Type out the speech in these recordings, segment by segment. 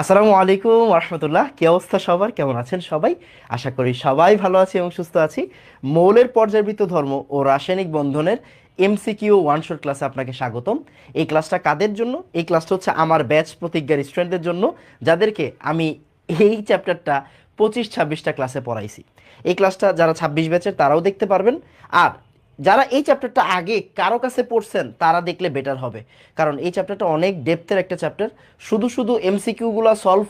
আসসালামু আলাইকুম রহমতুল্লাহ। কি অবস্থা সবার, কেমন আছেন সবাই? আশা করি সবাই ভালো আছি এবং সুস্থ আছি। মৌলের পর্যায়বৃত্ত ধর্ম ও রাসায়নিক বন্ধনের এমসিকিউ ওয়ান শট ক্লাসে আপনাকে স্বাগতম। এই ক্লাসটা কাদের জন্য? এই ক্লাসটা হচ্ছে আমার ব্যাচ প্রতিজ্ঞার স্টুডেন্টদের জন্য, যাদেরকে আমি এই চ্যাপ্টারটা 25-26টা ক্লাসে পড়াইছি। এই ক্লাসটা যারা 26 ব্যাচের তারাও দেখতে পারবেন, আর যারা এই চ্যাপ্টারটা আগে কারো কাছে পড়ছেন তারা দেখলে বেটার হবে, কারণ এই চ্যাপ্টারটা অনেক ডেপথের একটা চ্যাপ্টার। শুধু শুধু এমসিকিউগুলো সলভ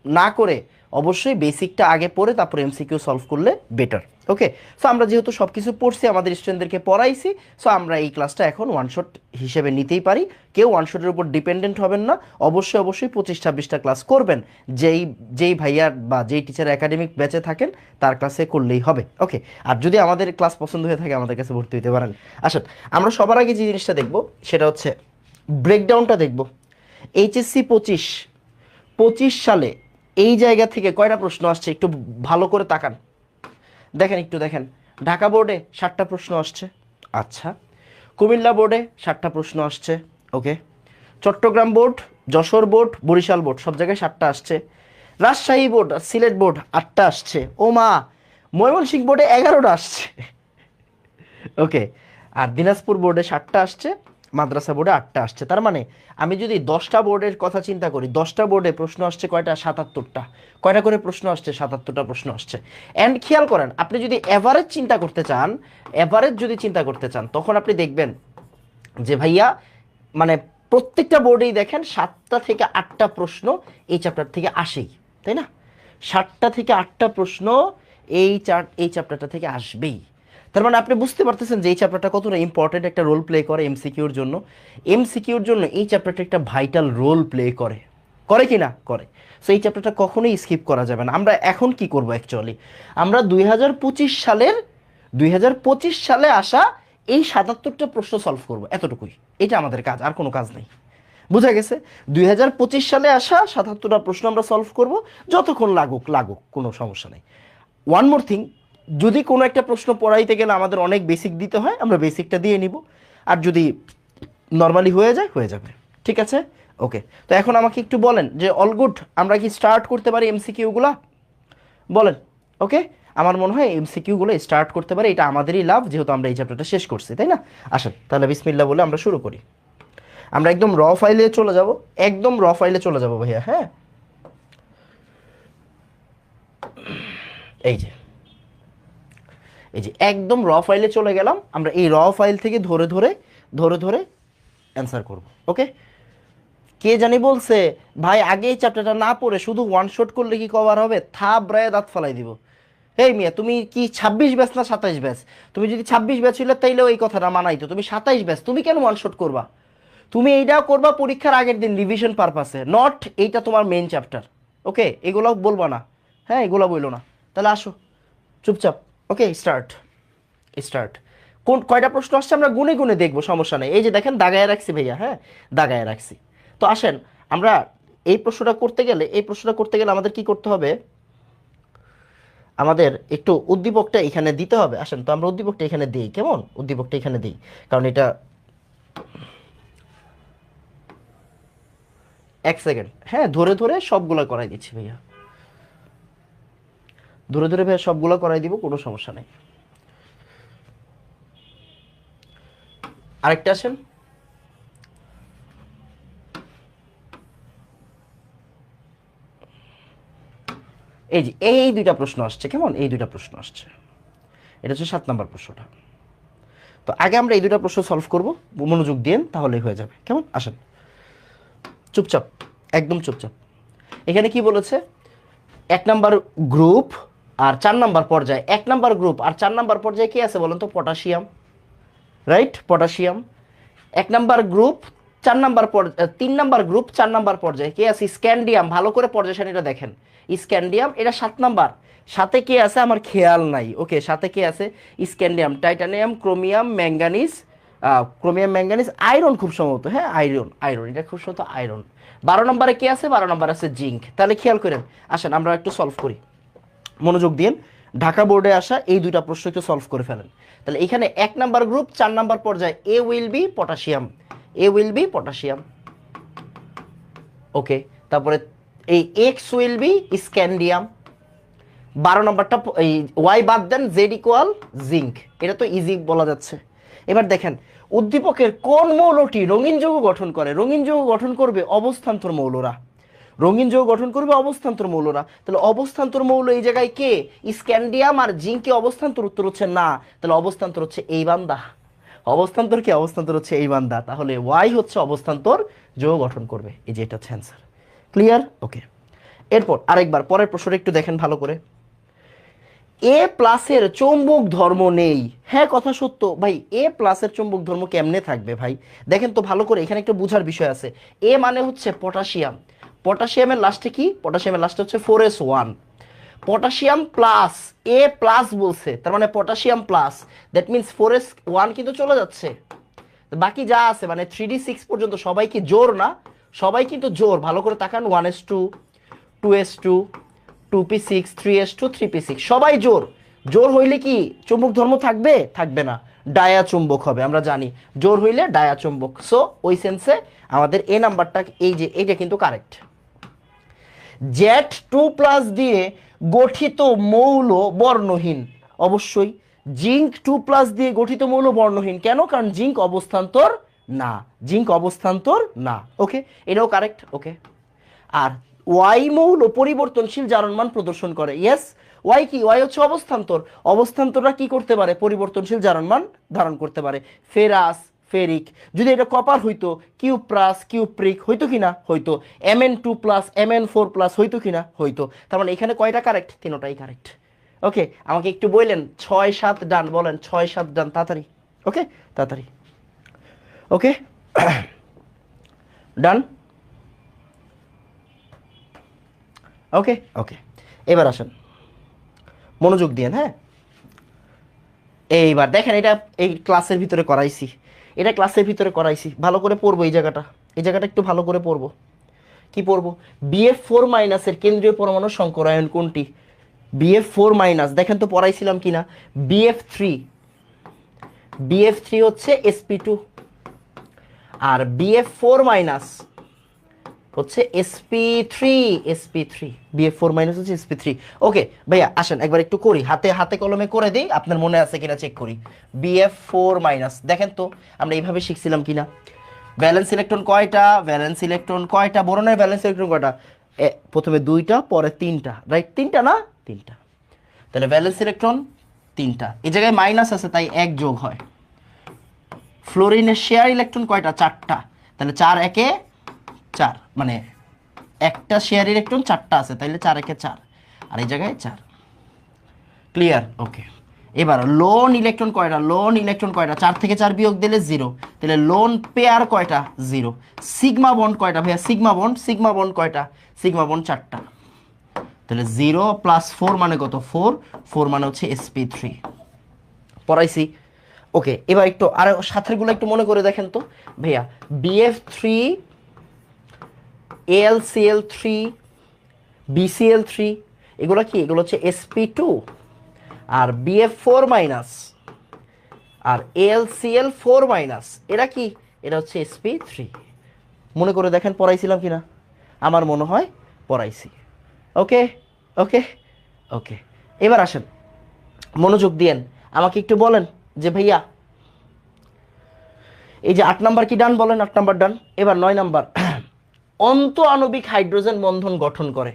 না করে অবশ্যই বেসিকটা আগে পড়ে তারপর এমসিকিউ সলভ করলে বেটার। ওকে, সো আমরা যেহেতু সব কিছু পড়ছি, আমাদের স্টুডেন্টদেরকে পড়াইছি, সো আমরা এই ক্লাসটা এখন ওয়ান শট হিসেবে নিতেই পারি। কেউ ওয়ান শটের উপর ডিপেন্ডেন্ট হবেন না, অবশ্যই অবশ্যই 25-26টা ক্লাস করবেন। যেই যেই ভাইয়ার বা যেই টিচার একাডেমিক ব্যাচে থাকেন তার ক্লাসে করলেই হবে। ওকে, আর যদি আমাদের ক্লাস পছন্দ হয়ে থাকে আমাদের কাছে ভর্তি হতে পারেন। আসুন, আমরা সবার আগে যে জিনিসটা দেখব সেটা হচ্ছে ব্রেকডাউনটা দেখব। এইচএসসি 25 সালে এই জায়গা থেকে কয়টা প্রশ্ন আসছে একটু ভালো করে তাকান, দেখেন, একটু দেখেন। ঢাকা বোর্ডে 60টা প্রশ্ন আসছে। আচ্ছা, কুমিল্লা বোর্ডে 60টা প্রশ্ন আসছে। Okay, Chittagong board, Jessore board, Barisal board সব জায়গায় 7টা আসছে। রাজশাহী বোর্ড আর সিলেট বোর্ড 8টা আসছে। ও মা, ময়মনসিংহ বোর্ডে 11টা আসছে। ওকে, আর দিনাজপুর বোর্ডে 7টা আসছে, মাদ্রাসা বোর্ডে 8টা আসছে। তার মানে আমি যদি 10টা বোর্ডের কথা চিন্তা করি, 10টা বোর্ডে প্রশ্ন আসছে কয়টা? 77টা। কয়টা করে প্রশ্ন আসছে? 77টা প্রশ্ন আসছে। অ্যান্ড খেয়াল করেন, আপনি যদি অ্যাভারেজ চিন্তা করতে চান, অ্যাভারেজ যদি চিন্তা করতে চান তখন আপনি দেখবেন যে ভাইয়া, মানে প্রত্যেকটা বোর্ডেই দেখেন 7টা থেকে 8টা প্রশ্ন এই চ্যাপ্টার থেকে আসেই, তাই না? 7টা থেকে 8টা প্রশ্ন এই চ্যাপ্টারটা থেকে আসবেই। তার মানে আপনি বুঝতে পারতেছেন যে এই চ্যাপ্টারটা কতটা ইম্পর্টেন্ট একটা রোল প্লে করে এমসিকিউর জন্য। এমসিকিউর জন্য এই চ্যাপ্টারটা একটা ভাইটাল রোল প্লে করে, করে কি না করে? সো এই চ্যাপ্টারটা কখনোই স্কিপ করা যাবে না। আমরা এখন কি করব অ্যাকচুয়ালি, আমরা 2025 সালে আসা এই 77টা প্রশ্ন সলভ করব, এতটুকুই। এটা আমাদের কাজ, আর কোনো কাজ নেই। বুঝা গেছে? 2025 সালে আসা 77টা প্রশ্ন আমরা সলভ করব, যতক্ষণ লাগুক লাগুক, কোনো সমস্যা নেই। ওয়ান মোর থিং, যদি কোনো একটা প্রশ্ন পড়াইতে গেলে আমাদের অনেক বেসিক দিতে হয়, আমরা বেসিকটা দিয়ে নিব। আর যদি নর্মালি হয়ে যায়, হয়ে যাবে। ঠিক আছে? ওকে, তো এখন আমাকে একটু বলেন যে অল গুড, আমরা কি স্টার্ট করতে পারি এমসিকিউগুলা? বলেন। ওকে, আমার মনে হয় এমসিকিউগুলো স্টার্ট করতে পারি, এটা আমাদেরই লাভ, যেহেতু আমরা এই চ্যাপ্টারটা শেষ করছি, তাই না? আসেন তাহলে বিসমিল্লাহ বলে আমরা শুরু করি। আমরা একদম র ফাইলে চলে যাব, একদম র ফাইলে চলে যাব ভাইয়া। হ্যাঁ, এই যে, এই যে একদম র ফাইলে চলে গেলাম। আমরা এই র ফাইল থেকে ধরে ধরে ধরে ধরে অ্যান্সার করব। ওকে, কে জানি বলছে ভাই আগে এই চ্যাপ্টারটা না পড়ে শুধু ওয়ান শট করলে কি কভার হবে? থাপ রায় দাঁত ফালাই দিব। এই মিয়া, তুমি কি 26 ব্যাচ না 27 ব্যাচ? তুমি যদি 26 ব্যাচ হইলে তাইলে ওই কথাটা মানাইতো। তুমি 27 ব্যাচ, তুমি কেন ওয়ান শট করবা? তুমি এইটাও করবা পরীক্ষার আগের দিন রিভিশন পারপাসে, নট এইটা তোমার মেইন চ্যাপ্টার। ওকে, এগুলো বলবা না। হ্যাঁ, এগুলো বইলো না। তাহলে আসো চুপচাপ। ওকে, স্টার্ট, স্টার্ট। কোন কয়টা প্রশ্ন আসছে আমরা গুনে গুনে দেখবো, সমস্যা নেই। এই যে দেখেন দাগায় রাখছি ভাইয়া, হ্যাঁ, দাগায় রাখছি। তো আসেন, আমরা এই প্রশ্নটা করতে গেলে আমাদের কি করতে হবে? আমাদের একটু উদ্দীপকটা এখানে দিতে হবে। আসেন তো আমরা উদ্দীপকটা এখানে দিই, কেমন? উদ্দীপকটা এখানে দিই, কারণ এটা, এক সেকেন্ড, হ্যাঁ, ধরে ধরে সবগুলা করাই দিচ্ছি ভাইয়া, ধরে ধরে ভাইয়া সবগুলা করাই দিব, কোনো সমস্যা নেই। আরেকটা আসেন, এই যে এই দুইটা প্রশ্ন আসছে, কেমন? এই দুইটা প্রশ্ন আসছে, এটা হচ্ছে 7 নম্বর প্রশ্নটা। তো আগে আমরা এই দুইটা প্রশ্ন সলভ করব, মনোযোগ দিন, তাহলেই হয়ে যাবে, কেমন? আসেন চুপচাপ, একদম চুপচাপ। এখানে কি বলেছে? 1 নাম্বার গ্রুপ আর 4 নাম্বার পর্যায়ে, 1 নাম্বার গ্রুপ আর 4 নাম্বার পর্যায়ে কি আছে বলেন তো? Potassium, right? Potassium. 1 number group, 3 number group, 4 number পর্যায়ে কে আছে? স্ক্যান্ডিয়াম। ভালো করে পর্যায় সারণীটা দেখেন, স্ক্যান্ডিয়াম এটা 7 নাম্বার। সাথে কে আছে আমার খেয়াল নাই। ওকে, সাথে কে আছে? Scandium, titanium, chromium, manganese, chromium, manganese, iron খুব সম্ভবত, হ্যাঁ আয়রন, আয়রন এটা খুব সম্ভবত আয়রন। 12 নম্বরে কে আছে? 12 নম্বর আছে জিঙ্ক। তাহলে খেয়াল করেন, আসেন আমরা একটু সলভ করি, মনোযোগ দিন। ঢাকা বোর্ডে আসা এই দুইটা প্রশ্ন একটু সলভ করে ফেলেন। তাহলে এখানে 1 নাম্বার গ্রুপ, 4 নাম্বার পর্যায়ে A will be potassium, A will be potassium. Okay, তারপরে এই এক্স উইল বি স্ক্যান্ডিয়াম। 12 নম্বরটা এই ওয়াই বাদ দেন, জেড ইকুয়াল জিঙ্ক। এটা তো ইজি বলা যাচ্ছে। এবার দেখেন উদ্দীপকের কোন মৌলটি রঙিন যৌগ গঠন করে? রঙিন যৌগ গঠন করবে অবস্থান্তর মৌলরা। রঙিন যৌগ গঠন করবে অবস্থান্তর মৌলরা। তাহলে অবস্থান্তর মৌল এই জায়গায় কে? স্ক্যান্ডিয়াম আর জিঙ্কে অবস্থান্তর। উত্তর হচ্ছে না। তাহলে অবস্থান্তর হচ্ছে এই বান্দা। অবস্থান্তর কি? অবস্থান্তর হচ্ছে এই বান্দা। তাহলে ওয়াই হচ্ছে অবস্থান্তর যৌগ গঠন করবে। এই যে এটা হচ্ছে অ্যান্সার। ক্লিয়ার? ওকে। এরপর আরেকবার পরের প্রশ্নটা একটু দেখেন ভালো করে। এ প্লাসের চৌম্বক ধর্ম নেই। হ্যাঁ, কথা সত্য ভাই। এ প্লাসের চৌম্বক ধর্ম কেমনে থাকবে ভাই? দেখেন তো ভালো করে, এখানে একটা বোঝার বিষয় আছে। এ মানে হচ্ছে পটাশিয়াম। পটাশিয়ামের লাস্টে কি? পটাশিয়ামের লাস্টে হচ্ছে 4s1। পটাশিয়াম প্লাস, এ প্লাস বলছে, তার মানে potassium plus, that means 4s1 কিন্তু চলে যাচ্ছে। বাকি যা আছে মানে 3d6 পর্যন্ত সবাই কি জোর না? সবাই কিন্তু জোর। ভালো করে তাকান, 1s2, 2s2, 2p6, 3s2, 3p6, সবাই জোর। জোর হইলে কি চুম্বক ধর্ম থাকবে? থাকবে না, ডায়া চুম্বক হবে। আমরা জানি জোর হইলে ডায়া চুম্বক। সো ওই সেন্সে আমাদের এ নাম্বারটা, এই যে এটা কিন্তু কারেক্ট। Z2+ দিয়ে গঠিত মৌল বর্ণহীন। অবশ্যই জিঙ্ক 2+ দিয়ে গঠিত মৌল বর্ণহীন। কেন? কারণ জিঙ্ক অবস্থান্তর না। জিঙ্ক অবস্থান্তর না। ওকে, এটাও কারেক্ট। ওকে। আর ওয়াই মৌল পরিবর্তনশীল জারণমান প্রদর্শন করে। ইয়েস, ওয়াই কি? ওয়াই হচ্ছে অবস্থান্তর। অবস্থান্তররা কি করতে পারে? পরিবর্তনশীল জারণমান ধারণ করতে পারে। Ferrous, ferric. যদি এটা কপার হইতো, কিউপ্রাস, কিউপ্রিক হইতো কিনা? হইতো। Mn2+, Mn4+ হইতো কিনা? হইতো। তার মানে এখানে কয়টা কারেক্ট? তিনটাই কারেক্ট। ওকে, আমাকে একটু বললেন 6-7 ডান, বলেন 6-7 ডান তাড়াতাড়ি। ওকে, তাড়াতাড়ি। ওকে, ডান। ওকে ওকে, এবার আসেন, মনোযোগ দিয়েন। হ্যাঁ, এইবার দেখেন, এটা এই ক্লাসের ভিতরে করাইছি। এটা ক্লাসের ভিতরে করাইছি, ভালো করে পড়বো এই জায়গাটা। এই জায়গাটা একটু ভালো করে পড়বো। কি পড়বো? BF4- এর কেন্দ্রীয় পরমাণু সংকরায়ন কোনটি? BF4- দেখেন তো পড়াইছিলাম কিনা। BF3, BF3 হচ্ছে sp2, আর BF4- হচ্ছে sp3, sp3। BF4- হচ্ছে sp3। ওকে ভাইয়া আসেন একবার একটু করি, হাতে হাতে কলমে করে দিই, আপনার মনে আছে কিনা চেক করি। BF4- দেখেন তো আমরা এইভাবে শিখছিলাম কিনা। ভ্যালেন্স ইলেকট্রন কয়টা? ভ্যালেন্স ইলেকট্রন কয়টা? বোরনের ভ্যালেন্স ইলেকট্রন কয়টা? প্রথমে 2টা, পরে 3টা, রাইট? 3টা না? 3টা। তাহলে ভ্যালেন্স ইলেকট্রন 3টা। এই জায়গায় মাইনাস আছে তাই 1 যোগ হয়। ফ্লোরিনের শেয়ার ইলেকট্রন কয়টা? 4টা। তাহলে 4 একে 4, মানে একটা শেয়ার ইলেকট্রন 4টা আছে, তাইলে 4 একে 4, আর এই জায়গায় 4। ক্লিয়ার? ওকে। এবার লোন ইলেকট্রন কয়টা? লোন ইলেকট্রন কয়টা? 4 থেকে 4 বিয়োগ দিলে 0, তাহলে লোন পেয়ার কয়টা? 0। সিগমা বন্ড কয়টা ভাইয়া? সিগমা বন্ড কয়টা? সিগমা বন্ড 4টা। তাহলে 0 + 4 মানে কত? 4। 4 মানে হচ্ছে sp3। পড়াইছি। ওকে, এবার একটু আর সাথেরগুলো একটু মনে করে দেখেন তো ভাইয়া। BF3, AlCl3, BCl3, এগুলো কি? এগুলো হচ্ছে sp2। আর BF4- আর AlCl4- এরা কি? এটা হচ্ছে sp3। মনে করে দেখেন পড়াইছিলাম কিনা। আমার মনে হয় পড়াইছি। ওকে ওকে ওকে, এবার আসেন, মনোযোগ দিয়েন। আমাকে একটু বলেন যে ভাইয়া এই যে 8 নাম্বার কি ডান? বলেন 8 নাম্বার ডান। এবার 9 নাম্বার, অন্ত আণবিক হাইড্রোজেন বন্ধন গঠন করে।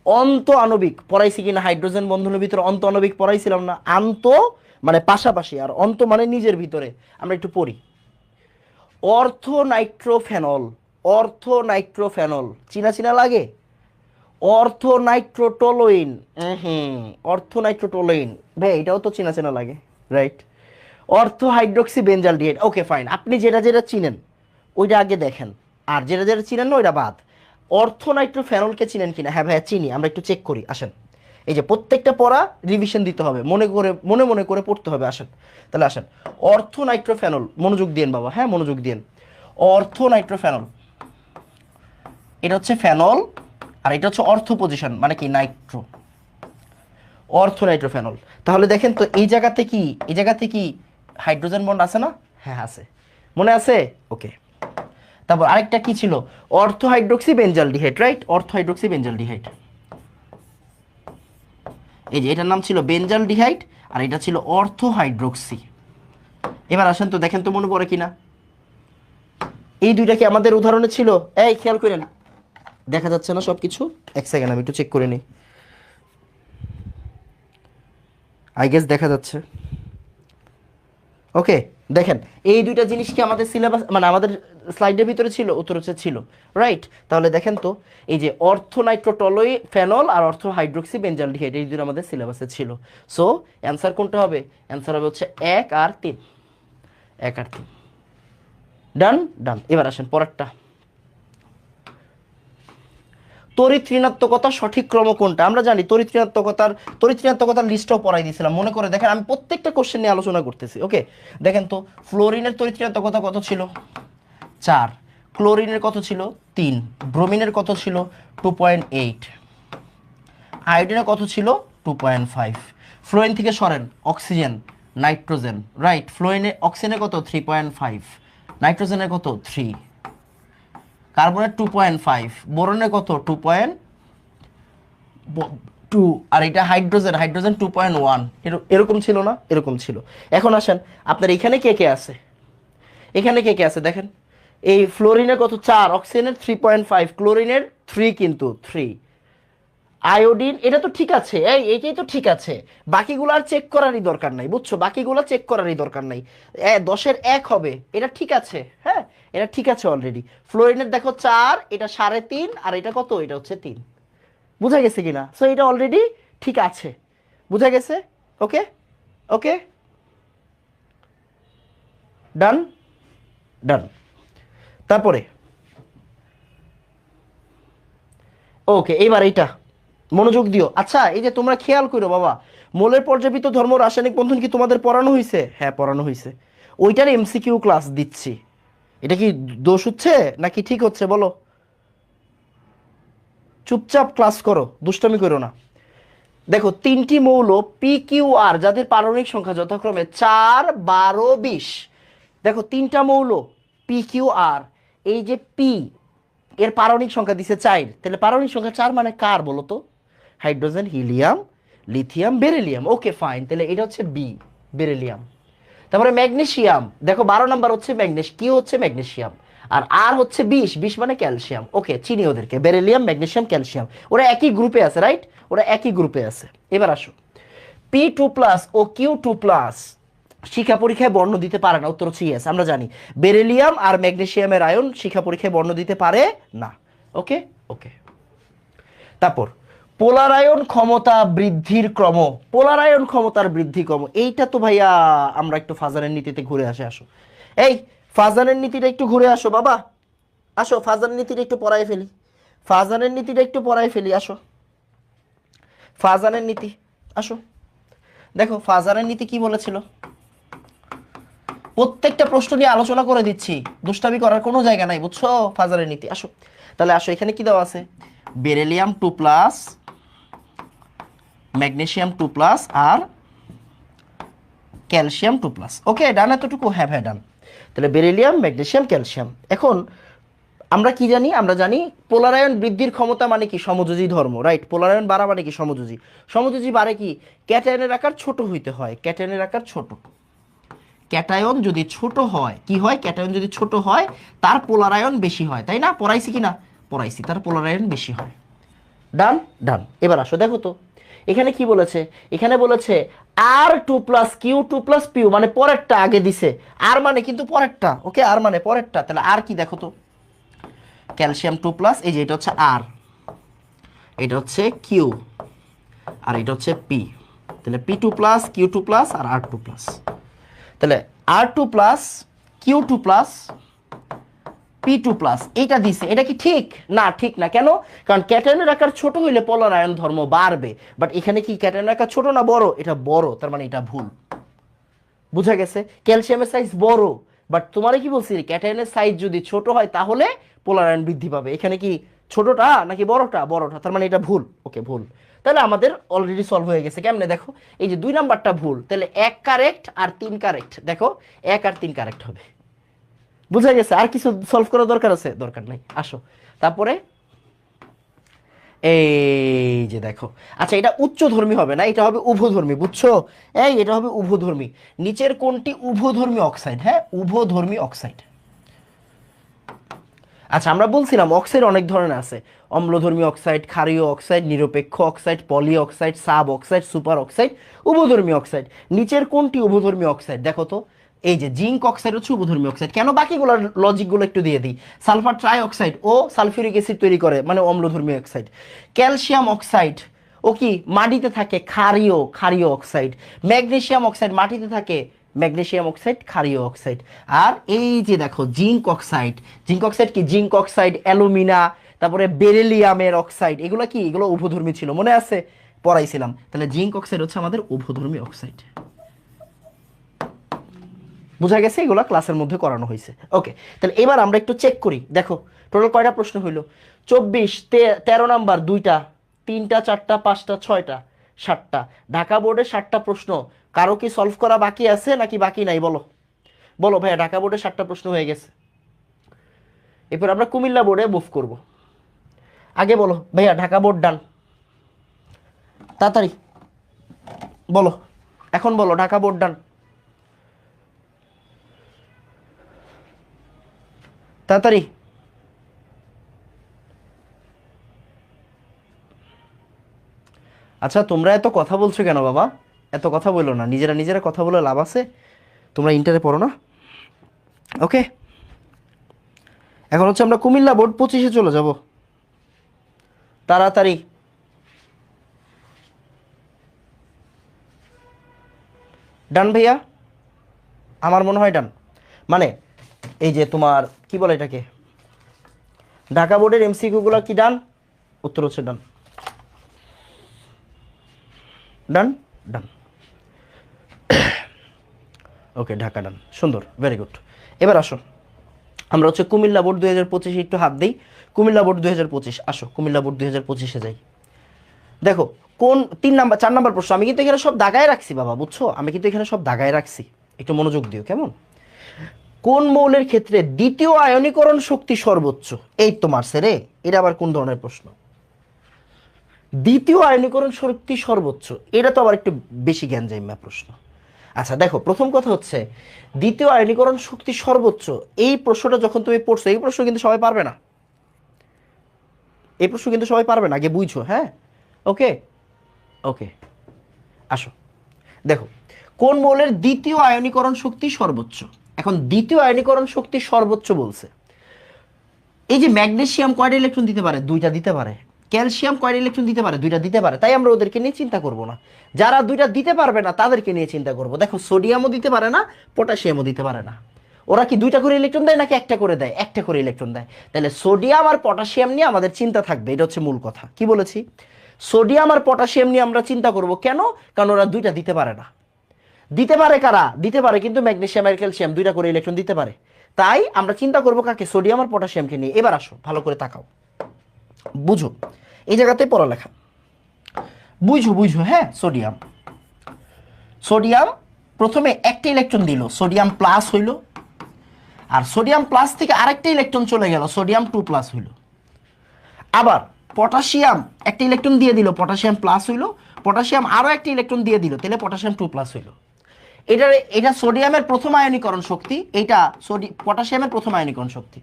অন্ত আণবিক পড়াইছি কিনা? হাইড্রোজেন বন্ধনের ভিতরে অন্ত আণবিক পড়াইছিলাম না? আন্ত মানে পাশাপাশি, আর অন্ত মানে নিজের ভিতরে। আমরা একটু পড়ি। অর্থোনাইট্রোফেনল, অর্থোনাইট্রোফেনল চিনা চিনা লাগে। অর্থোনাইট্রোটোলুইন, অর্থোনাইট্রোটোলুইন ভাই এটাও তো চিনা চেনা লাগে, right? অর্থো hydroxy benzaldehyde. Okay fine, আপনি যেটা যেটা চিনেন ওইটা আগে দেখেন, আর যেটা যেটা চিনেন না ওইটা বাদ। অর্থোনাইট্রোফেনলকে চিনেন কিনা? হ্যাঁ ভাইয়া চিনি। আমরা একটু চেক করি, আসেন। এই যে প্রত্যেকটা পড়া রিভিশন দিতে হবে, মনে করে মনে মনে করে পড়তে হবে। আসেন তাহলে আসেন। অর্থোনাইট্রোফেনল, মনোযোগ দিয়েন বাবা, হ্যাঁ মনোযোগ দিয়েন। অর্থোনাইট্রোফেনল, এটা হচ্ছে ফেনল, আর এটা হচ্ছে অর্থ পজিশন মানে কি? নাইট্রো। অর্থোনাইট্রোফেনল। তাহলে দেখেন তো এই জায়গাতে কি? এই জায়গাতে কি হাইড্রোজেন বন্ড আছে না? হ্যাঁ আছে, মনে আছে? ওকে, তারপর আরেকটা কি ছিল, অর্থো hydroxy benzaldehyde, right? অর্থো hydroxy benzaldehyde, এই যে এটার নাম ছিল বেঞ্জালডিহাইড আর এটা ছিল অর্থো হাইড্রোক্সি। এবার আসেন তো দেখেন তো মনে পড়ে কিনা, এই দুইটা কি আমাদের উদাহরণে ছিল? এই খেয়াল করেন, দেখা যাচ্ছে না সবকিছু? এক সেকেন্ড আমি একটু চেক করে নিই। আই গেস দেখা যাচ্ছে। ওকে, দেখেন এই দুইটা জিনিস কি আমাদের সিলেবাস মানে আমাদের স্লাইডের ভিতরে ছিল? উত্তর হচ্ছে ছিল, রাইট? তাহলে দেখেন তো এই যে অর্থো নাইট্রোটলুই ফেনল আর অর্থো হাইড্রোক্সি বেঞ্জালডিহাইড এই দুটো আমাদের সিলেবাসে ছিল। সো অ্যান্সার কোনটা হবে? অ্যান্সার হবে হচ্ছে 1 আর 3, 1 আর 3। ডান ডান। এবার আসেন পরেরটা, তড়িৎ ঋণাত্মকতার সঠিক ক্রম কোনটা? আমরা জানি তড়িৎ ঋণাত্মকতার লিস্টটাও পড়াই দিয়েছিলাম, মনে করে দেখেন আমি প্রত্যেকটা কোশ্চেন নিয়ে আলোচনা করতেছি। ওকে, দেখেন তো ফ্লোরিনের তড়িৎ ঋণাত্মকতা কত ছিল? 4। ক্লোরিনের কত ছিল? 3। ব্রোমিনের কত ছিল? 2.8। আয়োডিনের কত ছিল? 2.5। ফ্লোরিন থেকে সরেন, অক্সিজেন, নাইট্রোজেন, রাইট? অক্সিজেনের কত? 3.5। নাইট্রোজেনের কত? 3। কার্বনের 2.5, বোরনের কত? 2.2। আর এটা হাইড্রোজেন 2.1। এরকম ছিল না? এরকম ছিল। এখন আসেন আপনার এখানে কে কে আছে, এখানে কে কে আছে দেখেন। এই ফ্লোরিনের কত? 4, অক্সিজেনের 3.5, ক্লোরিনের 3, কিন্তু 3। আয়োডিন এটা তো ঠিক আছে, এইটাই তো ঠিক আছে, বাকিগুলো আর চেক করারই দরকার নাই, বুঝছো? বাকিগুলো চেক করারই দরকার নাই। 10-এর 1 হবে, এটা ঠিক আছে, হ্যাঁ এটা ঠিক আছে অলরেডি। ফ্লোরিনের দেখো 4, এটা 3.5, আর এটা কত? এটা হচ্ছে 3। বুঝা গেছে কিনা? সো এটা অলরেডি ঠিক আছে, বুঝা গেছে? ওকে ওকে, ডান ডান। তারপরে ওকে, এইবার এইটা মনোযোগ দিও। আচ্ছা এই যে তোমরা খেয়াল করো বাবা, মোলের পর্যাবৃত্ত ধর্ম রাসায়নিক বন্ধন কি তোমাদের পড়ানো হয়েছে? হ্যাঁ পড়ানো হয়েছে। ওইটার এমসিকিউ ক্লাস দিচ্ছি। এটা কি দোষ হচ্ছে নাকি ঠিক হচ্ছে বলো? চুপচাপ ক্লাস করো, দুষ্টামি করো না। দেখো 3টি মৌল পি কিউ আর যাদের পারমাণবিক সংখ্যা যথাক্রমে 4, 12, 20। দেখো 3টা মৌল পি কিউ আর, এই যে পি এর পারমাণবিক সংখ্যা দিছে 4, তাহলে পারমাণবিক সংখ্যা 4 মানে কার বলো তো? Hydrogen, helium, lithium, beryllium. Okay fine, তাহলে এটা হচ্ছে বি, বেরিলিয়াম। তারপরে ম্যাগনেসিয়াম, দেখো 12 নাম্বার হচ্ছে কিউ হচ্ছে ম্যাগনেসিয়াম, আর আর হচ্ছে 20, 20 মানে ক্যালসিয়াম। ওকে, চিনি ওদেরকে, বেরিলিয়াম, ম্যাগনেসিয়াম, ক্যালসিয়াম, ওরা একই গ্রুপে আছে, রাইট? ওরা একই গ্রুপে আছে। এবার আসো, P2+ ও Q2+ শিখা পরীক্ষায় বর্ণ দিতে পারে না, উত্তর হচ্ছে ইয়েস। আমরা জানি বেরিলিয়াম আর ম্যাগনেসিয়ামের আয়ন শিখা পরীক্ষায় বর্ণ দিতে পারে না। ওকে ওকে। তারপর পোলারায়ন ক্ষমতা বৃদ্ধির ক্রম, পোলারায়ন ক্ষমতার বৃদ্ধি ক্রম, এইটা তো ভাইয়া আমরা একটু ফাজানের নীতিতে ঘুরে আসো। এই ফাজানের নীতিটা একটু ঘুরে আসো বাবা, আসো ফাজানের নীতিটা একটু পড়াই ফেলি, ফাজানের নীতিটা একটু পড়াই ফেলি, আসো ফাজানের নীতি, আসো। দেখো ফাজানের নীতি কি বলেছিল, প্রত্যেকটা প্রশ্ন নিয়ে আলোচনা করে দিচ্ছি, দুষ্টামি করার কোনো জায়গা নাই, বুঝছো? ফাজারের নীতি, আসো তাহলে। আসো, এখানে কি দেওয়া আছে? বেরিলিয়াম 2+, ম্যাগনেসিয়াম 2+, আর ক্যালসিয়াম 2+। ওকে ডান, এতটুকু? হ্যাঁ ভাই ডান। তাহলে বেরিলিয়াম, ম্যাগনেসিয়াম, ক্যালসিয়াম। এখন আমরা কি জানি? আমরা জানি পোলারায়ন বৃদ্ধির ক্ষমতা মানে কি? সমযোজী ধর্ম, রাইট? পোলারায়ন বাড়া মানে কি? সমযোজী। সমযোজী বাড়ে কি? ক্যাটায়নের আকার ছোট হইতে হয়, ক্যাটায়নের আকার ছোট। ক্যাটায়ন যদি ছোট হয় কি হয়? ক্যাটায়ন যদি ছোট হয় তার পোলারায়ন বেশি হয়, তাই না? পড়াইছি কি না? পড়াইছি, তার পোলারায়ন বেশি হয়। ডান ডান। এবার আসো দেখো তো এখানে কি বলেছে, এখানে বলেছে R2+Q2+Pu, মানে পরেরটা আগে দিছে, আর মানে কিন্তু পরেরটা। ওকে, আর মানে পরেরটা। তাহলে আর কি দেখো তো, ক্যালসিয়াম 2+, এই যে এটা হচ্ছে আর, এটা হচ্ছে কিউ, আর এটা হচ্ছে পি। তাহলে P2+, Q2+, আর R2+। তাহলে R2+, Q2+, P2+, এইটা দিছে, এটা কি ঠিক? না, ঠিক না। কেন? কারণ ক্যাটায়নের আকার ছোট হইলে পোলারায়ন ধর্ম বাড়বে, বাট এখানে কি ক্যাটায়নের আকার ছোট না বড়? এটা বড়, তার মানে এটা ভুল। বুঝা গেছে? ক্যালসিয়ামের সাইজ বড়, বাট তোমারে কি বলছি, ক্যাটায়নের সাইজ যদি ছোট হয় তাহলে পোলারায়ন বৃদ্ধি পাবে। এখানে কি ছোটটা নাকি বড়টা? বড়টা, তার মানে এটা ভুল। ওকে ভুল। তাহলে আমাদের অলরেডি সলভ হয়ে গেছে। কেমনে দেখো, এই যে 2 নাম্বারটা ভুল, তাহলে 1 কারেক্ট আর 3 কারেক্ট। দেখো 1 আর 3 কারেক্ট হবে। বুঝা গেছে? আর কিছু সলভ করার দরকার আছে? দরকার নাই। আসো তারপরে এই যে দেখো, আচ্ছা এটা উচ্চধর্মী হবে না, এটা হবে উভধর্মী, বুঝছো? এটা হবে উভধর্মী। নিচের কোনটি উভধর্মী অক্সাইড? হ্যাঁ, উভধর্মী অক্সাইড। আচ্ছা আমরা বলছিলাম অক্সাইড অনেক ধরনের আছে, অম্লধর্মী অক্সাইড, ক্ষারীয় অক্সাইড, নিরপেক্ষ oxide, poly oxide, sub oxide, super oxide, উভধর্মী অক্সাইড। নিচের কোনটি উভধর্মী অক্সাইড দেখো তো? এই যে জিঙ্ক অক্সাইড হচ্ছে উভধর্মী অক্সাইড। কেন? বাকিগুলোর লজিকগুলো একটু দিয়ে দিই। সালফার ট্রাই অক্সাইড ও সালফিউরিক অ্যাসিড তৈরি করে, মানে অম্লধর্মী অক্সাইড। ক্যালসিয়াম অক্সাইড ও কি মাটিতে থাকে, ক্ষারীয় অক্সাইড। ম্যাগনেসিয়াম অক্সাইড মাটিতে থাকে, ম্যাগনেসিয়াম অক্সাইড ক্ষারীয় অক্সাইড। আর এই যে দেখো জিঙ্ক অক্সাইড, জিঙ্ক অক্সাইড কি? জিঙ্ক অক্সাইড, অ্যালুমিনা, তারপরে বেরিলিয়ামের অক্সাইড, এগুলো কি? এগুলো উভধর্মী ছিল, মনে আছে? পড়াইছিলাম। তাহলে জিঙ্ক অক্সাইড হচ্ছে আমাদের উভধর্মী অক্সাইড। বোঝা গেছে? এগুলো ক্লাসের মধ্যে করানো হয়েছে। ওকে, তাহলে এবার আমরা একটু চেক করি। দেখো টোটাল কয়টা প্রশ্ন হইলো? 24, 13 নাম্বার 2টা, 3টা, 4টা, 5টা, 6টা, 7টা। ঢাকা বোর্ডে 7টা প্রশ্ন। কারো কি সলভ করা বাকি আছে নাকি বাকি নাই? বলো বলো ভাইয়া, ঢাকা বোর্ডে 7টা প্রশ্ন হয়ে গেছে। এরপর আমরা কুমিল্লা বোর্ডে মুভ করব। আগে বলো ভাইয়া, ঢাকা বোর্ড ডান, তাড়াতাড়ি বলো, এখন বলো ঢাকা বোর্ড ডান, তাড়াতাড়ি। আচ্ছা তোমরা এত কথা বলছো কেন বাবা? এত কথা বলো না, নিজেরা নিজেরা কথা বলে লাভ আছে? তোমরা ইন্টারে পড়ো না? ওকে, এখন হচ্ছে আমরা কুমিল্লা বোর্ড 25-এ চলে যাব, তাড়াতাড়ি। ডান ভাইয়া, আমার মনে হয় ডান। মানে এই যে তোমার কি বলে এটাকে, ঢাকা বোর্ডের এমসিকিউ গুলো কি ডান? উত্তর হচ্ছে ডান, ডান, ডান। ওকে, ঢাকা ডান, সুন্দর, ভেরি গুড। এবার আসো আমরা হচ্ছে কুমিল্লা বোর্ড 2025 একটু হাত দিই। কুমিল্লা বোর্ড 2025, আসো কুমিল্লা বোর্ড 2025-এ যাই। দেখো কোন 3 নাম্বার 4 নাম্বার প্রশ্ন, আমি কিন্তু এখানে সব দাগায় রাখছি বাবা, বুঝছো? আমি কিন্তু এখানে সব দাগায় রাখছি, একটু মনোযোগ দিও কেমন? কোন মৌলের ক্ষেত্রে দ্বিতীয় আয়নীকরণ শক্তি সর্বোচ্চ? এই তো মারছে রে, এটা আবার কোন ধরনের প্রশ্ন? দ্বিতীয় আয়নীকরণ শক্তি সর্বোচ্চ, এটা তো আবার একটু বেশি জ্ঞান জাইমা প্রশ্ন। আচ্ছা দেখো, প্রথম কথা হচ্ছে দ্বিতীয় আয়নীকরণ শক্তি সর্বোচ্চ, এই প্রশ্নটা যখন তুমি পড়ছো, এই প্রশ্ন কিন্তু সবাই পারবে না, এই প্রশ্ন কিন্তু সবাই পারবে না, আগে বুঝছো। হ্যাঁ, ওকে ওকে, আসো দেখো কোন মৌলের দ্বিতীয় আয়নীকরণ শক্তি সর্বোচ্চ। এখন দ্বিতীয় আয়নীকরণ শক্তি সর্বোচ্চ বলছে, এই যে ম্যাগনেসিয়াম কয়টা ইলেকট্রন দিতে পারে? 2টা দিতে পারে। ক্যালসিয়াম কয়টা ইলেকট্রন দিতে পারে? 2টা দিতে পারে। তাই আমরা ওদেরকে নিয়ে চিন্তা করব না। যারা 2টা দিতে পারবে না তাদেরকে নিয়ে চিন্তা করব। দেখো সোডিয়ামও দিতে পারে না, পটাশিয়ামও দিতে পারে না। ওরা কি 2টা করে ইলেকট্রন দেয় নাকি একটা করে দেয়? একটা করে ইলেকট্রন দেয়। তাহলে সোডিয়াম আর পটাশিয়াম নিয়ে আমাদের চিন্তা থাকবে, এটা হচ্ছে মূল কথা। কি বলেছি? সোডিয়াম আর পটাশিয়াম নিয়ে আমরা চিন্তা করব। কেন? কারণ ওরা 2টা দিতে পারে না। দিতে পারে কারা? দিতে পারে কিন্তু ম্যাগনেসিয়াম আর ক্যালসিয়াম 2টা করে ইলেকট্রন দিতে পারে। তাই আমরা চিন্তা করব কাকে? সোডিয়াম আর পটাশিয়ামকে নিয়ে। এবার আসো ভালো করে তাকাও, বুঝো, এই জায়গাতে পড়ালেখা, বুঝো বুঝো। হ্যাঁ, সোডিয়াম, সোডিয়াম প্রথমে একটা ইলেকট্রন দিল, সোডিয়াম প্লাস হইল, আর সোডিয়াম প্লাস থেকে আরেকটা ইলেকট্রন চলে গেল, সোডিয়াম 2 প্লাস হইল। আবার পটাশিয়াম একটা ইলেকট্রন দিয়ে দিল, পটাশিয়াম প্লাস হইল, পটাশিয়াম আরো একটা ইলেকট্রন দিয়ে দিল, তাহলে পটাশিয়াম 2 প্লাস হইল। এটা সোডিয়ামের প্রথম আয়নীকরণ শক্তি, এটা পটাশিয়ামের প্রথম আয়নীকরণ শক্তি।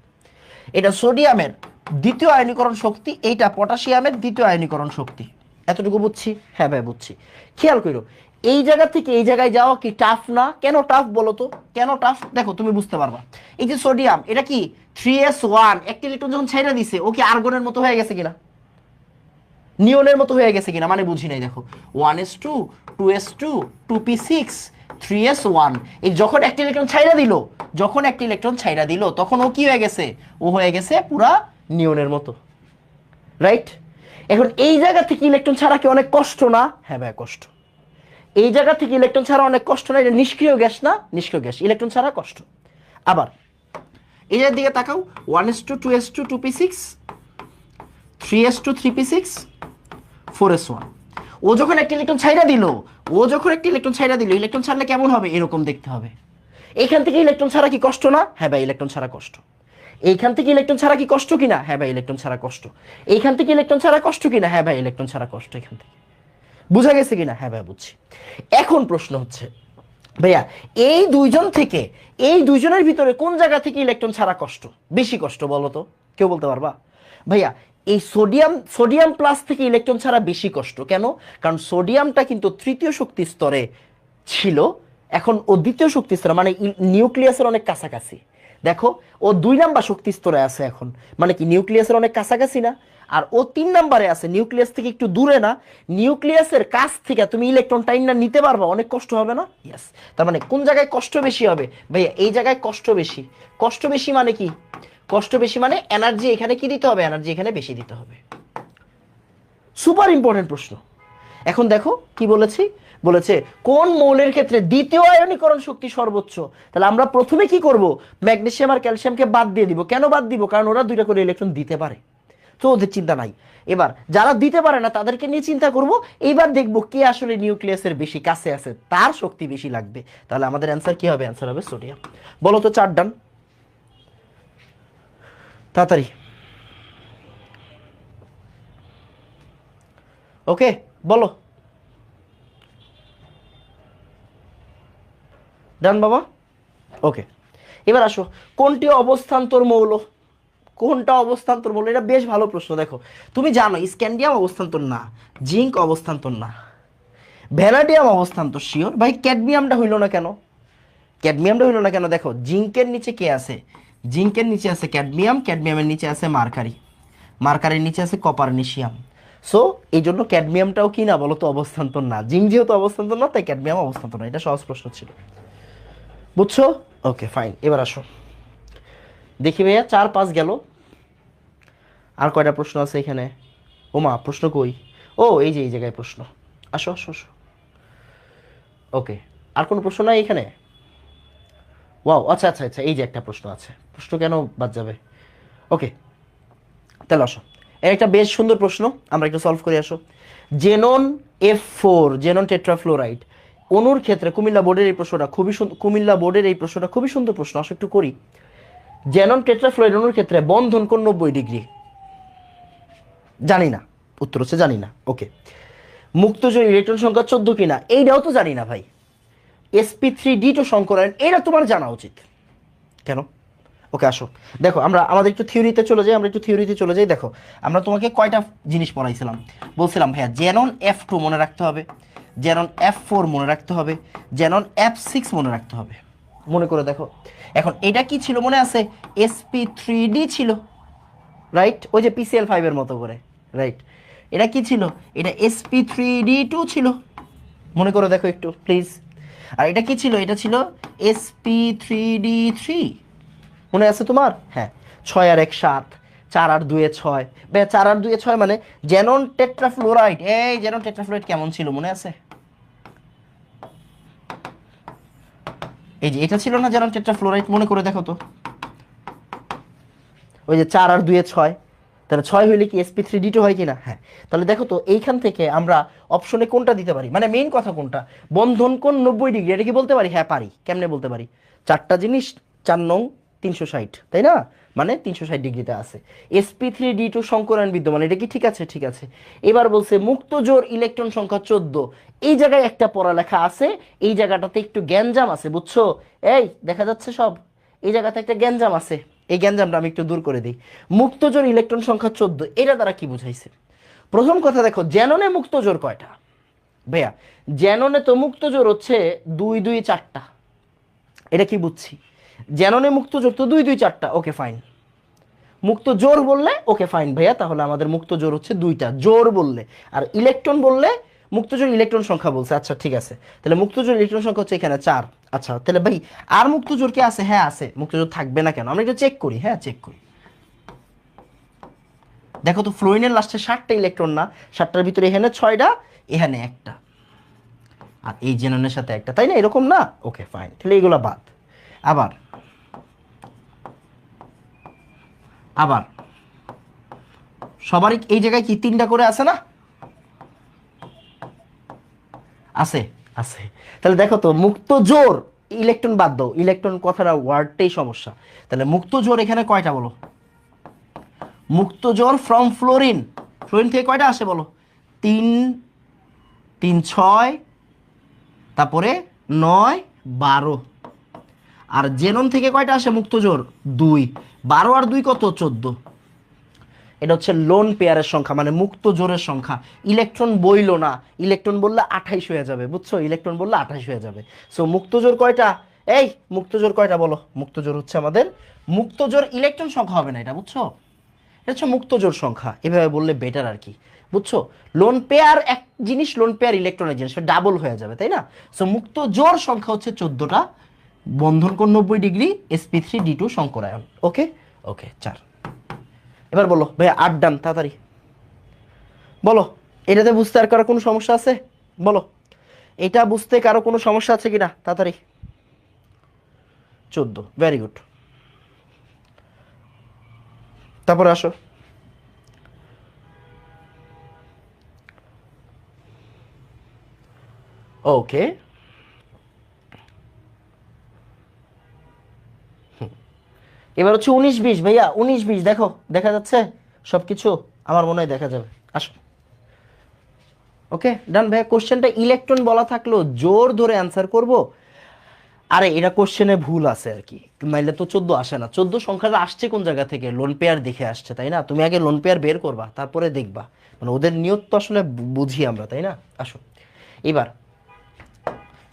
এটা সোডিয়ামের দ্বিতীয় আয়নীকরণ শক্তি, এইটা পটাশিয়ামের দ্বিতীয় আয়নীকরণ শক্তি। এতটুকু বুঝছি? হ্যাঁ ভাই বুঝছি। খেয়াল করো, এই জায়গা থেকে এই জায়গায় যাওয়া কি টাফ না? কেন টাফ বলো তো? কেন টাফ? দেখো তুমি বুঝতে পারবা। এই যে সোডিয়াম, এটা কি 3s1 একটা ইলেকট্রন যখন ছেড়ে দিছে, ও কি আর্গনের মতো হয়ে গেছে কিনা? নিয়নের মতো হয়ে গেছে কিনা? মানে বুঝি নাই। দেখো 1s2, 2s2, 2p6, 3s1, এই যখন একটা ইলেকট্রন ছাইড়া দিল, যখন একটা ইলেকট্রন ছাইড়া দিল, তখন ও কি হয়ে গেছে? ও হয়ে গেছে পুরা নিয়নের মতো, রাইট? এখন এই জায়গা থেকে ইলেকট্রন ছাড়া কি অনেক কষ্ট না? হ্যাঁ ভাই কষ্ট। এই জায়গা থেকে ইলেকট্রন ছাড়া অনেক কষ্ট না? এটা নিষ্ক্রিয় গ্যাস না? নিষ্ক্রিয় গ্যাস, ইলেকট্রন ছাড়া কষ্ট। আবার এই জায়গার দিকে তাকাও, 1s2, 2s2, 2p6, 3s2, 3p6, 4s1। ও যখন একটা ইলেকট্রন ছাইড়া দিল, ও যখন একটা ইলেকট্রন ছাইড়া দিল, ইলেকট্রন ছাড়লে কেমন হবে? এরকম দেখতে হবে। এইখান থেকে ইলেকট্রন ছাড়া কি কষ্ট না? হ্যাঁ ভাই ইলেকট্রন ছাড়া কষ্ট। এইখান থেকে ইলেকট্রন ছাড়া কি কষ্ট কিনা? হ্যাঁ ভাই ইলেকট্রন ছাড়া কষ্ট। এইখান থেকে ইলেকট্রন ছাড়া কষ্ট কিনা? হ্যাঁ ভাই ইলেকট্রন ছাড়া কষ্ট। এখান থেকে বুঝা গেছে কিনা? হ্যাঁ ভাই বুঝছি। এখন প্রশ্ন হচ্ছে ভাইয়া এই দুইজন থেকে, এই দুইজনের ভিতরে কোন জায়গা থেকে ইলেকট্রন ছাড়া কষ্ট বেশি কষ্ট বলো তো? কেউ বলতে পারবা? ভাইয়া এই সোডিয়াম প্লাস থেকে ইলেকট্রন ছাড়া বেশি কষ্ট কেন? কারণ সোডিয়ামটা কিন্তু তৃতীয় শক্তি স্তরে ছিল, এখন ও দ্বিতীয় শক্তি স্তরে মানে নিউক্লিয়াসের অনেক কাছাকাছি। দেখো ও 2 নাম্বার শক্তি স্তরে আছে এখন, মানে কি নিউক্লিয়াসের অনেক কাছাকাছি না? আর ও 3 নাম্বারে আছে, নিউক্লিয়াস থেকে একটু দূরে না? নিউক্লিয়াসের কাছ থেকে তুমি ইলেকট্রন টাইনা নিতে পারবা, অনেক কষ্ট হবে না? ইয়েস। তার মানে কোন জায়গায় কষ্ট বেশি হবে? ভাইয়া এই জায়গায় কষ্ট বেশি। কষ্ট বেশি মানে কি? কষ্ট বেশি মানে এনার্জি এখানে কি দিতে হবে? এনার্জি এখানে বেশি দিতে হবে। সুপার ইম্পর্টেন্ট প্রশ্ন। এখন দেখো কি বলেছি, বলেছে কোন মৌলের ক্ষেত্রে দ্বিতীয় আয়নীকরণ শক্তি সর্বোচ্চ। তাহলে আমরা প্রথমে কি করব? ম্যাগনেসিয়াম আর ক্যালসিয়ামকে বাদ দিয়ে দিব। কেন বাদ দিব? কারণ ওরা 2টা করে ইলেকট্রন দিতে পারে, তো ওদের চিন্তা নাই। এবার যারা দিতে পারে না তাদেরকে নিয়ে চিন্তা করব। এইবার দেখব কে আসলে নিউক্লিয়াসের বেশি কাছে আছে, তার শক্তি বেশি লাগবে। তাহলে আমাদের অ্যান্সার কি হবে? অ্যান্সার হবে সোডিয়াম। বলো তো 4 ডান, তাড়াতাড়ি। ওকে বলো ডান বাবা। ওকে এবার আসো, কোনটি অবস্থান্তর মৌল? কোনটা অবস্থান্তর মৌল? এটা বেশ ভালো প্রশ্ন। দেখো তুমি জানো স্ক্যান্ডিয়াম অবস্থান্তর না, জিঙ্ক অবস্থান্তর না, ভ্যানাডিয়াম অবস্থান্তর শিওর। ভাই ক্যাডমিয়ামটা হইল না কেন? ক্যাডমিয়ামটা হইল না কেন? দেখো জিঙ্কের নিচে কে আছে? জিঙ্কের নিচে আছে ক্যাডমিয়াম, ক্যাডমিয়ামের নিচে আছে মার্কারি, মার্কারির নিচে আছে কপারনিশিয়াম। সো এই জন্য ক্যাডমিয়ামটাও কি না বলো তো? অবস্থান্তর না। জিঙ্ক যেহেতু অবস্থান্তর না তাই ক্যাডমিয়াম অবস্থান্তর না। এটা সহজ প্রশ্ন ছিল, বুঝছো? ওকে ফাইন। এবার আসো দেখি ভাইয়া 4-5 গেল, আর কয়টা প্রশ্ন আছে এখানে? ওমা প্রশ্ন কই? ও এই যে এই জায়গায় প্রশ্ন। আসো আসো আসো। ওকে আর কোনো প্রশ্ন নাই এখানে? ওয়াও আচ্ছা আচ্ছা আচ্ছা, এই যে একটা প্রশ্ন আছে। প্রশ্ন কেন বাদ যাবে? ওকে তাহলে আসো, এর একটা বেশ সুন্দর প্রশ্ন, আমরা একটু সলভ করে আসো। জেনন F4 জেনন টেট্রাফ্লোরাইড অণুর ক্ষেত্রে কুমিল্লা বোর্ডের এই প্রশ্নটা খুবই সুন্দর, কুমিল্লা বোর্ডের এই প্রশ্নটা খুবই সুন্দর প্রশ্ন। আসো একটু করি। জেনন টেট্রাফ্লোরাইড অণুর ক্ষেত্রে বন্ধন কোণ 90 ডিগ্রি? জানি না, উত্তর হচ্ছে জানি না। ওকে মুক্তজোড় ইলেকট্রন সংখ্যা 14 কিনা? এইটাও তো জানি না ভাই। sp3d2 সংকরায়ন, এটা তোমার জানা উচিত। কেন? ওকে আসো দেখো, আমরা আমাদের একটু থিওরিতে চলে যাই, আমরা একটু থিওরিতে চলে যাই। দেখো আমরা তোমাকে কয়টা জিনিস পড়াইছিলাম? বলছিলাম ভাইয়া জেনন F2 মনে রাখতে হবে, জেনন F4 মনে রাখতে হবে, জেনন F6 মনে রাখতে হবে। মনে করে দেখো, এখন এটা কি ছিল মনে আছে? sp3d ছিল, রাইট? ওই যে PCl5 এর মতো করে, রাইট? এটা কি ছিল? এটা sp3d2 ছিল। মনে করে দেখো একটু প্লিজ। আর এটা কি ছিল? এটা ছিল sp3d3, মনে আছে তোমার? হ্যাঁ 6 আর 1 7, 4 আর 2 6। 4 আর 2 6 মানে জেনন টেট্রাফ্লোরাইড। এই জেনন টেট্রাফ্লোরাইড কেমন ছিল মনে আছে? এই যে এটা ছিল না জেনন টেট্রাফ্লোরাইড? মনে করে দেখো তো। ওই যে 4 আর 2 6, তাহলে 6 হইলে কি sp3d2 হয় কিনা? হ্যাঁ। তাহলে দেখো তো এইখান থেকে আমরা অপশনে কোনটা দিতে পারি, মানে মেইন কথা কোনটা? বন্ধন কোণ 90 ডিগ্রি, এটা কি বলতে পারি? হ্যাঁ পারি। কেমনে বলতে পারি? 4টা জিনিস 4 নং 360, তাই না? মানে 360 ডিগ্রিতে আছে। sp3d2 সংকরায়ন বিদ্যমান, এটা কি ঠিক আছে? ঠিক আছে। এবার বলছে মুক্ত জোড় ইলেকট্রন সংখ্যা 14। এই জায়গায় একটা পড়ালেখা আছে, এই জায়গাটাতে একটু গ্যাঞ্জাম আছে, বুঝছো? এই দেখা যাচ্ছে সব, এই জায়গাতে একটা গ্যাঞ্জাম আছে, এই গ্যাঞ্জামটা আমি একটু দূর করে দিই। মুক্তজোড় ইলেকট্রন সংখ্যা 14, এটা দ্বারা কি বুঝাইছে? প্রথম কথা দেখো জ্যাননে মুক্তজোড় কয়টা? ভাইয়া জ্যাননে তো মুক্তজোড় হচ্ছে 2 2 4টা, এটা কি বুঝছি? জ্যাননে মুক্তজোড় তো 2 2 4টা। Okay fine. মুক্ত জোর বললে ওকে ফাইন ভাইয়া, তাহলে আমাদের মুক্ত জোর হচ্ছে 2টা জোর বললে। আর ইলেকট্রন বললে মুক্তজোড় ইলেকট্রন সংখ্যা বলছে। আচ্ছা ঠিক আছে, তাহলে মুক্তজোড় ইলেকট্রন সংখ্যা হচ্ছে এখানে 4। আচ্ছা তাহলে ভাই আর মুক্তজোড় কি আছে? হ্যাঁ আছে। মুক্তজোড় থাকবে না কেন? আমরা একটু চেক করি। হ্যাঁ চেক করি। দেখো তো ফ্লোরিনের লাস্টে 7টা ইলেকট্রন না? 7টার ভিতরে এখানে 6টা, এখানে একটা, আর এই জেননের সাথে একটা, তাই না? এরকম না? ওকে ফাইন, তাহলে এইগুলো বাদ। আবার আবার সবারই এই জায়গায় কি 3টা করে আছে না? আছে আছে। তাহলে দেখো তো মুক্ত জোর ইলেকট্রন বাদ দাও, ইলেকট্রন কথাটা ওয়ার্ডটাই সমস্যা। তাহলে মুক্ত জোর এখানে কয়টা বলো? মুক্ত জোর ফ্রম ফ্লোরিন, ফ্লোরিন থেকে কয়টা আসে বলো? 3, 3 6, তারপরে 9 12। আর জেনন থেকে কয়টা আসে মুক্ত জোর? 2। 12 আর 2 কত? 14। এটা হচ্ছে লোন পেয়ারের সংখ্যা, মানে মুক্ত জোরের সংখ্যা। ইলেকট্রন বইল না, ইলেকট্রন বললে 28 হয়ে যাবে, বুঝছো? ইলেকট্রন বললে 28 হয়ে যাবে। সো মুক্ত জোর কয়টা? এই মুক্ত জোর কয়টা বলো? মুক্ত জোর হচ্ছে আমাদের, মুক্ত জোর ইলেকট্রন সংখ্যা হবে না এটা, বুঝছো? এটা হচ্ছে মুক্ত জোর সংখ্যা, এভাবে বললে বেটার আর কি, বুঝছো? লোন পেয়ার এক জিনিস, লোন পেয়ার ইলেকট্রনের জিনিস, ডাবল হয়ে যাবে, তাই না? সো মুক্ত জোর সংখ্যা হচ্ছে 14টা, বন্ধন কোণ 90 ডিগ্রি, sp3d2 সংকরায়ন। ওকে ওকে 4। এবার বলো ভাই 8 ডান, তাড়াতাড়ি বলো। এটাতে বুঝতে আর কারো কোনো সমস্যা আছে? বলো, এটা বুঝতে কারো কোনো সমস্যা আছে কিনা? তাড়াতাড়ি। 14, ভেরি গুড। তারপরে আসো, ওকে। এবার হচ্ছে 19 20, ভাইয়া 19 20 দেখো, দেখা যাচ্ছে সবকিছু? আমার মনে হয় দেখা যাবে, আসো। ওকে ডান ভাইয়া। কোশ্চেনটা ইলেকট্রন বলা থাকলো জোর ধরে অ্যান্সার করব। আরে এটা কোশ্চেনে ভুল আছে আর কি, নাইলে তো 14 আসে না। 14 সংখ্যাটা আসছে কোন জায়গা থেকে? লোন পেয়ার দেখে আসছে, তাই না? তুমি আগে লোন পেয়ার বের করবা, তারপরে দেখবা, মানে ওদের নিয়ত তো আসলে বুঝি আমরা, তাই না? আসো এবার,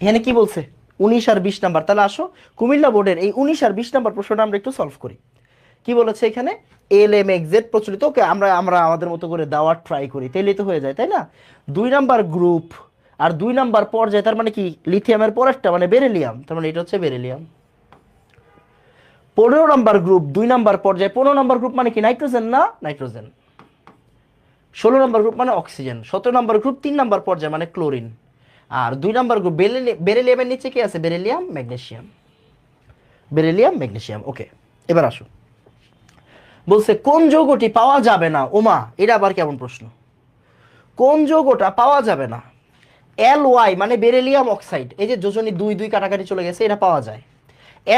এখানে কি বলছে? 19 আর 20 নাম্বার। তাহলে আসো কুমিল্লা বোর্ডের এই 19 আর 20 নাম্বার প্রশ্নটা আমরা একটু সলভ করি। কি বলেছে এখানে? LMXZ প্রচলিত। ওকে, আমরা আমরা আমাদের মতো করে দেওয়ার ট্রাই করি, তাইলেই তো হয়ে যায়, তাই না? 2 নাম্বার গ্রুপ আর 2 নাম্বার পর্যায়ে, তার মানে কি লিথিয়ামের পরেরটা মানে বেরিলিয়াম, তার মানে এটা হচ্ছে বেরিলিয়াম। 15 নাম্বার গ্রুপ 2 নাম্বার পর্যায়ে, 15 নাম্বার গ্রুপ মানে কি নাইট্রোজেন না? নাইট্রোজেন। 16 নাম্বার গ্রুপ মানে অক্সিজেন। 17 নাম্বার গ্রুপ 3 নাম্বার পর্যায়ে মানে ক্লোরিন। আর 2 নাম্বার গ্রুপ বেরিলিয়ামের নিচে কি আছে? Beryllium magnesium, beryllium magnesium. Okay এবার আসো, বলছে কোন যৌগটি পাওয়া যাবে না? ওমা, এটা আবার কেমন প্রশ্ন? কোন যৌগটা পাওয়া যাবে না? LY মানে বেরিলিয়াম অক্সাইড, এই যে যোজনী 2 2 কাটাকাটি চলে গেছে, এটা পাওয়া যায়।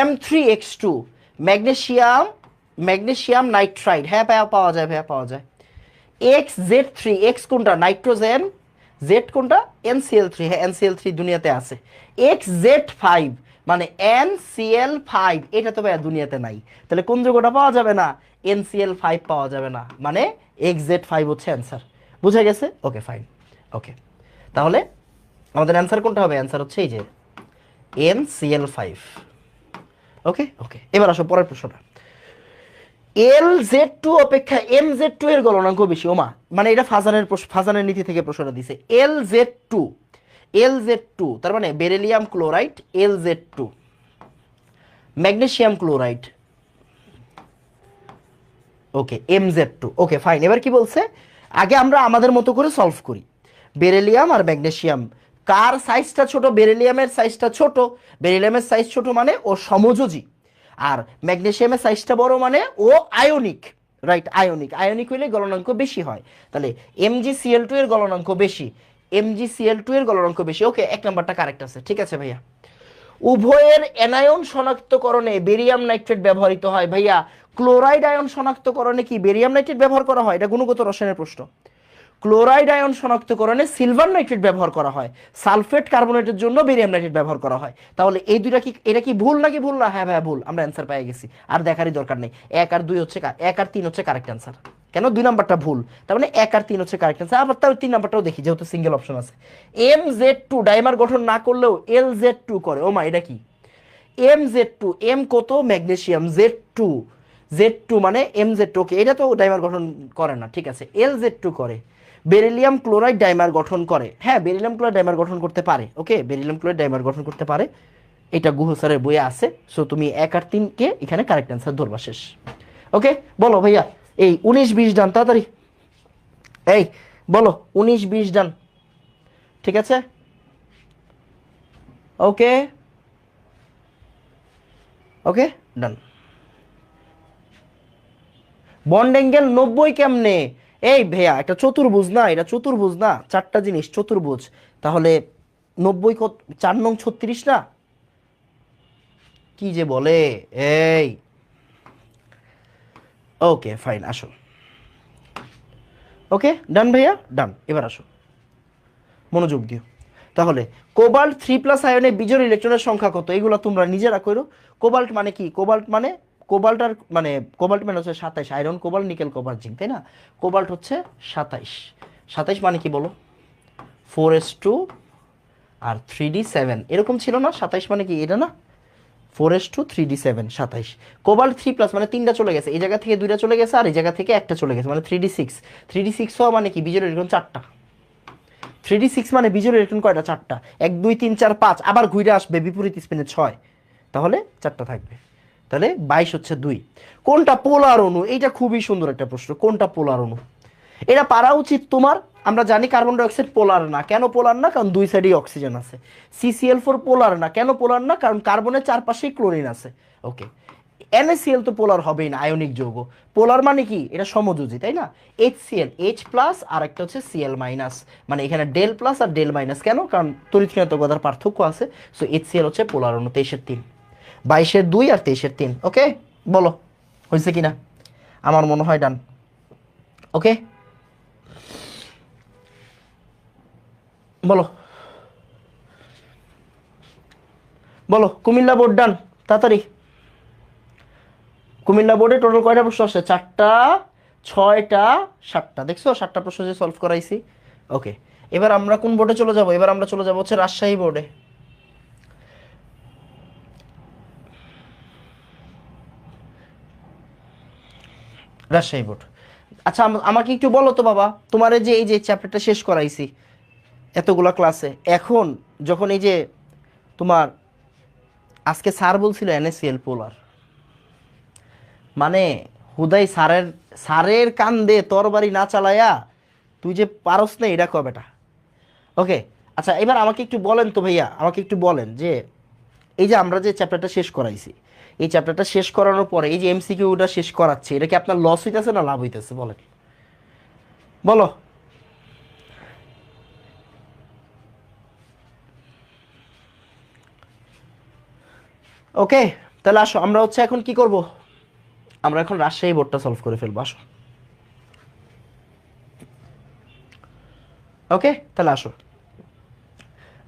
M3X2 ম্যাগনেসিয়াম, ম্যাগনেসিয়াম নাইট্রাইড, হ্যাঁ ভাইয়া পাওয়া যায়, ভাইয়া পাওয়া যায়। XZ3, X কোনটা? নাইট্রোজেন। Z কোনটা? NCl3, হ্যাঁ NCl3 দুনিয়াতে আছে। XZ5 মানে NCl5, এটা তো ভাইয়া দুনিয়াতে নাই। তাহলে কোন যৌগটা পাওয়া যাবে না? NCl5 পাওয়া যাবে না, মানে XZ5 হচ্ছে অ্যান্সার। বুঝা গেছে? Okay fine. ওকে, তাহলে আমাদের অ্যান্সার কোনটা হবে? অ্যান্সার হচ্ছে এই যে NCl5। ওকে ওকে, এবার আসো পরের প্রশ্নটা। LZ2 অপেক্ষা MZ2 এর গলনাঙ্ক বেশি। ওমা, মানে এটা ফাজানের নীতি থেকে প্রশ্নটা দিছে। LZ2, LZ2 তার মানে beryllium chloride, LZ2 magnesium chloride, okay MZ2। Okay fine. এবার কি বলছে? আগে আমরা আমাদের মতো করে সলভ করি। বেরিলিয়াম আর ম্যাগনেসিয়াম, কার সাইজটা ছোট? বেরিলিয়ামের সাইজটা ছোট। বেরিলিয়ামের সাইজ ছোট মানে ও সমযোজী, আর ম্যাগনেসিয়ামের সাইজটা বড় মানে ও আয়নিক। Right, ionic. আয়নিক হইলে গলনাঙ্ক বেশি হয়। তাহলে MgCl2 এর গলনাঙ্ক বেশি, MgCl2 এর গলনাঙ্ক বেশি। ওকে, এক নাম্বারটা কারেক্ট আছে, ঠিক আছে ভাইয়া। উভয়ের অ্যানায়ন শনাক্তকরণে বেরিয়াম নাইট্রেট ব্যবহৃত হয়। ভাইয়া ক্লোরাইড আয়ন শনাক্তকরণে কি বেরিয়াম নাইট্রেট ব্যবহার করা হয়? এটা গুণগত রসায়নের প্রশ্ন। ক্লোরাইড আয়ন শনাক্তকরণে সিলভার নাইট্রেট ব্যবহার করা হয়। সালফেট কার্বনেটের জন্য বেরিয়াম নাইট্রেট ব্যবহার করা হয়। তাহলে এই দুইটা কি, এটা কি ভুল নাকি ভুল না? হ্যাঁ ভাইয়া ভুল, আমরা অ্যান্সার পেয়ে গেছি, আর দেখারই দরকার নেই। 1 আর 2 হচ্ছে 1 আর 3 হচ্ছে কারেক্ট অ্যান্সার। কেন? 2 নাম্বারটা ভুল, তার মানে 1 আর 3 হচ্ছে কারেক্ট অ্যান্সার। আবার তার 3 নাম্বারটাও দেখি, যেহেতু সিঙ্গেল অপশন আছে। MZ2 ডাইমার গঠন না করলেও LZ2 করে। ও মা, এটা কি? MZ2, M কত? ম্যাগনেসিয়াম। Z2, Z2 মানে MZ2। ওকে, এটা তো ডাইমার গঠন করে না, ঠিক আছে। LZ2 করে। বেরিলিয়াম ক্লোরাইড ডাইমার গঠন করে, হ্যাঁ বেরিলিয়াম ক্লোরাইড ডাইমার গঠন করতে পারে। ওকে, বেরিলিয়াম ক্লোরাইড ডাইমার গঠন করতে পারে, এটা গুহ স্যারের বইয়ে আছে। সো তুমি 1 আর 3 কে এখানে কারেক্ট অ্যান্সার ধরবা, শেষ। ওকে, বলো ভাইয়া এই 19 20 ডান, তাড়াতাড়ি এই বলো 19 20 ডান, ঠিক আছে? ওকে ওকে ডান। বন্ড অ্যাঙ্গেল 90 কেমনে? এই ভাইয়া এটা চতুর্ভুজ না, এটা চতুর্ভুজ না, চারটা জিনিস চতুর্ভুজ। তাহলে 90 কত? 4 নং 36 না? কি যে বলে এই। ওকে ফাইন, আসো। ওকে ডান ভাইয়া, ডান। এবার আসো, মনোযোগ দিও। তাহলে কোবাল্ট 3+ আয়নে বিজোড় ইলেকট্রনের সংখ্যা কত, এগুলো তোমরা নিজেরা করো। কোবাল্ট মানে কি? কোবাল্ট আর মানে কোবাল্ট মানে হচ্ছে 27, iron cobalt nickel copper zinc, তাই না? কোবাল্ট হচ্ছে 27। 27 মানে কি বলো? 4s2 আর 3d7, এরকম ছিল না? 27 মানে কি এটা না? 4s2 3d7, 27। কোবাল্ট 3+ মানে 3টা চলে গেছে, এই জায়গা থেকে 2টা চলে গেছে, আর এই জায়গা থেকে একটা চলে গেছে, মানে 3d6। 3d6 হওয়া মানে কি? বিজোড় ইলেকট্রন 4টা। 3d6 মানে বিজোড় ইলেকট্রন কয়টা? 4টা। 1 2 3 4 5, আবার ঘুরে আসবে বিপরীত স্পিনে 6, তাহলে 4টা থাকবে। তাহলে 22 হচ্ছে 2। কোনটা পোলার অণু? এইটা খুবই সুন্দর একটা প্রশ্ন, কোনটা পোলার অণু? এটা পারা উচিত তোমার। আমরা জানি কার্বন ডাইঅক্সাইড পোলার না। কেন পোলার না? কারণ দুই সাইডেই অক্সিজেন আছে। CCl4 পোলার না। কেন পোলার না? কারণ কার্বনের চারপাশেই ক্লোরিন আছে। ওকে, NaCl তো পোলার হবেই না, আয়নিক যৌগ। পোলার মানে কি? এটা সমযোজী, তাই না? HCl, H+ আর একটা হচ্ছে Cl-, মানে এখানে ডেল প্লাস আর ডেল মাইনাস। কেন? কারণ তড়িৎ-ঋণাত্মকতার পার্থক্য আছে। সো HCl হচ্ছে পোলার অণু। 23-এর 3, 22-এর 2 আর 23-এর 3। ওকে, বলো হয়েছে কিনা? আমার মনে হয় ডান। ওকে, বলো বলো। কুমিল্লা বোর্ড ডান, তাড়াতাড়ি। কুমিল্লা বোর্ডে টোটাল কয়টা প্রশ্ন আসছে? 4টা, 6টা, 7টা। দেখছো 7টা প্রশ্ন যে সলভ করাইছি। ওকে, এবার আমরা কোন বোর্ডে চলে যাব? এবার আমরা চলে যাব হচ্ছে রাজশাহী বোর্ডে। রাজশাহী বোর্ড। আচ্ছা, আমাকে একটু বলো তো বাবা, তোমার এই যে চ্যাপ্টারটা শেষ করাইছি এতগুলা ক্লাসে, এখন যখন এই যে তোমার আজকে স্যার বলছিল NaCl পোলার, মানে হুদাই স্যারের স্যারের কান্দে তরবারি না চালায়া তুই যে পারস না, এটা কবে বেটা? ওকে, আচ্ছা এবার আমাকে একটু বলেন তো ভাইয়া, আমাকে একটু বলেন যে এই যে আমরা যে চ্যাপ্টারটা শেষ করাইছি, এই চ্যাপ্টারটা শেষ করানোর পরে এই যে MCQটা শেষ করাচ্ছে, এটা কি আপনার লস হইতেছে না লাভ হইতেছে? বলেন, বলো। ওকে, তাহলে আসো আমরা হচ্ছে এখন কি করব? আমরা এখন রাজশাহী বোর্ডটা সলভ করে ফেলবো, আসো। ওকে, তাহলে আসো।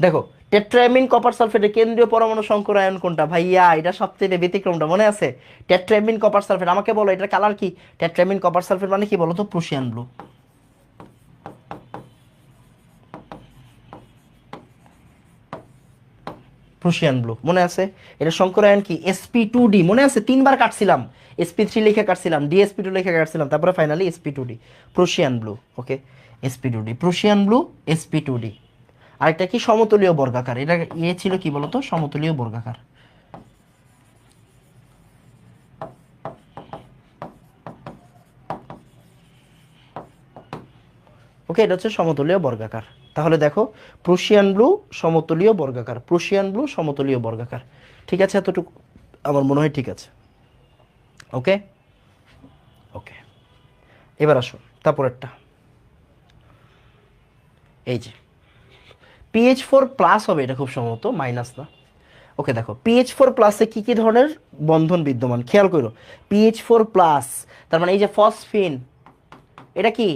দেখো, টেট্রামিন কপার সালফেটের কেন্দ্রীয় পরমাণু সংকর আয়ন কোনটা? ভাইয়া এটা সবচেয়ে ব্যতিক্রমটা মনে আছে? টেট্রামিন কপার সালফেট, আমাকে বলো এটার কালার কি? টেট্রামিন কপার সালফেট মানে কি বলো তো? Prussian blue. প্রুশিয়ান ব্লু মনে আছে? এটা সংকর আয়ন কি? sp2d, মনে আছে? 3বার কাটছিলাম, sp3 লিখে কাটছিলাম, dsp2 লিখে কাটছিলাম, তারপরে finally sp2d। Prussian blue. Okay, sp2d, Prussian blue, sp2d। আরেকটা কি? সমতলীয় বর্গাকার। এটা ইয়ে ছিল কি বলতো? সমতলীয় বর্গাকার। ওকে, এটা হচ্ছে সমতলীয় বর্গাকার। তাহলে দেখো, প্রুশিয়ান ব্লু সমতলীয় বর্গাকার, প্রুশিয়ান ব্লু সমতলীয় বর্গাকার। ঠিক আছে, এতটুকু আমার মনে হয় ঠিক আছে। ওকে, ওকে, এবার আসো তারপরেরটা। এই যে PH4+ হবে, এটা খুব সম্ভবত মাইনাস না। ওকে, দেখো PH4+-এ কি কি ধরনের বন্ধন বিদ্যমান খেয়াল করো। PH4+, তার মানে এই যে ফসফিন, এটা কি?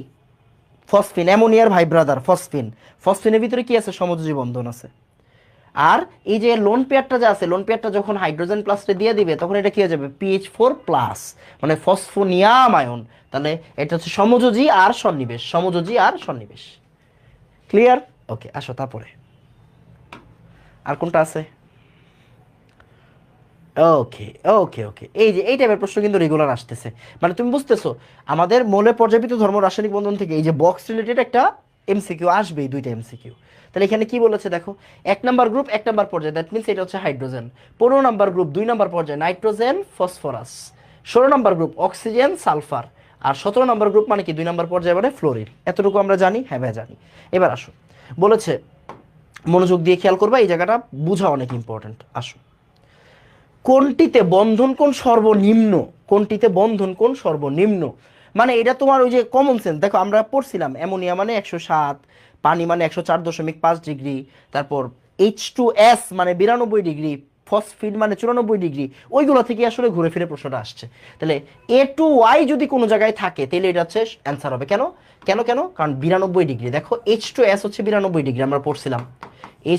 ফসফিন, অ্যামোনিয়ার ভাই ব্রাদার ফসফিন। ফসফিনের ভিতরে কি আছে? সমযোজী বন্ধন আছে। আর এই যে লোন পেয়ারটা যে আছে, লোন পেয়ারটা যখন হাইড্রোজেন প্লাসটা দিয়ে দিবে, তখন এটা কি হয়ে যাবে? PH4+, মানে ফসফোনিয়াম আয়ন। তাহলে এটা হচ্ছে সমযোজী আর সন্নিবেশ, সমযোজী আর সন্নিবেশ। ক্লিয়ার? ওকে, আসো তারপরে আর কোনটা আছে? ওকে, ওকে, ওকে, এই যে এই টাইপের প্রশ্ন কিন্তু রেগুলার আসতেছে। মানে তুমি বুঝতেছো, আমাদের মৌলে পর্যাপিত ধর্ম রাসায়নিক বন্ধন থেকে এই যে বক্স রিলেটেড একটা MCQ আসবেই, 2টা MCQ। তাহলে এখানে কি বলেছে দেখো, 1 নাম্বার গ্রুপ 1 নাম্বার পর্যায়ে, দ্যাট মিনস এটা হচ্ছে হাইড্রোজেন। 15 নাম্বার গ্রুপ 2 নাম্বার পর্যায়ে, nitrogen phosphorus. 16 number group oxygen sulphur. আর 17 নাম্বার গ্রুপ মানে কি? 2 নাম্বার পর্যায়ে মানে ফ্লোরিন। এতটুকু আমরা জানি? হ্যাঁ ভাই জানি। এবার আসো, বলেছে মনোযোগ দিয়ে খেয়াল করবা, এই জায়গাটা বোঝা অনেক ইম্পর্টেন্ট। আসো, কোনটিতে বন্ধন কোণ সর্বনিম্ন? কোনটিতে বন্ধন কোণ সর্বনিম্ন? মানে এটা তোমার ওই যে কমন সেন্স। দেখো আমরা পড়ছিলাম অ্যামোনিয়া মানে 107, পানি মানে 104.5 ডিগ্রি, তারপর H2S মানে 92 ডিগ্রি, ফসফিন মানে 94°, ওইগুলো থেকে আসলে ঘুরে ফিরে প্রশ্নটা আসছে। তাহলে A2Y যদি কোনো জায়গায় থাকে তাহলে এটা হচ্ছে অ্যান্সার হবে। কেন কেন কেন কারণ 92°। দেখো H2S হচ্ছে 92°, আমরা পড়ছিলাম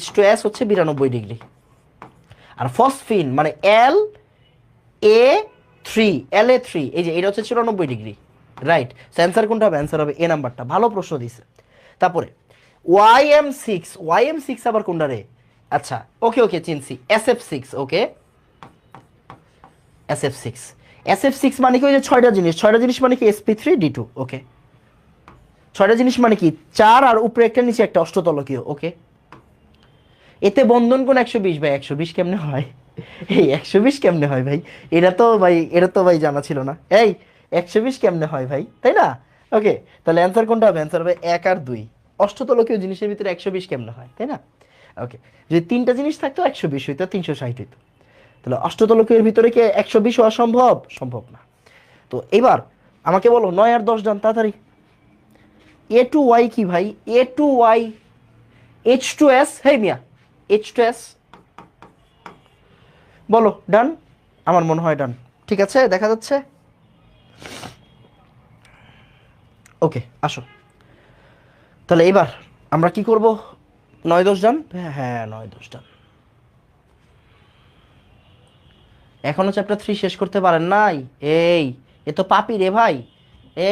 H2S হচ্ছে 92°। আর ফসফিন মানে LA3 এই যে এটা হচ্ছে 94°, রাইট। অ্যান্সার কোনটা হবে? অ্যান্সার হবে এ নাম্বারটা। ভালো প্রশ্ন দিছে। তারপরে YM6 আবার কোনটা রে? আচ্ছা ওকে ওকে চিনছি, SF6। ওকে SF6 মানে কি? ওই যে 6টা জিনিস মানে কি? sp3d2। ওকে 6টা জিনিস মানে কি? 4 আর উপরে একটা নিচে একটা অষ্টতলকীয়। ওকে এতে বন্ধন কোণ 120 ভাই? 120 কেমনে হয়? এই 120 কেমনে হয় ভাই? এটা তো ভাই জানা ছিল না। এই 120 কেমনে হয় ভাই, তাই না? ওকে তাহলে অ্যান্সার কোনটা হবে? অ্যান্সার হবে 1 আর 2। অষ্টতলকীয় জিনিসের ভিতরে 120 কেমনে হয়, তাই না? ওকে যদি 3টা জিনিস থাকতো 120 হইতো, 360 হইতো। তাহলে অষ্টতলকীয়ের ভিতরে কি 120 হওয়া সম্ভব? সম্ভব না। তো এবার আমাকে বলো 9 আর 10 ডান তাড়াতাড়ি। A2Y কি ভাই? A2Y H2S। হেই মিয়া H2S বলো ডান। আমার মনে হয় ডান। ঠিক আছে দেখা যাচ্ছে। ওকে আসো তাহলে এবার আমরা কি করব? 9-10 ডান। হ্যাঁ হ্যাঁ 9-10 ডান। এখনো চ্যাপ্টার 3 শেষ করতে পারেন নাই? এই এ তো পাপি রে ভাই।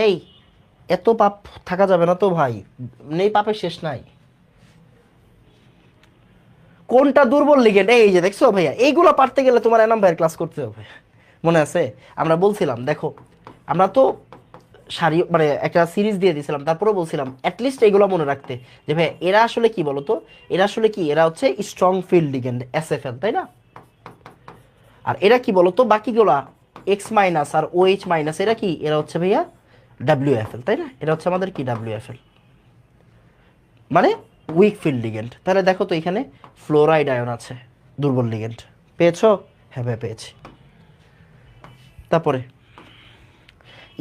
এই এত পাপ থাকা যাবে না তো ভাই, নেই পাপের শেষ নাই। কোনটা দুর্বল লিগেন্ড? এই যে দেখছো ভাইয়া, এইগুলো পারতে গেলে তোমার এনাম ভাইয়ের ক্লাস করতে হবে। মনে আছে আমরা বলছিলাম, দেখো আমরা তো সারি মানে একটা সিরিজ দিয়ে দিয়েছিলাম, তারপরে বলছিলাম অ্যাটলিস্ট এগুলো মনে রাখতে যে ভাই এরা আসলে কি বলতো, এরা আসলে কি, এরা হচ্ছে স্ট্রং ফিল্ড লিগেন্ড SFL, তাই না? আর এরা কি বলতো বাকিগুলা X মাইনাস আর OH মাইনাস, এরা কি, এরা হচ্ছে ভাইয়া WFL, তাই না? এটা হচ্ছে আমাদের কি WFL মানে উইক ফিল্ড লিগেন্ড। তাহলে দেখো তো এখানে ফ্লোরাইড আয়ন আছে, দুর্বল লিগেন্ড। পেয়েছো? হ্যাঁ ভাই পেয়েছি। তারপরে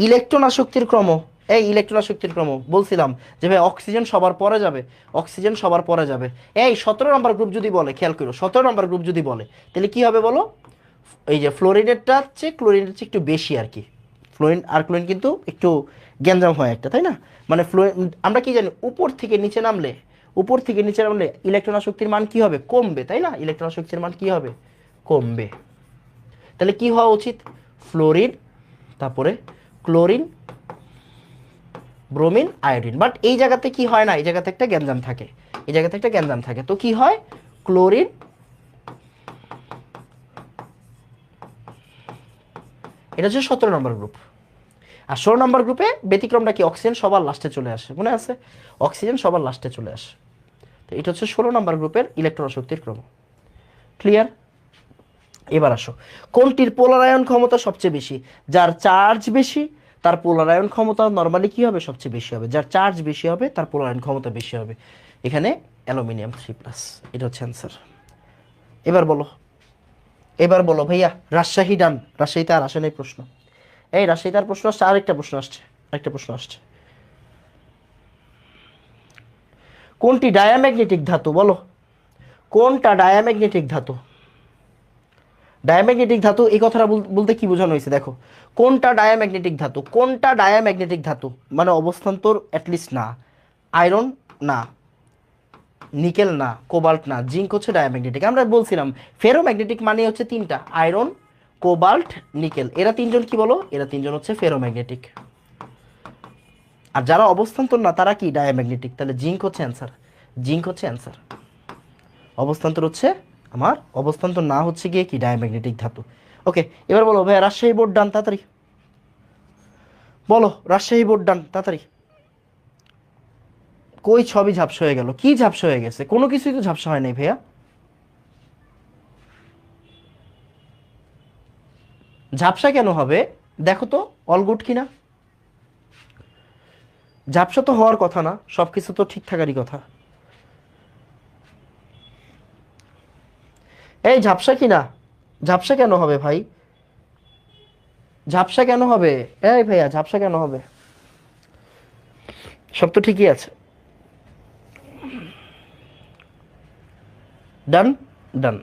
ইলেকট্রন আসক্তির ক্রম। এই ইলেকট্রন আসক্তির ক্রম বলছিলাম যে ভাই অক্সিজেন সবার পরে যাবে, অক্সিজেন সবার পরে যাবে। এই 17 নম্বর গ্রুপ যদি বলে, খেয়াল করো 17 নম্বর গ্রুপ যদি বলে তাহলে কি হবে বলো? এই যে ফ্লোরিনেরটা হচ্ছে, ক্লোরিনের হচ্ছে একটু বেশি আর কি। ফ্লোরিন আর ক্লোরিন কিন্তু একটু গ্যাঞ্জাম হয় একটা, তাই না? মানে ফ্লোরিন আমরা কি জানি, উপর থেকে নিচে নামলে, উপর থেকে নিচে নামলে ইলেকট্রন আসক্তির মান কি হবে? কমবে, তাই না? ইলেকট্রন আসক্তির মান কি হবে? কমবে। তাহলে কি হওয়া উচিত? ফ্লোরিন, তারপরে ক্লোরিন, ব্রোমিন, আয়োডিন। বাট এই জায়গাতে কি হয় না, এই জায়গাতে একটা গ্যাঞ্জাম থাকে, এই জায়গাতে একটা গ্যাঞ্জাম থাকে। তো কি হয়? ক্লোরিন, এটা হচ্ছে 17 নম্বর গ্রুপ। আর 16 নম্বর গ্রুপে ব্যতিক্রমটা কি? অক্সিজেন সবার লাস্টে চলে আসে, মনে আছে? অক্সিজেন সবার লাস্টে চলে আসে। তো এটা হচ্ছে 16 নম্বর গ্রুপের ইলেকট্রন আসক্তির ক্রম। ক্লিয়ার? এবার আসো, কোনটির পোলারায়ন ক্ষমতা সবচেয়ে বেশি? যার চার্জ বেশি তার পোলারায়ন ক্ষমতা নরমালি কি হবে? সবচেয়ে বেশি হবে। যার চার্জ বেশি হবে তার পোলারায়ন ক্ষমতা বেশি হবে। এখানে অ্যালুমিনিয়াম 3+, এটা হচ্ছে অ্যান্সার। এবার বলো, এবার বলো ভাইয়া। রাজশাহী ডান। রাজশাহীতে আর আসে নাই প্রশ্ন। এই রাজশাহীতে আর প্রশ্ন আসছে, আরেকটা প্রশ্ন আসছে, আরেকটা প্রশ্ন আসছে। কোনটি ডায়াম্যাগনেটিক ধাতু? বলো কোনটা ডায়াম্যাগনেটিক ধাতু? ডায়াম্যাগনেটিক ধাতু এই কথাটা বলতে কি বোঝানো হয়েছে দেখো। কোনটা ডায়াম্যাগনেটিক ধাতু? কোনটা ডায়াম্যাগনেটিক ধাতু মানে অবস্থান্তর অ্যাটলিস্ট না, আয়রন না, নিকেল না, কোবাল্ট না, জিঙ্ক হচ্ছে ডায়াম্যাগনেটিক। আমরা বলছিলাম ফেরোম্যাগনেটিক মানে হচ্ছে তিনটা, আয়রন, কোবাল্ট, নিকেল। এরা তিনজন কি বলো? এরা তিনজন হচ্ছে ফেরোম্যাগনেটিক। আর যারা অবস্থান্তর না তারা কি? ডায়াম্যাগনেটিক। তাহলে জিঙ্ক হচ্ছে অ্যান্সার, জিঙ্ক হচ্ছে অ্যান্সার। অবস্থান্তর হচ্ছে আমার, অবস্থান্তর না হচ্ছে গিয়ে কি? ডায়াম্যাগনেটিক ধাতু। ওকে এবার বলো ভাই রাজশাহী বোর্ড ডান তাড়াতাড়ি। বলো রাজশাহী বোর্ড ডান তাড়াতাড়ি। কই ছবি ঝাপসা হয়ে গেল? কি ঝাপসা হয়ে গেছে? কোনো কিছুই তো ঝাপসা হয় নাই ভাইয়া। ঝাপসা কেন হবে? দেখো তো অল গুড কিনা। ঝাপসা তো হওয়ার কথা না, সবকিছু তো ঠিক থাকারই কথা। এই ঝাপসা কিনা? ঝাপসা কেন হবে ভাই? ঝাপসা কেন হবে? এই ভাইয়া ঝাপসা কেন হবে? সব তো ঠিকই আছে। ডান। ডান।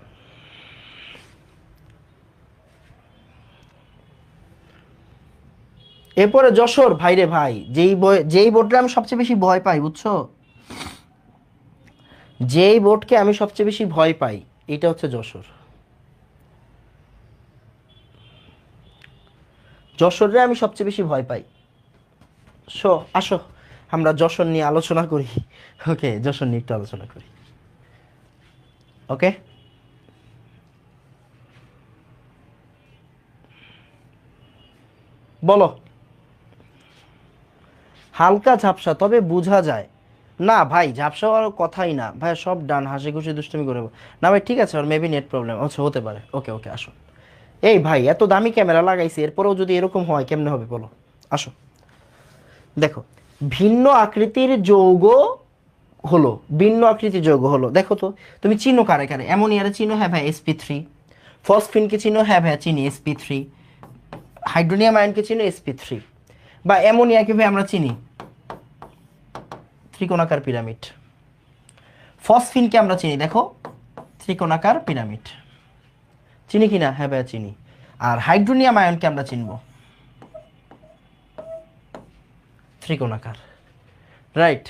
এরপরে যশোর, ভাই রে ভাই, যেই বোর্ডটা আমি সবচেয়ে বেশি ভয় পাই বুঝছো, যেই বোর্ডকে আমি সবচেয়ে বেশি ভয় পাই এটা হচ্ছে যশোর। যশোরে আমি সবচেয়ে বেশি ভয় পাই। সো আসো আমরা যশোর নিয়ে আলোচনা করি। ওকে, যশোর নিয়ে একটু আলোচনা করি। ওকে, বলো। হালকা ঝাপসা, তবে বোঝা যায়। না ভাই, ঝাপসা হওয়ার কথাই না ভাই, সব ডান, হাসি খুশি দুষ্টুমি করে। না ভাই ঠিক আছে, আর মেবি নেট প্রবলেম হচ্ছে, হতে পারে। ওকে ওকে, আসো। এই ভাই, এত দামি ক্যামেরা লাগাইছি, এরপরেও যদি এরকম হয় কেমনে হবে বলো। আসো, দেখো, ভিন্ন আকৃতির যৌগ হলো, ভিন্ন আকৃতির যৌগ হলো, দেখো তো। তুমি চিনো কারে কারে? অ্যামোনিয়ারে চিনো? হ্যাঁ ভাই, sp3। ফসফিনকে চিনো? হ্যাঁ ভাই চিনি, sp3। হাইড্রোনিয়াম আয়নকে চিনো? sp3। বা অ্যামোনিয়াকে ভাই আমরা চিনি ত্রিকোণাকার পিরামিড। ফসফিনকে আমরা চিনি, দেখো, ত্রিকোণাকার পিরামিড। চিনি কিনা? হ্যাঁ ভাই চিনি। আর হাইড্রোনিয়াম আয়নকে আমরা চিনব ত্রিকোণাকার। Right,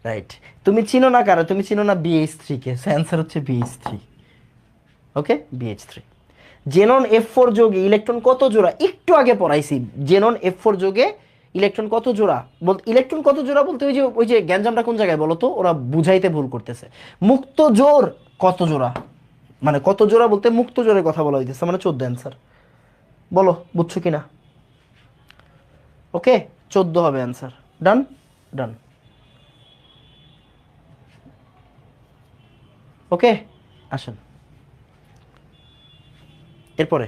right. তুমি চিনো না কারো? তুমি চিনো না BH3 কে? অ্যান্সার হচ্ছে BH3। ওকে, BH3। জেনন F4 যোগে ইলেকট্রন কত জোড়া? একটু আগে পড়াইছি। জেনন F4 যোগে ইলেকট্রন কত জোড়া? ইলেকট্রন কত জোড়া বলতে ওই যে গ্যাঞ্জামটা কোন জায়গায় বলো তো? ওরা বুঝাইতে ভুল করতেছে। মুক্ত জোর কত জোড়া, মানে কত জোড়া বলতে মুক্ত জোরের কথা বলা হইতেছে, মানে 14। অ্যান্সার বলো, বুঝছো কিনা? ওকে, 14 হবে অ্যান্সার। ডান, ডান। ওকে, আসেন এরপরে।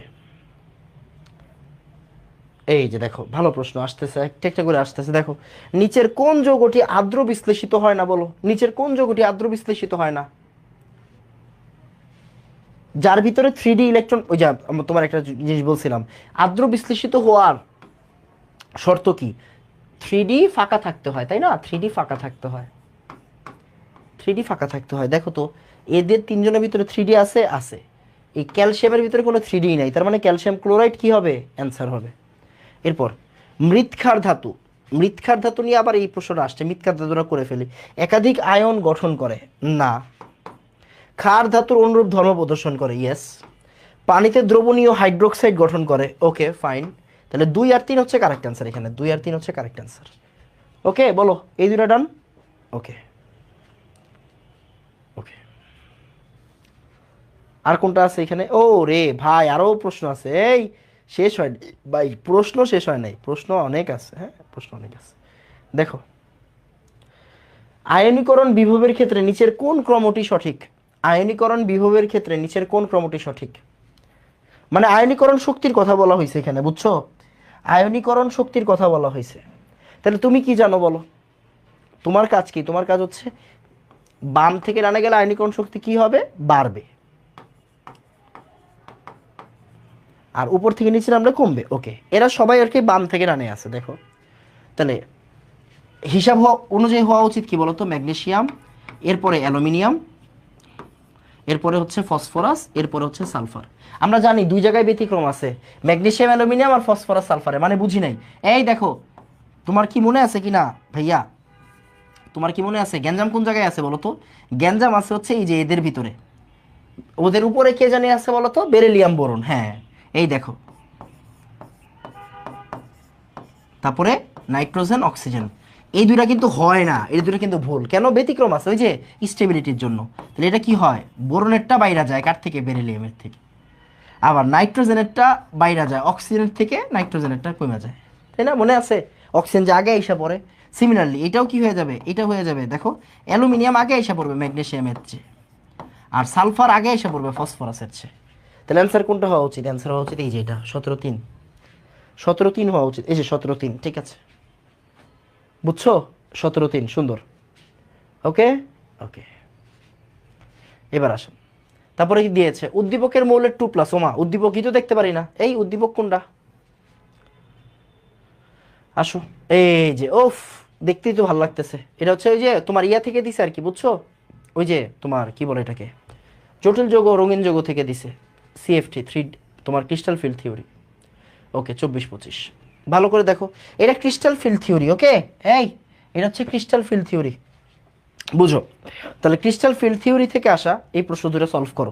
এই যে দেখো, ভালো প্রশ্ন আসতেছে, একটা একটা করে আসতেছে। দেখো, নিচের কোন যৌগটি আর্দ্র বিশ্লেষিত হয় না? বলো, নিচের কোন যৌগটি আর্দ্র বিশ্লেষিত হয় না? যার ভিতরে 3D ইলেকট্রন, ওই যা তোমার একটা জিনিস বলছিলাম, আর্দ্র বিশ্লেষিত হওয়ার শর্ত কি? 3D ফাঁকা থাকতে হয়, তাই না? 3D ফাঁকা থাকতে হয়, 3D ফাঁকা থাকতে হয়। দেখো তো, এদের তিনজনের ভিতরে 3D আছে, আছে। এই ক্যালসিয়ামের ভিতরে কোনো 3D নাই, তার মানে ক্যালসিয়াম ক্লোরাইড কি হবে? অ্যান্সার হবে। এরপর মৃৎক্ষার ধাতু, মৃৎক্ষার ধাতু নিয়ে আবার এই প্রশ্নটা আসছে, মৃৎক্ষার ধাতুরা করে ফেলি, একাধিক আয়ন গঠন করে না। ক্ষার ধাতুর অনুরূপ ধর্ম প্রদর্শন করে, ইয়েস। পানিতে দ্রবণীয় হাইড্রোক্সাইড গঠন করে, ওকে ফাইন। তাহলে 2 আর 3 হচ্ছে কারেক্ট অ্যান্সার, এখানে 2 আর 3 হচ্ছে কারেক্ট অ্যান্সার। ওকে, বলো, এই দুটা ডান। ওকে, ওকে। আর কোনটা আছে এখানে? ও রে ভাই, আরো প্রশ্ন আছে। এই শেষ হয় ভাই, প্রশ্ন শেষ হয় নাই, প্রশ্ন অনেক আছে। হ্যাঁ, প্রশ্ন অনেক আছে। দেখো, আয়নীকরণ বিভবের ক্ষেত্রে নিচের কোন ক্রমটি সঠিক? আয়নীকরণ বিভবের ক্ষেত্রে নিচের কোন ক্রমটি সঠিক? মানে আয়নীকরণ শক্তির কথা বলা হয়েছে এখানে, বুঝছো? আয়নীকরণ শক্তির কথা বলা হয়েছে। তাহলে তুমি কি জানো বলো? তোমার কাজ কি? তোমার কাজ হচ্ছে বাম থেকে ডানে গেলে আয়নীকরণ শক্তি কি হবে? বাড়বে। আর উপর থেকে নিচে নামলে কমবে। ওকে, এরা সবাই আর কি বাম থেকে ডানে আছে, দেখো। তাহলে হিসাব অনুযায়ী হওয়া উচিত কি বলতো? ম্যাগনেসিয়াম, এরপরে অ্যালুমিনিয়াম, এরপরে হচ্ছে ফসফরাস, এরপরে হচ্ছে সালফার। আমরা জানি 2 জায়গায় ব্যতিক্রম আছে, ম্যাগনেসিয়াম অ্যালুমিনিয়াম আর ফসফরাস সালফারে, মানে বুঝি নাই। এই দেখো, তোমার কি মনে আছে কিনা ভাইয়া, তোমার কি মনে আছে গ্যাঞ্জাম কোন জায়গায় আছে বলো তো? গ্যাঞ্জাম আছে হচ্ছে এই যে এদের ভিতরে। ওদের উপরে কে জানি আছে বলো তো? Beryllium boron. হ্যাঁ, এই দেখো, তারপরে নাইট্রোজেন অক্সিজেন। এই দুইটা কিন্তু হয় না, এই দুইটা কিন্তু ভুল। কেন? ব্যতিক্রম আছে ওই যে স্টেবিলিটির জন্য। তাহলে এটা কি হয়? বোরনেরটা বাইরা যায় কার থেকে? বেরিলিয়ামের থেকে। আবার নাইট্রোজেনেরটা বাইরা যায় অক্সিজেনের থেকে, নাইট্রোজেনেরটা কমে যায়, তাই না? মনে আছে? অক্সিজেন যে আগে এসে পড়ে। সিমিলারলি এটাও কি হয়ে যাবে? এটা হয়ে যাবে, দেখো, অ্যালুমিনিয়াম আগে এসে পড়বে ম্যাগনেসিয়ামের চেয়ে, আর সালফার আগে এসে পড়বে ফসফরাসের চেয়ে। তাহলে অ্যান্সার কোনটা হওয়া উচিত? অ্যান্সার হওয়া উচিত এই যে এটা, 17-3। 17-3 হওয়া উচিত, এই যে 17-3, ঠিক আছে, বুঝছো? 17-3, সুন্দর। ওকে, ওকে। এবার আসুন, তারপরে কি দিয়েছে? উদ্দীপকের মৌলের 2+। ওমা, উদ্দীপকই তো দেখতে পারি না, এই উদ্দীপক কোনটা? আসো, এই যে, ওফ, দেখতেই তো ভালো লাগতেছে। এটা হচ্ছে ওই যে তোমার ইয়া থেকে দিছে আর কি, বুঝছো? ওই যে তোমার কি বলে এটাকে, জটিল যৌগ রঙিন যৌগ থেকে দিছে, CFT 3, তোমার ক্রিস্টাল ফিল্ড থিওরি। ওকে, 24-25। ভালো করে দেখো, এটা ক্রিস্টাল ফিল্ড থিওরি। ওকে, এই এটা হচ্ছে ক্রিস্টাল ফিল্ড থিওরি, বুঝো? তাহলে ক্রিস্টাল ফিল্ড থিওরি থেকে আসা এই প্রশ্ন দুটো সলভ করো।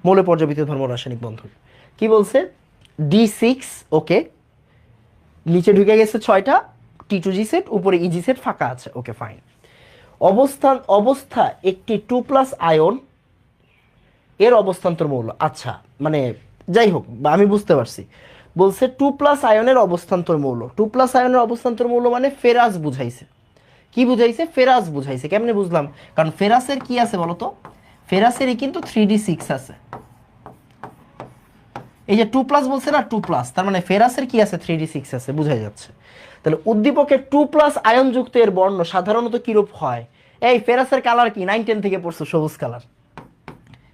মৌলে পর্যাবৃত ধর্ম রাসায়নিক বন্ধন কি বলছে? D6, ওকে, নিচে ঢুকে গেছে 6টা T2G সেট, উপরে ইজি সেট ফাঁকা আছে। Okay fine. অবস্থা একটি 2+ আয়ন এর অবস্থান্তর মৌল। আচ্ছা, মানে যাই হোক, আমি বুঝতে পারছি। বলছে 2+ আয়নের অবস্থান্তর মৌল। 2+ আয়নের অবস্থান্তর মৌল মানে ফেরাস বুঝাইছে। কি বুঝাইছে? ফেরাস বুঝাইছে। কেমনে বুঝলাম? কারণ ফেরাসের কি আছে বলতো? ফেরাসেরই কিন্তু 3D6 আছে। এই যে 2+ বলছে না, 2+, তার মানে ফেরাসের কি আছে? 3D6 আছে, বুঝাই যাচ্ছে। তাহলে উদ্দীপকের 2+ আয়ন যুক্ত এর বর্ণ সাধারণত কিরূপ হয়? এই ফেরাসের কালার কি? 9-10 থেকে পড়ছো, সবুজ কালার।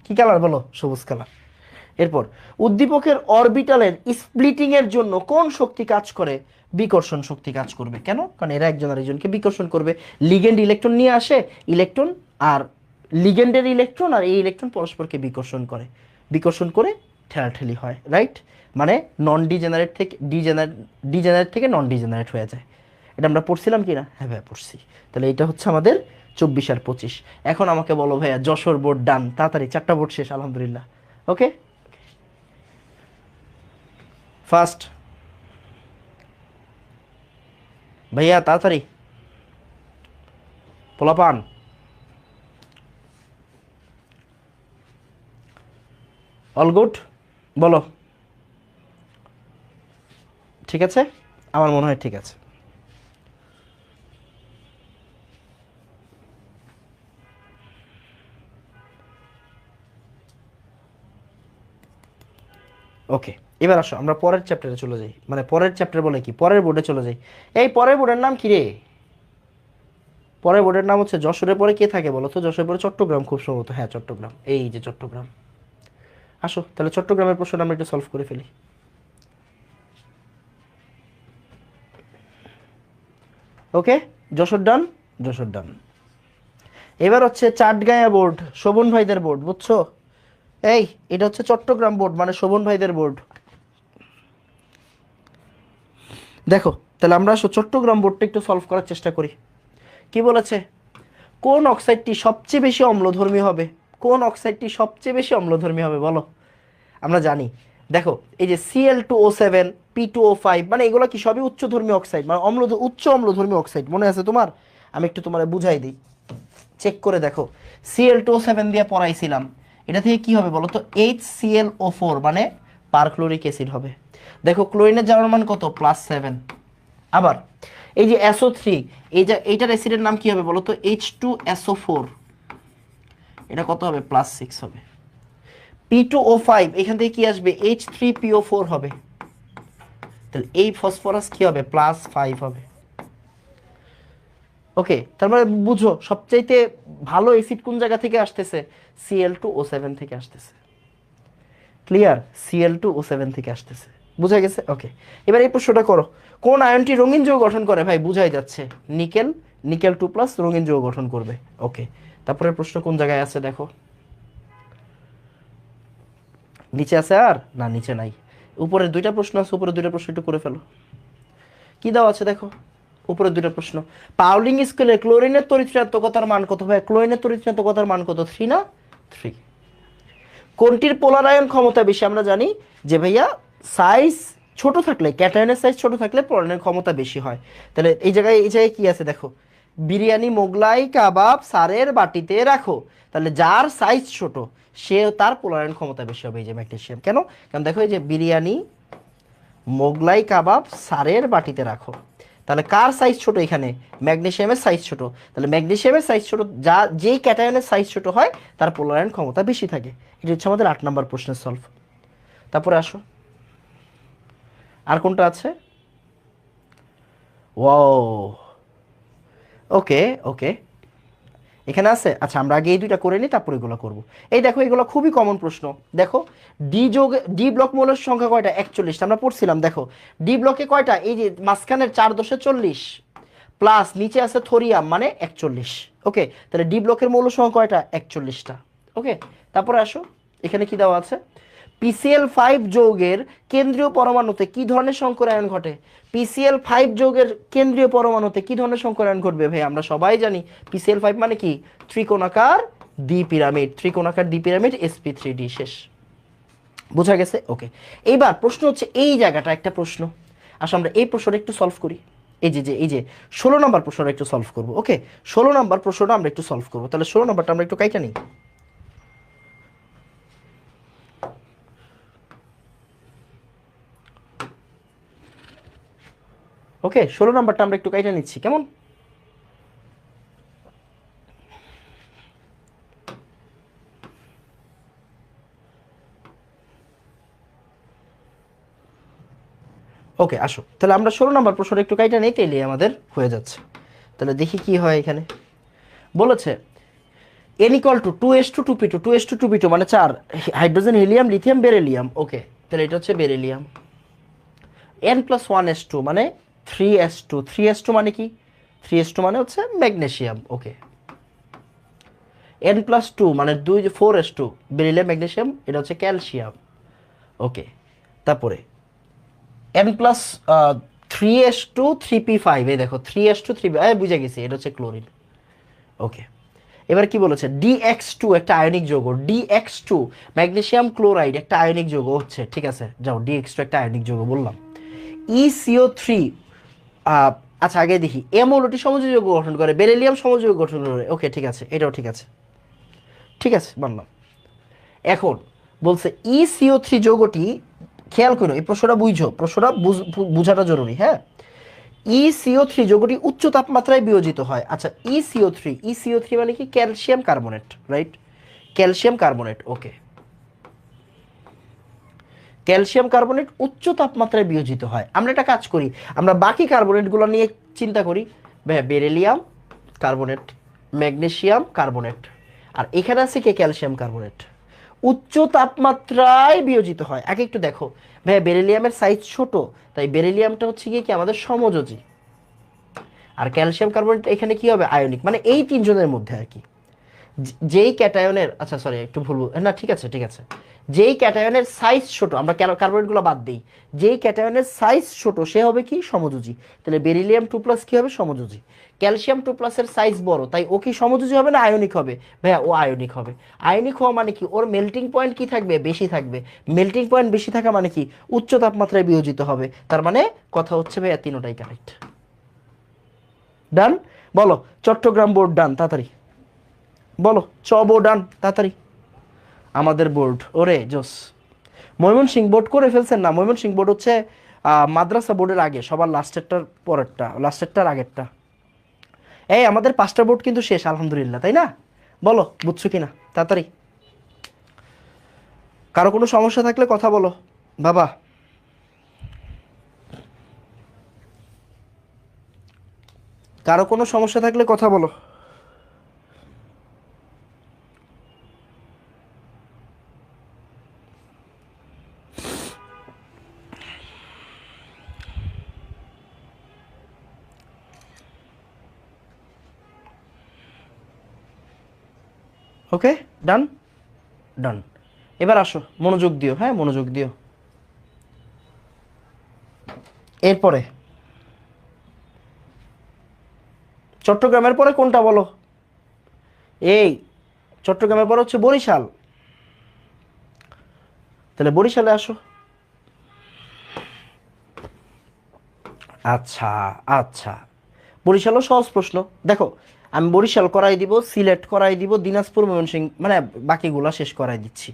কি কালার বলো? সবুজ কালার। এরপর উদ্দীপকের অরবিটালের স্প্লিটিং এর জন্য কোন শক্তি কাজ করে? বিকর্ষণ শক্তি কাজ করবে। কেন? কারণ এরা একজন আরেকজনকে বিকর্ষণ করবে। লিগেন্ড ইলেকট্রন নিয়ে আসে, ইলেকট্রন আর লিগেন্ডের ইলেকট্রন আর এই ইলেকট্রন পরস্পরকে বিকর্ষণ করে, বিকর্ষণ করে ঠেলাঠেলি হয়, রাইট? মানে নন ডিজেনারেট থেকে ডিজেনারেট থেকে নন ডিজেনারেট হয়ে যায়। এটা আমরা পড়ছিলাম কি না? হ্যাঁ ভাইয়া পড়ছি। তাহলে এটা হচ্ছে আমাদের 24 আর 25। এখন আমাকে বলো ভাইয়া, যশোর বোর্ড ডান, তাড়াতাড়ি 4টা বোর্ড শেষ আলহামদুলিল্লাহ। ওকে, ফার্স্ট ভাইয়া তাড়াতাড়ি, পোলাপান। অল গুড, বলো। ঠিক আছে, আমার মনে হয় ঠিক আছে। ওকে, এবার আসো আমরা পরের চ্যাপ্টারে চলে যাই। মানে পরের চ্যাপ্টার বলে কি, পরের বোর্ডে চলে যাই। এই পরের বোর্ডের নাম কি রে? পরের বোর্ডের নাম হচ্ছে, যশোরের পরে কে থাকে বলো তো? যশোরের পরে চট্টগ্রাম, খুব সম্ভবত। হ্যাঁ চট্টগ্রাম, এই যে চট্টগ্রাম। আসো তাহলে চট্টগ্রামের প্রশ্নটা আমরা একটু সলভ করে ফেলি। ওকে, যশোর ডান, যশোর ডান। এবার হচ্ছে চাটগাঁয়া বোর্ড, শোভন ভাইদের বোর্ড, বুঝছো? এই এটা হচ্ছে চট্টগ্রাম বোর্ড, মানে শোভন ভাইদের বোর্ড। দেখো তাহলে আমরা আসো চট্টগ্রাম বোর্ডটা একটু সলভ করার চেষ্টা করি। কি বলেছে? কোন অক্সাইডটি সবচেয়ে বেশি অম্লধর্মী হবে? কোন অক্সাইডটি সবচেয়ে বেশি অম্লধর্মী হবে বলো? আমরা জানি, দেখো এই যে Cl2O7, P2O5, মানে এগুলো কি সবই উচ্চধর্মী অক্সাইড, মানে উচ্চ অম্লধর্মী অক্সাইড। মনে আছে তোমার? আমি একটু তোমার বুঝাই দিই, চেক করে দেখো। Cl2O7 দিয়ে পড়াইছিলাম, এটা থেকে কি হবে বলো তো? HClO4, মানে পারক্লোরিক অ্যাসিড হবে। দেখো ক্লোরিনের জারণ মান কত? +7। আবার এই যে SO3, এই যে এইটার অ্যাসিডের নাম কি হবে বলো তো? H2SO4, এটা কত হবে? +6 হবে। P2O5, এখান থেকে কি আসবে? H3PO4 হবে। তাহলে এই ফসফরাস কি হবে? +5 হবে। ওকে, তার মানে বুঝো সবচাইতে ভালো অ্যাসিড কোন জায়গা থেকে আসতেছে? Cl2O7 থেকে আসতেছে। ক্লিয়ার? Cl2O7 থেকে আসতেছে, বুঝা গেছে? ওকে, এবার এই প্রশ্নটা করো। কোন আয়নটি রঙিন যৌগ গঠন করে? ভাই বুঝাই যাচ্ছে, নিকেল, নিকেল 2+ রঙিন যৌগ গঠন করবে। ওকে, তারপরে প্রশ্ন কোন জায়গায় আছে দেখো। নিচে আছে আর না? নিচে নাই। উপরের 2টা প্রশ্ন আছে, উপরের 2টা প্রশ্ন একটু করে ফেলো। কি দেওয়া আছে দেখো, উপরের 2টা প্রশ্ন। পাউলিং স্কেলে ক্লোরিনের তড়িৎ-ঋণাত্মকতার মান কত? ভাই ক্লোরিনের তড়িৎ-ঋণাত্মকতার মান কত? 3 না? 3। কোনটির পোলারায়ন ক্ষমতা বেশি? আমরা জানি যে ভাইয়া সাইজ ছোট থাকলে, ক্যাটায়নের সাইজ ছোট থাকলে পোলারায়নের ক্ষমতা বেশি হয়। তাহলে এই জায়গায় কি আছে দেখো, বিরিয়ানি মোগলাই কাবাব সারের বাটিতে রাখো। তাহলে যার সাইজ ছোট সে, তার পোলারায়ন ক্ষমতা বেশি হবে, এই যে ম্যাগনেসিয়াম। কেন? কারণ দেখো এই যে বিরিয়ানি মোগলাই কাবাব সারের বাটিতে রাখো, তাহলে কার সাইজ ছোট? এখানে ম্যাগনেসিয়ামের সাইজ ছোট। তাহলে ম্যাগনেসিয়ামের সাইজ ছোট, যেই ক্যাটায়নের সাইজ ছোট হয় তার পোলারায়ন ক্ষমতা বেশি থাকে। এটা হচ্ছে আমাদের 8 নম্বর প্রশ্নের সলভ। তারপরে আসো, আর কোনটা আছে? ও ওকে, ওকে, এখানে আছে। আচ্ছা আমরা আগে এই 2টা করে নিই, তারপর এগুলো করব। এই দেখো এগুলো খুবই কমন প্রশ্ন। দেখো ডি ব্লক মৌলের সংখ্যা কয়টা? 41। আমরা পড়ছিলাম। দেখো ডি ব্লকে কয়টা? এই যে মাঝখানের 4×40 প্লাস নিচে আছে থোরিয়াম, মানে 41। ওকে, তাহলে ডি ব্লকের মৌল সংখ্যা কয়টা? 41টা। ওকে, তারপরে আসো, এখানে কি দেওয়া আছে? PCl5 যৌগের কেন্দ্রীয় পরমাণুতে কি ধরনের সংকরায়ন ঘটে? PCl5 যৌগের কেন্দ্রীয় পরমাণুতে কি ধরনের সংকরায়ন ঘটবে ভাই? আমরা সবাই জানি PCl5 মানে কি? ত্রিকোণাকার দ্বিপিরামিড, ত্রিকোণাকার দ্বিপিরামিড sp3d। শেষ, বোঝা গেছে? ওকে, এইবার প্রশ্ন হচ্ছে এই জায়গাটা একটা প্রশ্ন। আসলে আমরা এই প্রশ্নটা একটু সলভ করি। এই যে 16 নম্বর প্রশ্নটা একটু সলভ করবো। ওকে, 16 নম্বর প্রশ্নটা আমরা একটু সলভ করবো। তাহলে 16 নম্বরটা আমরা একটু কাইটা নিই। ওকে, 16 নম্বরটা আমরা একটু কাইটা নিচ্ছি, কেমন? ওকে, আসো তাহলে আমরা 16 নম্বর প্রশ্নটা একটু কাইটা নেই, তাইলে আমাদের হয়ে যাচ্ছে। তাহলে দেখি কি হয় এখানে। বলেছে n equal to 2s2 2p2, 2s2 2p2 মানে 4, হাইড্রোজেন হিলিয়াম লিথিয়াম বেরিলিয়াম। ওকে, তাহলে এটা হচ্ছে বেরিলিয়াম। n প্লাস 1s2 মানে 3s2, 3s2 মানে কি? 3s2 মানে হচ্ছে ম্যাগনেসিয়াম। ওকে, n প্লাস 2 মানে 4s2, বেরিলিয়াম ম্যাগনেসিয়াম, এটা হচ্ছে ক্যালসিয়াম। ওকে, তারপরে n প্লাস 3s2 3p5, এই দেখো 3s2 3p, বুঝে গেছি, এটা হচ্ছে ক্লোরিন। ওকে, এবার কি বলেছে? DX2 একটা আয়নিক যৌগ, DX2 ম্যাগনেসিয়াম ক্লোরাইড একটা আয়নিক যৌগ হচ্ছে, ঠিক আছে, যাও DX2 একটা আয়নিক যৌগ বললাম। ECO3, আচ্ছা আগে দেখি, এমওলটি সমযোজী যৌগ গঠন করে, বেরিলিয়াম সমযোজী যৌগ গঠন করে। ওকে, ঠিক আছে, এটাও ঠিক আছে, ঠিক আছে, মানলাম। এখন বলছে ECO3 যৌগটি, খেয়াল করো এই প্রশ্নটা, বুঝো প্রশ্নটা বুঝাটা জরুরি, হ্যাঁ। ECO3 যৌগটি উচ্চ তাপমাত্রায় বিয়োজিত হয়। আচ্ছা, ECO3 মানে কি? Calcium carbonate, right? Calcium carbonate. Okay, calcium carbonate উচ্চ তাপমাত্রায় বিয়োজিত হয়। আমরা একটা কাজ করি, আমরা বাকি কার্বনেটগুলো নিয়ে চিন্তা করি। বেরিলিয়াম কার্বনেট, ম্যাগনেসিয়াম কার্বনেট, আর এখানে আছে কি? Calcium carbonate. উচ্চ তাপমাত্রায় বিয়োজিত হয়। আগে একটু দেখো ভাই, বেরিলিয়ামের সাইজ ছোট, তাই বেরিলিয়ামটা হচ্ছে গিয়ে কি আমাদের সমযোজী, আর ক্যালসিয়াম কার্বনেট এখানে কি হবে? আয়নিক। মানে এই তিনজনের মধ্যে আর কি যেই ক্যাটায়নের, আচ্ছা সরি একটু ভুল, না ঠিক আছে ঠিক আছে, যেই ক্যাটায়নের সাইজ ছোট, আমরা কার্বনেটগুলো বাদ দিই, যেই ক্যাটায়নের সাইজ ছোট সে হবে কি? সমযোজী। তাহলে বেরিলিয়াম 2+ কি হবে? সমযোজী। ক্যালসিয়াম 2+ এর সাইজ বড়, তাই ও কি সমযোজী হবে না আয়নিক হবে? ভাইয়া ও আয়নিক হবে। আয়নিক হওয়া মানে কি? ওর মেল্টিং পয়েন্ট কি থাকবে? বেশি থাকবে। মেল্টিং পয়েন্ট বেশি থাকা মানে কি? উচ্চ তাপমাত্রায় বিয়োজিত হবে। তার মানে কথা হচ্ছে ভাইয়া তিনটাই কারেক্ট। ডান? বলো চট্টগ্রাম বোর্ড ডান, তাড়াতাড়ি বলো, ডান তাড়াতাড়ি। আমাদের বোর্ড, ওরে জোস। ময়মনসিংহ বোর্ড করে ফেলছেন না? ময়মনসিংহ বোর্ড হচ্ছে মাদ্রাসা বোর্ডের আগে, সবার লাস্টেরটার পরেরটা, লাস্টেরটার আগেরটা। এই আমাদের 5টা বোর্ড কিন্তু শেষ আলহামদুলিল্লাহ, তাই না? বলো বুঝছো কিনা তাড়াতাড়ি। কারো কোনো সমস্যা থাকলে কথা বলো বাবা। কারো কোনো সমস্যা থাকলে কথা বলো। ওকে, ডান ডান। এবার আসো, মনোযোগ দিও, হ্যাঁ মনোযোগ দিও। এরপরে চট্টগ্রামের পরে কোনটা বলো? এই চট্টগ্রামের পরে হচ্ছে বরিশাল। তাহলে বরিশালে আসো। আচ্ছা আচ্ছা, বরিশালও সহজ প্রশ্ন। দেখো আমি বরিশাল করাই দিব, সিলেট করাই দিব, দিনাজপুর ময়মনসিংহ মানে বাকিগুলা শেষ করাই দিচ্ছি।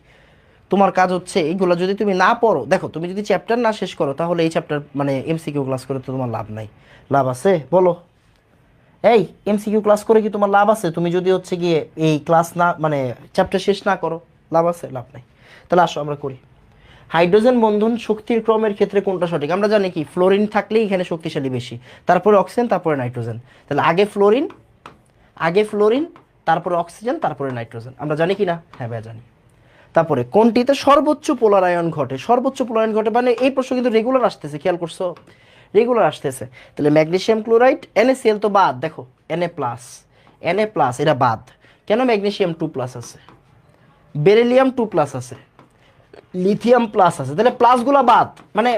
তোমার কাজ হচ্ছে এইগুলো যদি তুমি না পড়ো, দেখো তুমি যদি চ্যাপ্টার না শেষ করো তাহলে এই চ্যাপ্টার মানে এমসিকিউ ক্লাস করে তো তোমার লাভ নাই। লাভ আছে বলো? এই এমসিকিউ ক্লাস করে কি তোমার লাভ আছে? তুমি যদি হচ্ছে গিয়ে এই ক্লাস না মানে চ্যাপ্টার শেষ না করো, লাভ আছে? লাভ নাই। তাহলে আসো আমরা করি। হাইড্রোজেন বন্ধন শক্তির ক্রমের ক্ষেত্রে কোনটা সঠিক? আমরা জানি কি ফ্লোরিন থাকলেই এখানে শক্তিশালী বেশি, তারপরে অক্সিজেন, তারপরে নাইট্রোজেন। তাহলে আগে ফ্লোরিন, আগে ফ্লোরিন, তারপরে অক্সিজেন, তারপরে নাইট্রোজেন। আমরা জানি কি না? হ্যাঁ ভাই জানি। তারপরে কোনটিতে সর্বোচ্চ পোলারায়ন ঘটে? সর্বোচ্চ পোলারায়ন ঘটে মানে এই প্রশ্ন কিন্তু রেগুলার আসতেছে, খেয়াল করছো? রেগুলার আসতেছে। তাহলে ম্যাগনেসিয়াম ক্লোরাইড, NaCl তো বাদ, দেখো Na প্লাস এটা বাদ। কেন? ম্যাগনেসিয়াম 2+ আছে, বেরিলিয়াম 2+ আছে, লিথিয়াম প্লাস আছে, তাহলে প্লাসগুলো বাদ, মানে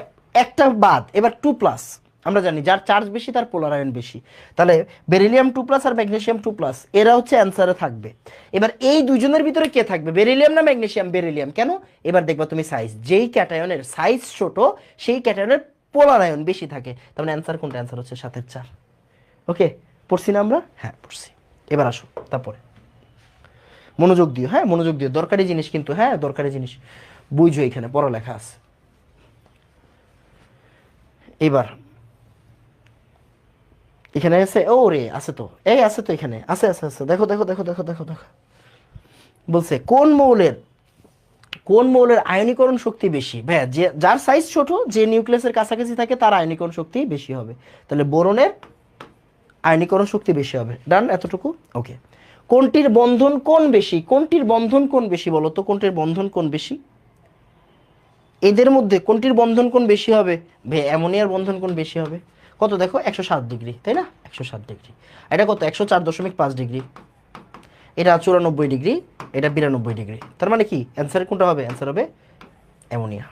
একটা বাদ। এবার 2+, আমরা জানি যার চার্জ বেশি তার পোলার আয়ন বেশি, তাহলে বেরিলিয়াম 2+ আর ম্যাগনেসিয়াম 2+, এরা হচ্ছে অ্যান্সারে থাকবে। এবার এই দুইজনের ভিতরে কে থাকবে, বেরিলিয়াম না ম্যাগনেসিয়াম? বেরিলিয়াম। কেন? এবার দেখবা তুমি সাইজ, যেই ক্যাটায়নের সাইজ ছোট সেই ক্যাটায়নের পোলার আয়ন বেশি থাকে, তার মানে অ্যান্সার কোনটা? অ্যান্সার হচ্ছে 7-4। ওকে, পড়ছি না আমরা? হ্যাঁ পড়ছি। এবার আসো তারপরে, মনোযোগ দিও, হ্যাঁ মনোযোগ দিও, দরকারি জিনিস কিন্তু, হ্যাঁ দরকারি জিনিস বুঝো, এখানে পড়ালেখা আছে। এবার এখানে আছে, ও রে আছে তো, এই আছে তো, এখানে আছে আছে আছে, দেখো দেখো দেখো দেখো দেখো দেখো, বলছে কোন মৌলের আয়নীকরণ শক্তি বেশি? ভাইয়া যে যার সাইজ ছোট, যে নিউক্লিয়াসের কাছাকাছি থাকে তার আয়নীকরণ শক্তি বেশি হবে, তাহলে বোরনের আয়নীকরণ শক্তি বেশি হবে। ডান, এতটুকু ওকে। কোনটির বন্ধন কোণ বেশি? কোনটির বন্ধন কোণ বেশি বলো তো, কোনটির বন্ধন কোণ বেশি? এদের মধ্যে কোনটির বন্ধন কোণ বেশি হবে? ভাই অ্যামোনিয়ার বন্ধন কোণ বেশি হবে। কত দেখো, 107 ডিগ্রি, তাই না? 107 ডিগ্রি। এটা কত? 104.5 ডিগ্রি। এটা 94 ডিগ্রি, এটা 92 ডিগ্রি। তার মানে কি অ্যান্সার কোনটা হবে? অ্যান্সার হবে অ্যামোনিয়া।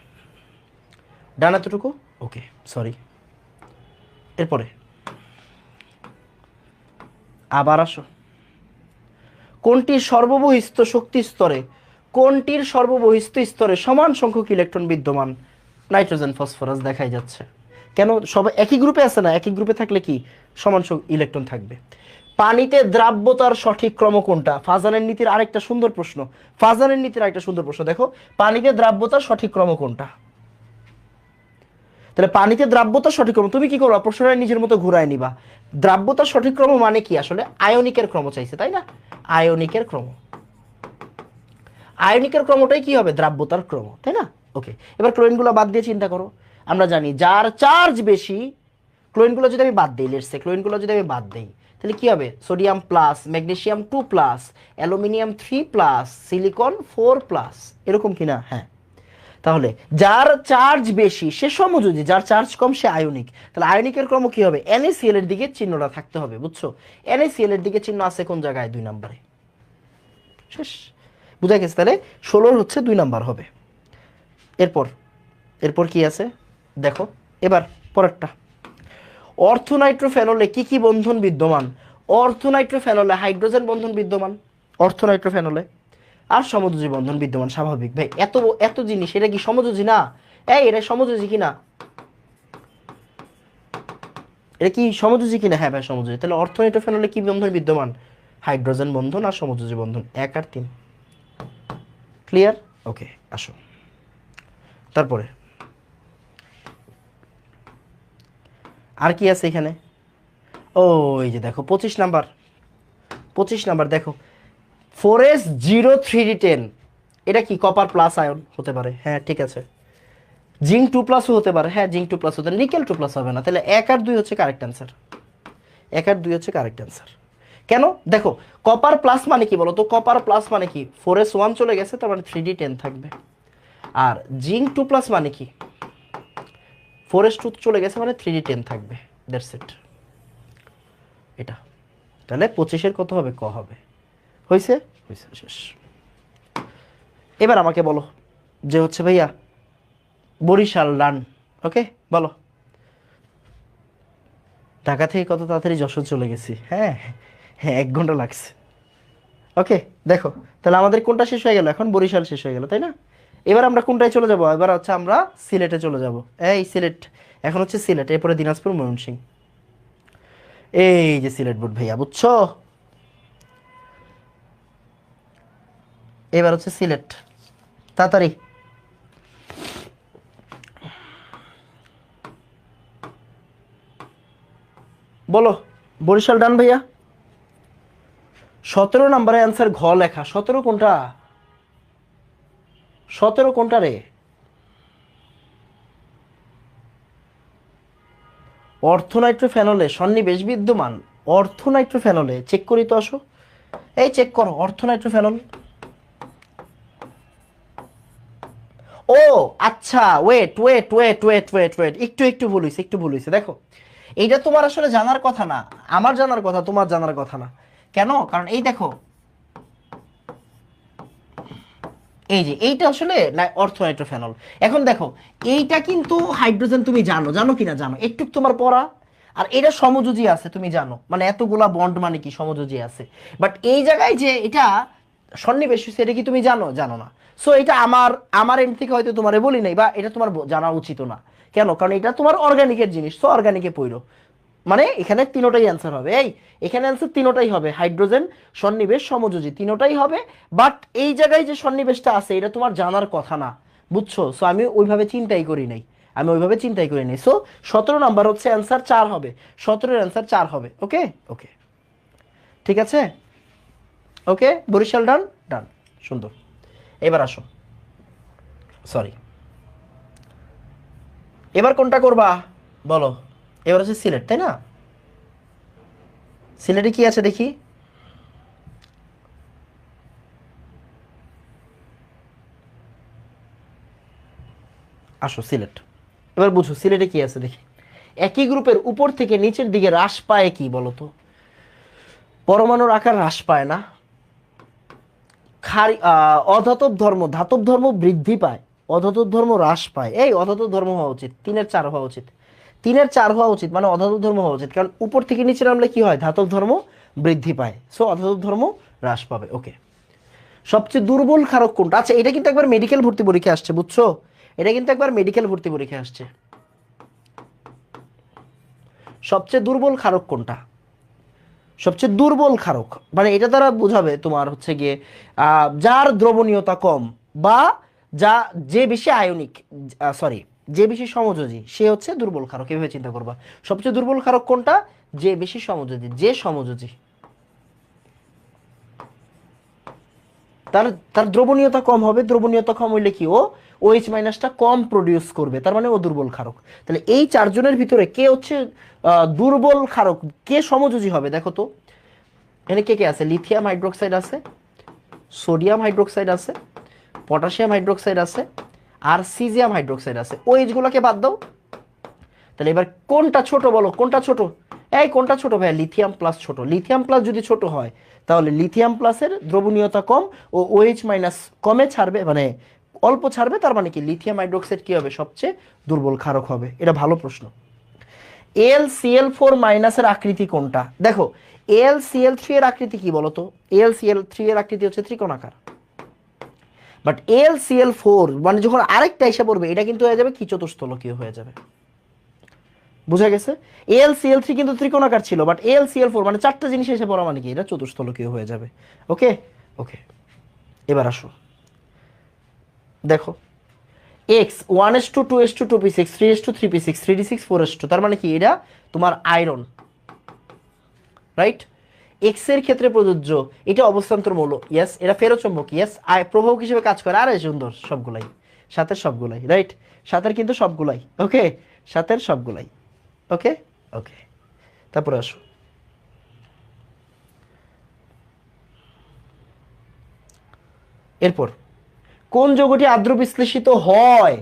ডান, এতটুকু ওকে, সরি। এরপরে আবার আসো, কোনটির সর্ববহিস্থ স্তরে সমান সংখ্যক ইলেকট্রন বিদ্যমান? নাইট্রোজেন ফসফরাস, দেখাই যাচ্ছে। কেন? সবাই একই গ্রুপে আছে না, একই গ্রুপে থাকলে কি সমান সংখ্যক ইলেকট্রন থাকবে। পানিতে দ্রাব্যতার সঠিক ক্রম কোনটা? ফাজানের নীতির আরেকটা সুন্দর প্রশ্ন, দেখো, পানিতে দ্রাব্যতার সঠিক ক্রম কোনটা? তাহলে পানিতে দ্রাব্যতার সঠিক ক্রম, তুমি কি করবা? প্রশ্নটা নিজের মতো ঘুরায় নিবা। দ্রাব্যতার সঠিক ক্রম মানে কি? আসলে আয়নিকের ক্রম চাইছে, তাই না? আয়নিকের ক্রম, আয়নিকের ক্রমটাই কি হবে? দ্রাব্যতার ক্রম, তাই না? ওকে, এবার ক্লোরিনগুলো বাদ দিয়ে চিন্তা করো। আমরা জানি যার চার্জ বেশি, ক্লোরিনগুলো যদি আমি বাদ দিই, লেটস সে ক্লোরিনগুলো যদি আমি বাদ দিই, তাহলে কি হবে? Sodium plus, magnesium 2+, aluminium 3+, silicon 4+, এরকম কিনা? হ্যাঁ। তাহলে যার চার্জ বেশি সে সমযোজী, যার চার্জ কম সে আয়নিক। তাহলে আয়নিকের ক্রম কি হবে? NaCl এর দিকে চিহ্নটা থাকতে হবে, বুঝছো? NaCl এর দিকে চিহ্ন আছে কোন জায়গায়? 2 নম্বরে। শেষ, বুঝা গেছে? তাহলে 16 হচ্ছে 2 নাম্বার হবে। এরপর এরপর কি আছে দেখো, এবার পরেরটা। অর্থনাইট্রোফেনলে কি কি বন্ধন বিদ্যমান? অর্থনাইট্রোফেনলে হাইড্রোজেন বন্ধন বিদ্যমান, অর্থনাইট্রোফেনলে, আর সমযোজী বন্ধন বিদ্যমান। স্বাভাবিক ভাই, এত এত জিনিস, এটা কি সমযোজী না? এটা সমযোজী কিনা? এটা কি সমযোজী কিনা? হ্যাঁ ভাই সমযোজী। তাহলে অর্থনাইট্রোফেনলে কি বন্ধন বিদ্যমান? হাইড্রোজেন বন্ধন আর সমযোজী বন্ধন, 1 আর 3। ক্লিয়ার? ওকে, আসো তারপরে আর কি আছে এখানে? ও এই যে দেখো 25 নাম্বার দেখো, 4s03d10, এটা কি কপার প্লাস আয়ন হতে পারে? হ্যাঁ ঠিক আছে। জিঙ্ক 2+ও হতে পারে, হ্যাঁ জিঙ্ক 2+ হতে, নিকেল 2+ হবে না। তাহলে 1 আর 2 হচ্ছে কারেক্ট অ্যান্সার, 1 আর 2 হচ্ছে কারেক্ট অ্যান্সার। কেন? দেখো কপার প্লাস মানে কি বলো তো, কপার প্লাস মানে কি? 4s1 চলে গেছে, তার মানে 3d10 থাকবে। আর জিঙ্ক 2+ মানে কি? 4s2 চলে গেছে, মানে 3d10 থাকবে। দ্যাটস ইট, এটা। তাহলে 25-এর কত হবে? ক হবে। হয়েছে? হয়েছে, শেষ। এবার আমাকে বলো যে হচ্ছে ভাইয়া বরিশাল রান, ওকে বলো। ঢাকা থেকে কত তাড়াতাড়ি যশোর চলে গেছি, হ্যাঁ হ্যাঁ 1 ঘন্টা লাগছে। ওকে দেখো, তাহলে আমাদের কোনটা শেষ হয়ে গেল? এখন বরিশাল শেষ হয়ে গেল, তাই না? এবার আমরা কোনটায় চলে যাব? এবার হচ্ছে আমরা সিলেটে চলে যাব। এই সিলেট, এখন হচ্ছে সিলেট, এরপরে দিনাজপুর, ময়মনসিংহ। এই যে সিলেট বোর্ড ভাইয়া, বুঝছো? এবার হচ্ছে সিলেট, তাড়াতাড়ি বলো। বরিশাল ডান ভাইয়া। 17 নম্বরে অ্যান্সার ঘ লেখা। 17 কোনটা? 17 কোনটা রে? অর্থনাইট্রোফেনলে সন্নিবেশ বিদ্যমান। অর্থনাইট্রোফেনলে চেক করি তো, আসো এই চেক করো অর্থনাইট্রোফেনল। ও আচ্ছা, wait wait wait wait wait wait, একটু একটু ভুল হয়েছে, একটু ভুল হয়েছে। দেখো এইটা তোমার আসলে জানার কথা না, আমার জানার কথা, তোমার জানার কথা না। কেন? কারণ এই দেখো, এই যে এইটা আসলে অর্থ নাইট্রোফেনল। এখন দেখো এইটা কিন্তু হাইড্রোজেন, তুমি জানো, জানো কিনা জানো, একটু তোমার পড়া। আর এটা সমযোজী আছে, তুমি জানো, মানে এতগুলা বন্ড মানে কি সমযোজী আছে। বাট এই জায়গায় যে এটা সন্নিবেশ হয়েছে, এটা কি তুমি জানো? জানো না। সো এটা আমার আমার এন্ড থেকে হয়তো তোমারে বলি নাই, বা এটা তোমার জানা উচিত না। কেন? কারণ এটা তোমার অর্গানিকের জিনিস, সো অর্গানিকে পড়ো। মানে এখানে তিনোটাই অ্যান্সার হবে। এখানে অ্যান্সার তিনোটাই হবে, হাইড্রোজেন, সন্নিবেশ, সমযোজী, তিনোটাই হবে। বাট এই জায়গায় যে সন্নিবেশটা আছে এটা তোমার জানার কথা না, বুঝছো? সো আমি ওইভাবে চিন্তাই করি নাই, সো 17 নাম্বার হচ্ছে অ্যান্সার 4 হবে, 17-এর অ্যান্সার 4 হবে। ওকে ওকে, ঠিক আছে। ওকে, বরিশাল ডান, ডান, সুন্দর। এবার আসো, সরি, এবার কোনটা করবা বলো? এবার হচ্ছে সিলেট, তাই না? সিলেটে কি আছে দেখি। আসো সিলেট, এবার বুঝো সিলেটে কি আছে দেখি। একই গ্রুপের উপর থেকে নিচের দিকে হ্রাস পায় কি বলতো? পরমাণুর আকার হ্রাস পায় না। অধাতব ধর্ম, ধাতব ধর্ম বৃদ্ধি পায়, অধাতব ধর্ম হ্রাস পায়। এই অধাতব ধর্ম হওয়া উচিত, 3-এর 4 হওয়া উচিত, 3-এর 4 হওয়া উচিত, মানে অধাতব ধর্ম হওয়া উচিত। কারণ উপর থেকে নিচে নামলে কি হয়? ধাতব ধর্ম বৃদ্ধি পায়, সো অধাতব ধর্ম হ্রাস পাবে। ওকে, সবচেয়ে দুর্বল ক্ষারক কোনটা? আচ্ছা, এটা কিন্তু একবার মেডিকেল ভর্তি পরীক্ষা আসছে, বুঝছো? এটা কিন্তু একবার মেডিকেল ভর্তি পরীক্ষা আসছে। সবচেয়ে দুর্বল ক্ষারক কোনটা? সবচেয়ে দুর্বল ক্ষারক মানে এটা দ্বারা বোঝাবে তোমার হচ্ছে গিয়ে যার দ্রবণীয়তা কম, বা যা, যে বেশি আয়নিক, সরি, যে বেশি সমযোজী, সে হচ্ছে দুর্বল ক্ষারক। এভাবে চিন্তা করবা। সবচেয়ে দুর্বল ক্ষারক কোনটা? যে বেশি সমযোজী, যে সমযোজী, তার তার দ্রবণীয়তা কম হবে। দ্রবণীয়তা কম হইলে কি? ও OH মাইনাসটা কম প্রডিউস করবে, তার মানে ও দুর্বল ক্ষারক। তাহলে এই 4 জনের ভিতরে কে হচ্ছে দুর্বল ক্ষারক, কে সমযোজী হবে দেখো তো। এখানে কে কে আছে? লিথিয়াম হাইড্রোক্সাইড আছে, সোডিয়াম হাইড্রোক্সাইড আছে, পটাশিয়াম হাইড্রোক্সাইড আছে, আর সিজিয়াম হাইড্রোক্সাইড আছে। OH গুলোকে বাদ দাও। তাহলে এবার কোনটা ছোট বলো, কোনটা ছোট? এই কোনটা ছোট ভাইয়া? লিথিয়াম প্লাস ছোট। লিথিয়াম প্লাস যদি ছোট হয় তাহলে লিথিয়াম প্লাসের দ্রবণীয়তা কম, ও OH মাইনাস কমে ছাড়বে, মানে অল্প ছাড়বে, তার মানে কি লিথিয়াম হাইড্রোক্সাইড কি হবে? সবচেয়ে দুর্বল ক্ষারক হবে। এটা ভালো প্রশ্ন। AlCl4 মাইনাসের আকৃতি কোনটা? দেখো AlCl3 এর আকৃতি কি বলতো? AlCl3 এর আকৃতি হচ্ছে ত্রিকোণাকার। বাট AlCl4 মানে যখন আরেকটা এসে পড়বে, এটা কিন্তু হয়ে যাবে কি? চতুস্থলকীয় হয়ে যাবে। বুঝা গেছে? AlCl3 কিন্তু ত্রিকোণাকার ছিল, বাট AlCl4 মানে 4টা জিনিস এসে পড়া মানে কি? এটা চতুস্থলকীয় হয়ে যাবে। ওকে ওকে, এবার আসো দেখো, এক্স 1:2, 2:2, 2p6, 3:2, 3p6, 3d6, 4:2, তার মানে কি? এটা তোমার আয়রন, রাইট? এক্স এর ক্ষেত্রে প্রযোজ্য, এটা অবস্থান্তর মৌল, ইয়েস। এটা ফেরোচুম্বক, ইয়েস। প্রভাবক হিসেবে কাজ করে। আরে সুন্দর, সবগুলাই, সাতের সবগুলাই, রাইট? সাতের কিন্তু সবগুলাই, ওকে, সাতের সবগুলাই। ওকে ওকে, তারপরে আসো, এরপর কোন যৌগটি আদ্র বিশ্লেষিত হয়?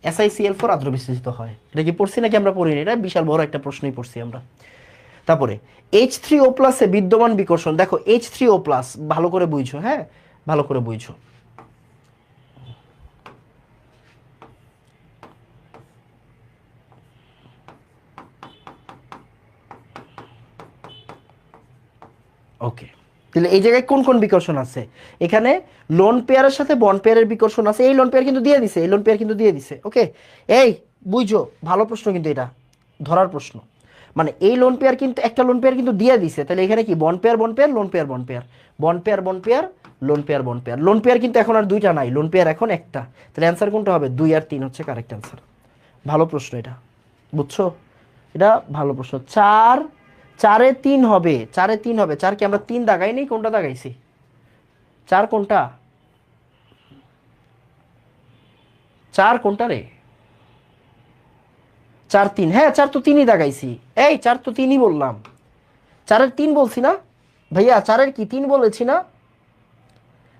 SiCl4 আদ্র বিশ্লেষিত হয়। এটা কি পড়ছি নাকি আমরা পড়িনি? এটা বিশাল বড় একটা প্রশ্নই পড়ছি আমরা। তারপরে H3O প্লাসে বিদ্যমান বিকর্ষণ। দেখো H3O প্লাস ভালো করে বুঝছো, হ্যাঁ, ভালো করে বুঝছো। ওকে, তাহলে এই জায়গায় কোন কোন বিকর্ষণ আছে? এখানে লোন পেয়ারের সাথে বন পেয়ারের বিকর্ষণ আছে। এই লোন পেয়ার কিন্তু দিয়ে দিছে, এই লোন পেয়ার কিন্তু দিয়ে দিছে। ওকে, এই বুঝছো, ভালো প্রশ্ন কিন্তু এটা, ধরার প্রশ্ন। মানে এই লোন পেয়ার কিন্তু, একটা লোন পেয়ার কিন্তু দিয়ে দিছে। তাহলে এখানে কি? বন পেয়ার, বন পেয়ার, লোন পেয়ার, বন পেয়ার, বন পেয়ার, বন পেয়ার, লোন পেয়ার, বন পেয়ার। লোন পেয়ার কিন্তু এখন আর দুইটা নাই, লোন পেয়ার এখন একটা। তাহলে অ্যান্সার কোনটা হবে? 2 আর 3 হচ্ছে কারেক্ট অ্যান্সার। ভালো প্রশ্ন এটা, বুঝছো? এটা ভালো প্রশ্ন। 4-4-3 হবে, 4-3 হবে। 4 কি আমরা 3 দাগাই নেই? কোনটা দাগাইছি? 4 কোনটা? 4 কোনটা রে? 4-3, হ্যাঁ 4 তো 3ই দাগাইছি। এই 4 তো 3ই বললাম, 4-এর 3 বলছি না ভাইয়া? 4-এর কি 3 বলেছি না?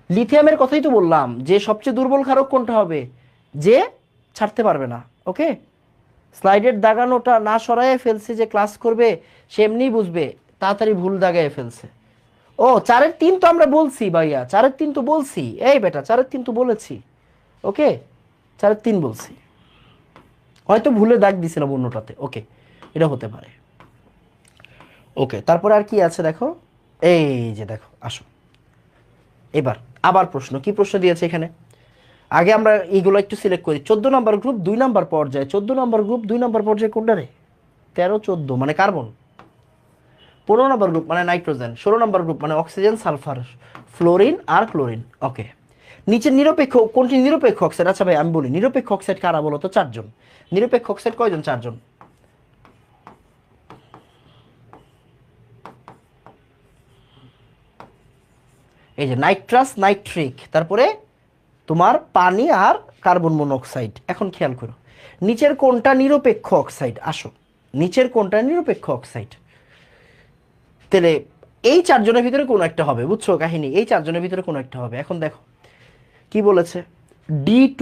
লিথিয়ামের কথাই তো বললাম, যে সবচেয়ে দুর্বল ক্ষারক কোনটা হবে? যে ছাড়তে পারবে না। ওকে, স্লাইডের দাগানোটা না সরায়ে ফেলছে, যে ক্লাস করবে সে এমনিই বুঝবে তাড়াতাড়ি ভুল দাগায় ফেলছে। ও 4-3 তো আমরা বলছি ভাইয়া, 4-3 তো বলছি, এই বেটা 4-3 তো বলেছি। ওকে, 4-3 বলছি, হয়তো ভুলে দাগ দিছিলাম অন্যটাতে। ওকে, এটা হতে পারে। ওকে, তারপরে আর কি আছে দেখো, এই যে দেখো, আসো এবার আবার প্রশ্ন, কি প্রশ্ন দিয়েছে এখানে। আগে আমরা এইগুলো একটু সিলেক্ট করি। 14 নম্বর গ্রুপ 2 নম্বর পর্যায়ে, 14 নম্বর গ্রুপ 2 নম্বর পর্যায়ে কোনটা রে? 13-14 মানে কার্বন। 15 নম্বর গ্রুপ মানে নাইট্রোজেন। 16 নম্বর গ্রুপ মানে অক্সিজেন, সালফার, ফ্লোরিন আর ক্লোরিন। ওকে, নিচের নিরপেক্ষ কোনটি নিরপেক্ষ অক্সাইড? আচ্ছা ভাই আমি বলি, নিরপেক্ষ অক্সাইড কারা বলো তো? 4জন। নিরপেক্ষ অক্সাইড কয়জন? 4জন। এই যে নাইট্রাস, নাইট্রিক, তারপরে তোমার পানি আর কার্বন মনোক্সাইড। এখন খেয়াল করো, নিচের কোনটা নিরপেক্ষ অক্সাইড? আসো, নিচের কোনটা নিরপেক্ষ অক্সাইড? তাহলে এই 4জনের ভিতরে কোনো একটা হবে, বুঝছো কাহিনী? এই 4জনের ভিতরে কোনো একটা হবে। এখন দেখো কি বলেছে, D2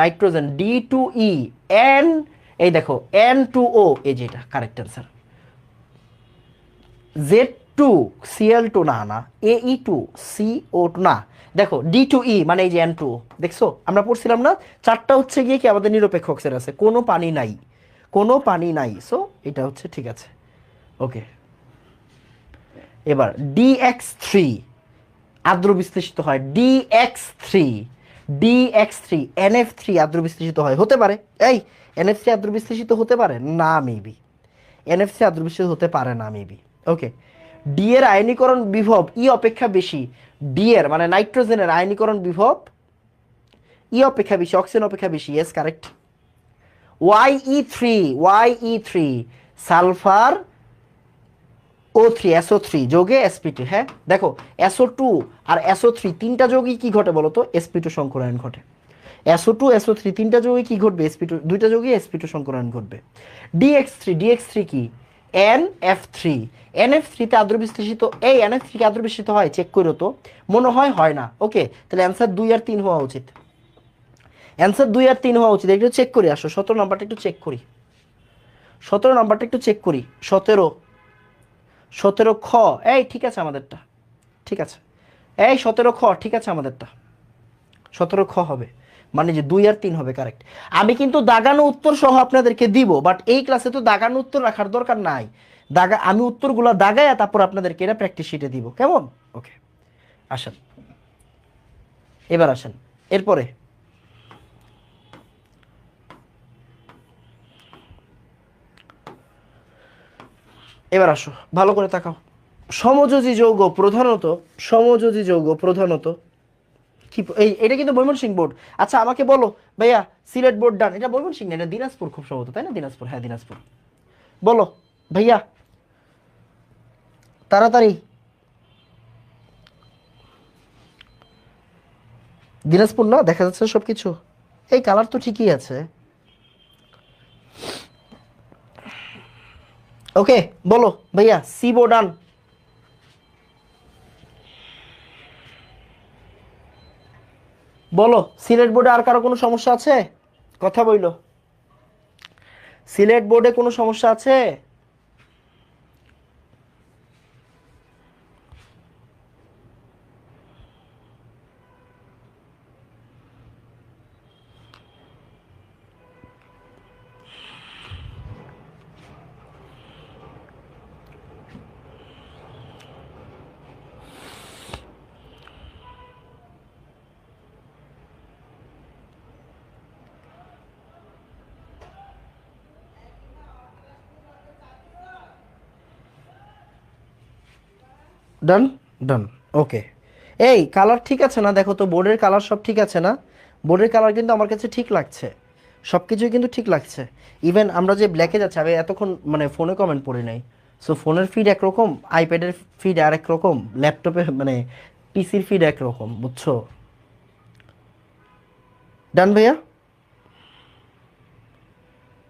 নাইট্রোজেন, D2E, এন, এই দেখো N2O, এই যে এটা কারেক্ট অ্যান্সার। Z2Cl2 না না, AE2CO2 না, দেখো D2E মানে এই যে N2O, দেখছো আমরা পড়ছিলাম না? 4টা হচ্ছে গিয়ে কি আমাদের নিরপেক্ষ অক্সাইড আছে, কোনো পানি নাই, কোনো পানি নাই, সো এটা হচ্ছে ঠিক আছে। ওকে, এবার DX3 আদ্র বিশ্লেষিত হয়, DX3, DX3, NF3 আদ্র বিশ্লেষিত হয়, হতে পারে। এই NF3 আদ্র বিশ্লেষিত হতে পারে না, মেবি। NF3 আদ্র বিশ্লেষিত হতে পারে না, মেবি। ওকে, ডি এর আয়নীকরণ বিভব ই অপেক্ষা বেশি। ডি এর মানে নাইট্রোজেনের আয়নীকরণ বিভব ই অপেক্ষা বেশি, অক্সিজেন অপেক্ষা বেশি। Yes correct. Y E three sulphur SO3 যোগে sp2। হ্যাঁ দেখো, SO2 আর SO3 তিনটা যোগই কি ঘটে বলো তো? sp2 সংকরায়ন ঘটে। SO2 SO3 তিনটা যোগে কি ঘটবে? sp2, দুইটা যোগই sp2 সংকরায়ন ঘটবে। DX3 কি? NF3, NF3 তে আদ্র বিশ্লেষিত, এই NF3 কে আদ্র বিশ্লেষিত হয়? চেক করো তো, মনে হয় হয় না। ওকে, তাহলে অ্যান্সার 2 আর 3 হওয়া উচিত, অ্যান্সার 2 আর 3 হওয়া উচিত। একটু চেক করি, আসো 17 নম্বরটা একটু চেক করি, 17 নম্বরটা একটু চেক করি। 17 খ, এই ঠিক আছে আমাদেরটা, ঠিক আছে। এই 17 খ ঠিক আছে আমাদেরটা, 17 খ হবে, মানে যে 2 আর 3 হবে কারেক্ট। আমি কিন্তু দাগানো উত্তর সহ আপনাদেরকে দিব, বাট এই ক্লাসে তো দাগানো উত্তর রাখার দরকার নাই। আমি উত্তরগুলো দাগায় তারপর আপনাদেরকে এটা প্র্যাকটিস শিটে দিব, কেমন? ওকে, আসেন এবার আসেন এরপরে। এবার আসো ভালো করে তাকাও। সমযোজী যৌগ প্রধানত, সমযোজী যৌগ প্রধানত কি? এই এটা কিন্তু ময়মনসিংহ বোর্ড। আচ্ছা আমাকে বলো ভাইয়া, সিলেট বোর্ড ডান, এটা ময়মনসিংহ না, এটা দিনাজপুর খুব সম্ভবত, তাই না? দিনাজপুর, হ্যাঁ দিনাজপুর। বলো ভাইয়া তাড়াতাড়ি, দিনাজপুর না? দেখা যাচ্ছে সবকিছু, এই কালার তো ঠিকই আছে। ওকে, বলো ভাইয়া, সি বোর্ড ডান। বলো সিলেট বোর্ডে আর কারো কোনো সমস্যা আছে? কথা বইলো, সিলেট বোর্ডে কোনো সমস্যা আছে? ডান, ডান। ওকে, এই কালার ঠিক আছে না? দেখো তো বোর্ডের কালার সব ঠিক আছে না? বোর্ডের কালার কিন্তু আমার কাছে ঠিক লাগছে, সব কিছুই কিন্তু ঠিক লাগছে। ইভেন আমরা যে ব্ল্যাকে যাচ্ছে, আমি এতক্ষণ মানে ফোনে কমেন্ট পড়ি নাই, সো ফোনের ফিড একরকম, আইপ্যাডের ফিড আরেক রকম, ল্যাপটপে মানে পিসির ফিড একরকম, বুঝছো? ডান ভাইয়া,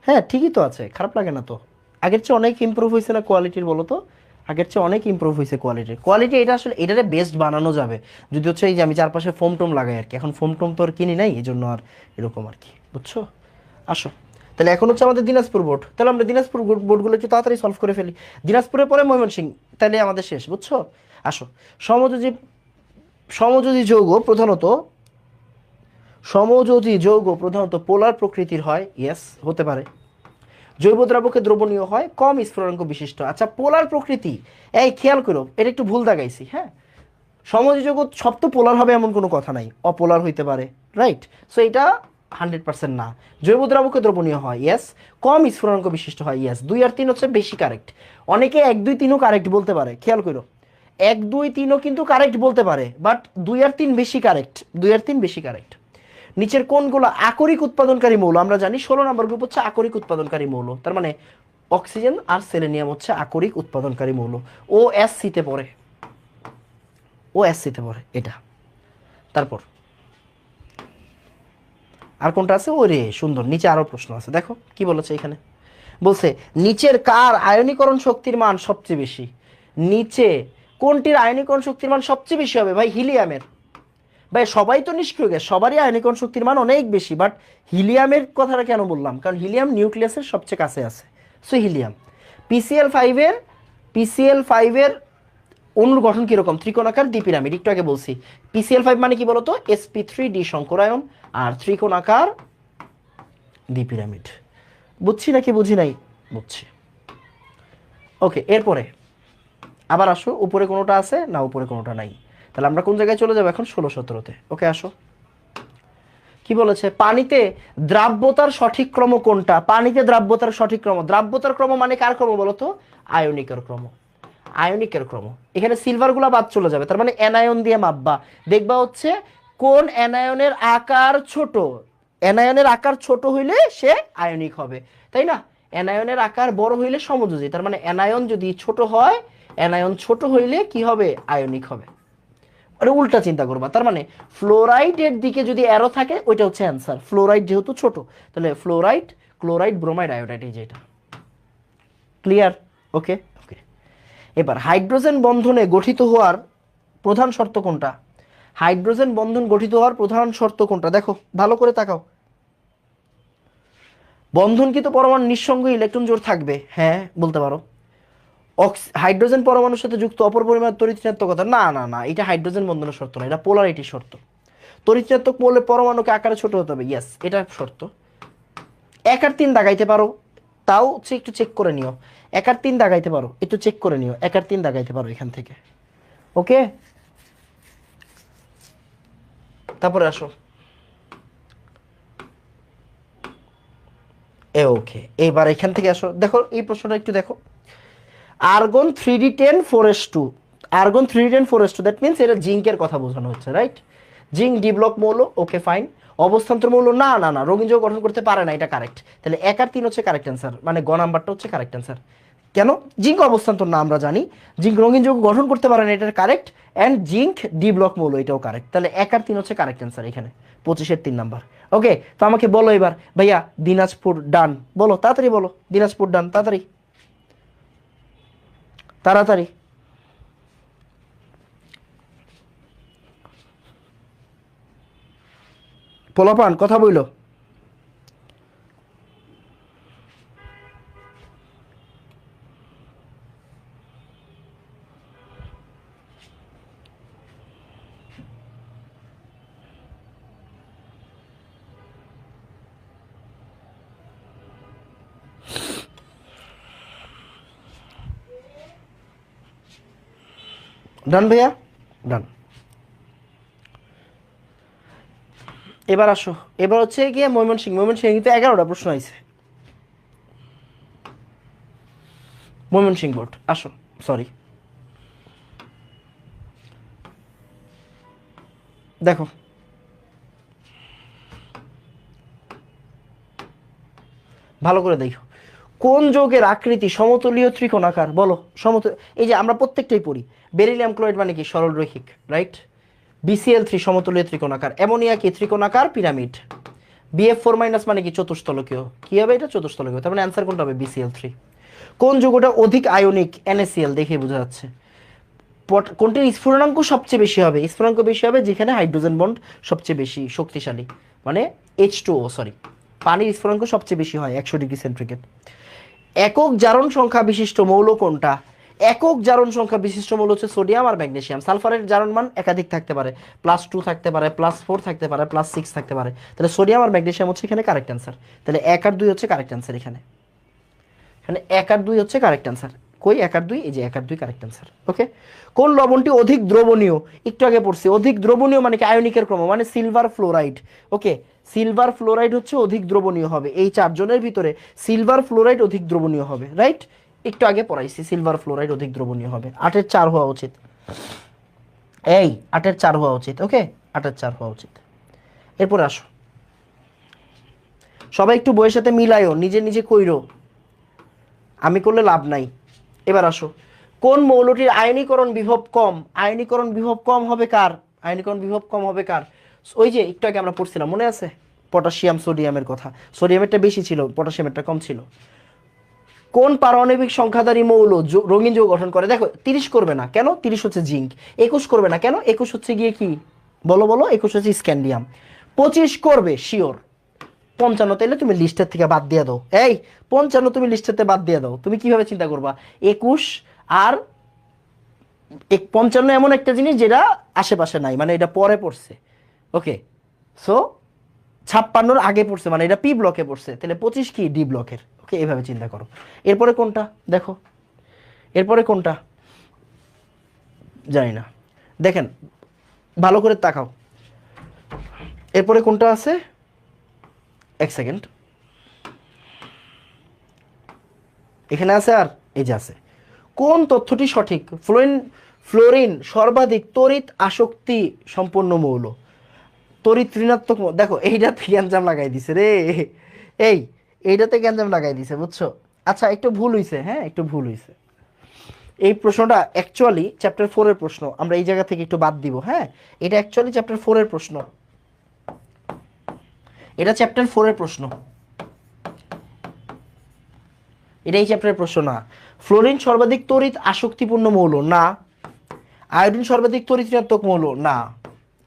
হ্যাঁ ঠিকই তো আছে, খারাপ লাগে না তো। আগের চেয়ে অনেক ইমপ্রুভ হয়েছে না কোয়ালিটির, বলো তো? আগের চেয়ে অনেক ইমপ্রুভ হয়েছে কোয়ালিটির, কোয়ালিটি এটা আসলে এটারে বেস্ট বানানো যাবে যদি হচ্ছে এই যে আমি চারপাশে ফোম টোম লাগাই আর কি। এখন ফোম টোম তো আর কিনি নাই, এই জন্য আর এরকম আর কি, বুঝছো? আসো, তাহলে এখন হচ্ছে আমাদের দিনাজপুর বোর্ড, তাহলে আমরা দিনাজপুর বোর্ডগুলো একটু তাড়াতাড়ি সলভ করে ফেলি। দিনাজপুরের পরে ময়মনসিংহ, তাহলে আমাদের শেষ, বুঝছো? আসো, সমযোজী সমযোজী যৌগ প্রধানত সমযোজী যৌগ প্রধানত পোলার প্রকৃতির হয়, ইয়েস হতে পারে। জৈব দ্রাবকে দ্রবণীয় হয়, কম স্ফুটনাঙ্ক বিশিষ্ট। আচ্ছা, পোলার প্রকৃতি, এই খেয়াল করো, এটা একটু ভুল দাগাইছি, হ্যাঁ। সমযোজী যৌগ সব তো পোলার হবে এমন কোনো কথা নাই, অপোলার হইতে পারে, রাইট। সো এটা 100% না। জৈব দ্রাবকে দ্রবণীয় হয়, ইয়েস। কম স্ফুটনাঙ্ক বিশিষ্ট হয়, ইয়েস। 2 আর 3 হচ্ছে বেশি কারেক্ট। অনেকে 1 2 3ও কারেক্ট বলতে পারে, খেয়াল করো, 1 2 3ও কিন্তু কারেক্ট বলতে পারে, বাট 2 আর 3 বেশি কারেক্ট, 2 আর 3 বেশি কারেক্ট। নিচের কোনগুলো আকরিক উৎপাদনকারী মৌল? আমরা জানি 16 নম্বর গ্রুপ হচ্ছে আকরিক উৎপাদনকারী মৌল, তার মানে অক্সিজেন আর সেলেনিয়াম হচ্ছে আকরিক উৎপাদনকারী মৌল। ও এস সিতে পড়ে, ও এস সিতে পড়ে এটা। তারপর আর কোনটা আছে? ওরে সুন্দর, নিচে আরো প্রশ্ন আছে, দেখো কি বলেছে এখানে। বলছে নিচের কার আয়নীকরণ শক্তির মান সবচেয়ে বেশি? নিচে কোনটির আয়নীকরণ শক্তির মান সবচেয়ে বেশি হবে? ভাই হিলিয়ামের। ভাই সবাই তো নিষ্ক্রিয় গ্যাস, সবারই আয়নীকরণ শক্তির মান অনেক বেশি, বাট হিলিয়ামের কথাটা কেন বললাম? কারণ হিলিয়াম নিউক্লিয়াসের সবচেয়ে কাছে আছে, সো হিলিয়াম। পিসিএল ফাইভের অণুর গঠন কিরকম? ত্রিকোণাকার দ্বিপিরামিড, একটু আগে বলছি। পিসিএল 5 মানে কি বলতো? sp3d সংকরায়ন আর ত্রিকোণাকার দ্বিপিরামিড। বুঝছি নাকি বুঝি নাই? বুঝছি। ওকে, এরপরে আবার আসো, উপরে কোনোটা আছে না? উপরে কোনোটা নাই, তাহলে আমরা কোন জায়গায় চলে যাবো এখন? 16-17-তে। ওকে আসো, কি বলেছে? পানিতে দ্রাব্যতার সঠিক ক্রম কোনটা? পানিতে দ্রাব্যতার সঠিক ক্রম, দ্রাব্যতার ক্রম মানে কার ক্রম বলতো? আয়নিকের ক্রম, আয়নিকের ক্রম। এখানে সিলভার গুলা বাদ চলে যাবে, তার মানে অ্যানায়ন দিয়ে মাপবা, দেখবা হচ্ছে কোন অ্যানায়নের আকার ছোট। অ্যানায়নের আকার ছোট হইলে সে আয়নিক হবে, তাই না? অ্যানায়নের আকার বড় হইলে সমযোজী, তার মানে অ্যানায়ন যদি ছোট হয়, অ্যানায়ন ছোট হইলে কি হবে? আয়নিক হবে। মানে উল্টা চিন্তা করবা, তার মানে ফ্লোরাইডের দিকে যদি অ্যারো থাকে ওইটা হচ্ছে অ্যান্সার। ফ্লোরাইড যেহেতু ছোট, তাহলে ফ্লোরাইড, ক্লোরাইড, ব্রোমাইড, আয়োডাইড, এই যেটা। ক্লিয়ার? ওকে ওকে। এবার হাইড্রোজেন বন্ধনে গঠিত হওয়ার প্রধান শর্ত কোনটা? হাইড্রোজেন বন্ধন গঠিত হওয়ার প্রধান শর্ত কোনটা? দেখো ভালো করে তাকাও। বন্ধনকৃত পরমাণু নিঃসঙ্গ ইলেকট্রন জোড় থাকবে, হ্যাঁ বলতে পারো। হাইড্রোজেন পরমাণুর সাথে যুক্ত অপর পরিমাণ তড়িৎ ঋণাত্মকতা, না না না, এটা হাইড্রোজেন বন্ধনের শর্ত না, এটা পোলারিটির শর্ত। তড়িৎ ঋণাত্মক মৌলের পরমাণুকে আকারে ছোট হতে হবে, ইয়েস, এটা শর্ত। 1 আর 3 দাগাইতে পারো, তাও হচ্ছে একটু চেক করে নিও। 1 আর 3 দাগাইতে পারো, একটু চেক করে নিও, 1 আর 3 দাগাইতে পারো এখান থেকে। ওকে, তারপরে আসো। ওকে, এবার এখান থেকে আসো, দেখো এই প্রশ্নটা একটু দেখো। Argon 3d10 4s2, argon 3d10 4s2, that means এটা জিঙ্কের কথা বোঝানো হচ্ছে, রাইট? জিঙ্ক ডি ব্লক মৌল, ওকে ফাইন। অবস্থান্তর মৌল, না না না, রঙিন যৌগ গঠন করতে পারে না, এটা কারেক্ট। তাহলে 1 আর 3 হচ্ছে কারেক্ট অ্যান্সার, মানে গ নাম্বারটা হচ্ছে কারেক্ট অ্যান্সার। কেন? জিঙ্ক অবস্থান্তর না, আমরা জানি জিঙ্ক রঙিন যৌগ গঠন করতে পারে না, এটা correct. And zinc D block মৌল, এটাও কারেক্ট। তাহলে 1 আর 3 হচ্ছে কারেক্ট অ্যান্সার এখানে, 25-এর 3 নাম্বার। ওকে, তো আমাকে বলো এবার, ভাইয়া দিনাজপুর ডান, বলো তাড়াতাড়ি বলো, দিনাজপুর ডান, তাড়াতাড়ি তাড়াতাড়ি। পোলাপান কথা বইল। ডান ভাইয়া, ডান। এবার আসো, এবার হচ্ছে গিয়ে ময়মনসিংহ। ময়মনসিংহ কিন্তু 11টা প্রশ্ন আছে, ময়মনসিংহ বোর্ড। আসো, সরি, দেখো ভালো করে দেখো, কোন যৌগের আকৃতি সমতলীয় ত্রিকোণাকার? বলো সমতল, এই যে আমরা প্রত্যেকটাই পড়ি, বেরিলিয়াম ক্লোরাইড মানে কি? সরল রৈখিক, রাইট? BCl3 সমতলীয় ত্রিকোণাকার, অ্যামোনিয়া কি? ত্রিকোণাকার পিরামিড। BF4- মানে কি? চতুস্তলকীয়। কি হবে এটা? চতুস্তলকীয়, তার মানে অ্যান্সার কোনটা হবে? BCl3। কোন যৌগটা অধিক আয়নিক? NaCl, দেখে বোঝা যাচ্ছে। কোনটির স্ফুটনাঙ্ক সবচেয়ে বেশি হবে? স্ফুটনাঙ্ক বেশি হবে যেখানে হাইড্রোজেন বন্ড সবচেয়ে বেশি শক্তিশালী, মানে H2O, সরি, পানির স্ফুটনাঙ্ক সবচেয়ে বেশি হয় 100 ডিগ্রি সেন্টিগ্রেড। একক জারণ সংখ্যা বিশিষ্ট মৌল কোনটা? একক জারণ সংখ্যা বিশিষ্ট মৌল হচ্ছে সোডিয়াম আর ম্যাগনেসিয়াম। সালফারের জারণ মান একাধিক থাকতে পারে, +2 থাকতে পারে, +4 থাকতে পারে, +6 থাকতে পারে। তাহলে সোডিয়াম আর ম্যাগনেসিয়াম হচ্ছে এখানে কারেক্ট অ্যান্সার। তাহলে 1 আর 2 হচ্ছে কারেক্ট অ্যান্সার। এখানে এখানে 1 আর 2 হচ্ছে কারেক্ট অ্যান্সার। কই 1 আর 2? এই যে 1 আর 2 কারেক্ট অ্যান্সার। ওকে, কোন লবণটি অধিক দ্রবণীয়? একটু আগে পড়ছি, অধিক দ্রবণীয় মানে কি আয়নিকের ক্রম, মানে সিলভার ফ্লোরাইড। ওকে, সিলভার ফ্লোরাইড হচ্ছে অধিক দ্রবণীয় হবে। এই চারজনের ভিতরে সিলভার ফ্লোরাইড অধিক দ্রবণীয় হবে, রাইট? একটু আগে পড়াইছি সিলভার ফ্লোরাইড অধিক দ্রবণীয় হবে। 8-এর 4 হওয়া উচিত। এই 8-এর 4 হওয়া উচিত। ওকে, 8-এর 4 হওয়া উচিত। এরপর আসো, সবাই একটু বইয়ের সাথে মিলায়ও, নিজে নিজে কইরো, আমি করলে লাভ নাই। এবার আসো, কোন মৌলটির আয়নীকরণ বিভব কম? আয়নীকরণ বিভব কম হবে কার? আয়নীকরণ বিভব কম হবে কার? ওই যে একটু আগে আমরা পড়ছিলাম, মনে আছে? পটাশিয়াম সোডিয়ামের কথা। সোডিয়ামেরটা বেশি ছিল, পটাশিয়ামেরটা কম ছিল। কোন পারমাণবিক সংখ্যাধারী মৌল রঙিন যৌগ গঠন করে? দেখো 30 করবে না কেন? 30 হচ্ছে জিঙ্ক। 21 করবে না কেন? 21 হচ্ছে গিয়ে কি, বলো বলো? 21 হচ্ছে স্ক্যান্ডিয়াম। 25 করবে শিওর। 55 তাইলে তুমি লিস্টের থেকে বাদ দিয়ে দাও। এই 55 তুমি লিস্টের থেকে বাদ দিয়ে দাও। তুমি কিভাবে চিন্তা করবা? 21 আর 55 এমন একটা জিনিস যেটা আশেপাশে নাই, মানে এটা পরে পড়ছে। ওকে, সো 56-র আগে পড়ছে, মানে এটা পি ব্লকে পড়ছে। তাহলে 25 কি ডি ব্লকের। ওকে, এইভাবে চিন্তা করো। এরপরে কোনটা দেখো, এরপরে কোনটা জানি না, দেখেন ভালো করে তাকাও। এরপরে কোনটা আছে? এক সেকেন্ড, এখানে আছে আর এই যে আছে। কোন তথ্যটি সঠিক? ফ্লোরিন সর্বাধিক তড়িৎ আসক্তি সম্পন্ন মৌল। তড়িৎ ঋণাত্মক দেখো এইটাতে গ্যাঞ্জাম লাগাই দিছে রে। এই এইটাতে গ্যাঞ্জাম লাগাই দিছে, বুঝছো? আচ্ছা, একটু ভুল হইছে, হ্যাঁ একটু ভুল হইছে। এই প্রশ্নটা অ্যাকচুয়ালি চ্যাপ্টার 4-এর প্রশ্ন, আমরা এই জায়গা থেকে একটু বাদ দিব। হ্যাঁ, এটা অ্যাকচুয়ালি চ্যাপ্টার 4-এর প্রশ্ন, এটা চ্যাপ্টার 4-এর প্রশ্ন, এটা এই চ্যাপ্টারের প্রশ্ন না। ফ্লোরিন সর্বাধিক তড়িৎ আসক্তিপূর্ণ মৌল না। আয়োডিন সর্বাধিক তড়িৎ ঋণাত্মক মৌল না।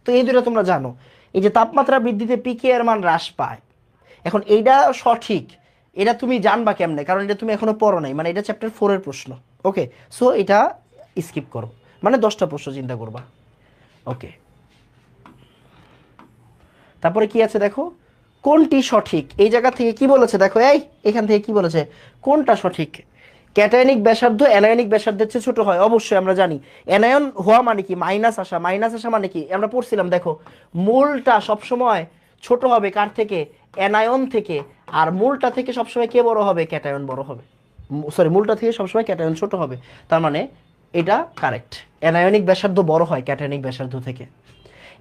তো এই দুটো তোমরা জানো। এই যে তাপমাত্রা বৃদ্ধিতে পিকে এর মান হ্রাস পায়, এখন এইটা সঠিক, এটা তুমি জানবা কেমনে? কারণ এটা তুমি এখনো পড়ো নাই, মানে এটা চ্যাপ্টার 4-এর প্রশ্ন। ওকে, সো এটা স্কিপ করো, মানে 10টা প্রশ্ন চিন্তা করবা। ওকে, তারপরে কি আছে দেখো, কোনটি সঠিক? এই জায়গা থেকে কি বলেছে দেখো, এই এখান থেকে কি বলেছে, কোনটা সঠিক? ক্যাটায়নিক ব্যাসার্ধ অ্যানায়নিক ব্যাসার্ধের চেয়ে ছোট হয়, অবশ্যই আমরা জানি। অ্যানায়ন হওয়া মানে কি? মাইনাস আসা। মাইনাস আসা মানে কি? আমরা পড়ছিলাম, দেখো মূলটা সবসময় ছোট হবে কার থেকে? অ্যানায়ন থেকে। আর মূলটা থেকে সবসময় কে বড় হবে? ক্যাটায়ন বড় হবে। সরি, মূলটা থেকে সবসময় ক্যাটায়ন ছোট হবে। তার মানে এটা কারেক্ট, অ্যানায়নিক ব্যাসার্ধ বড় হয় ক্যাটায়নিক ব্যাসার্ধ থেকে।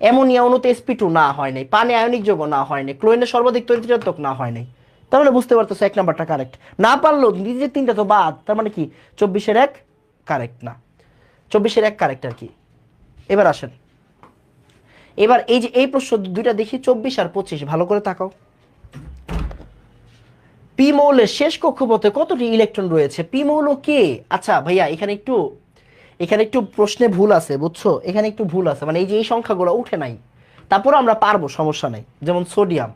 অ্যামোনিয়া অণুতে sp2 না হয় নাই, পানি আয়নিক যৌগ না হয় নাই, ক্লোরিনের সর্বাধিক তড়িৎ ঋণাত্মক না হয় নাই। তাহলে বুঝতে পারতেছো 1 নাম্বারটা কারেক্ট। না পারলেও নিজের 3টা তো বাদ, তার মানে কি 24-এর 1 কারেক্ট না, 24-এর 1 কারেক্ট আর কি। এবার আসেন, এবার এই যে এই প্রশ্ন দুইটা দেখি, 24 আর 25, ভালো করে তাকাও। পি মৌলের শেষ কক্ষপথে কতটি ইলেকট্রন রয়েছে? পি মৌল কে? আচ্ছা ভাইয়া, এখানে একটু প্রশ্নে ভুল আছে, বুঝছো? এখানে একটু ভুল আছে, মানে এই যে এই সংখ্যাগুলো উঠে নাই, তারপর আমরা পারবো, সমস্যা নাই। যেমন সোডিয়াম,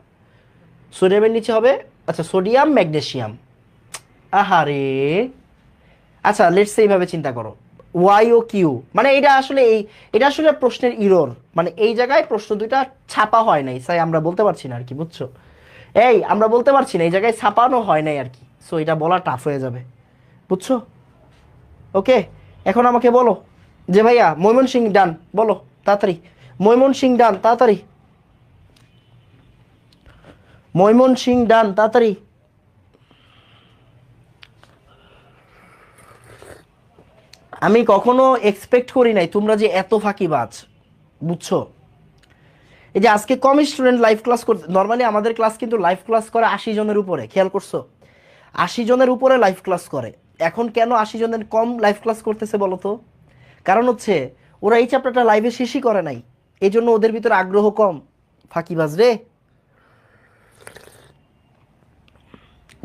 সোডিয়ামের নিচে হবে, আচ্ছা সোডিয়াম ম্যাগনেসিয়াম, আহারে। আচ্ছা লেটস এইভাবে চিন্তা করো, ওয়াই ও কিউ, মানে এটা আসলে প্রশ্নের ইরর, মানে এই জায়গায় প্রশ্ন দুইটা ছাপা হয় নাই, তাই আমরা বলতে পারছি না আর কি, বুঝছো? এই আমরা বলতে পারছি না, এই জায়গায় ছাপানো হয় নাই আর কি, সো এটা বলা টাফ হয়ে যাবে, বুঝছো? ওকে, এখন আমাকে বলো যে ভাইয়া ময়মনসিং ডান, বলো তাড়াতাড়ি। ময়মনসিং ডান, তাড়াতাড়ি। ময়মনসিং ডান, তাড়াতাড়ি। আমি কখনো এক্সপেক্ট করি নাই তোমরা যে এত ফাঁকিবাজ, বুঝছো? এই যে আজকে কম স্টুডেন্ট লাইভ ক্লাস করতে, নর্মালি আমাদের ক্লাস কিন্তু লাইভ ক্লাস করে 80 জনের উপরে, খেয়াল করছো? 80 জনের উপরে লাইভ ক্লাস করে। এখন কেন 80 জনের কম লাইভ ক্লাস করতেছে বলো তো? কারণ হচ্ছে ওরা এই চ্যাপ্টারটা লাইভে শেষই করে নাই, এই জন্য ওদের ভিতরে আগ্রহ কম। ফাঁকিবাজ রে,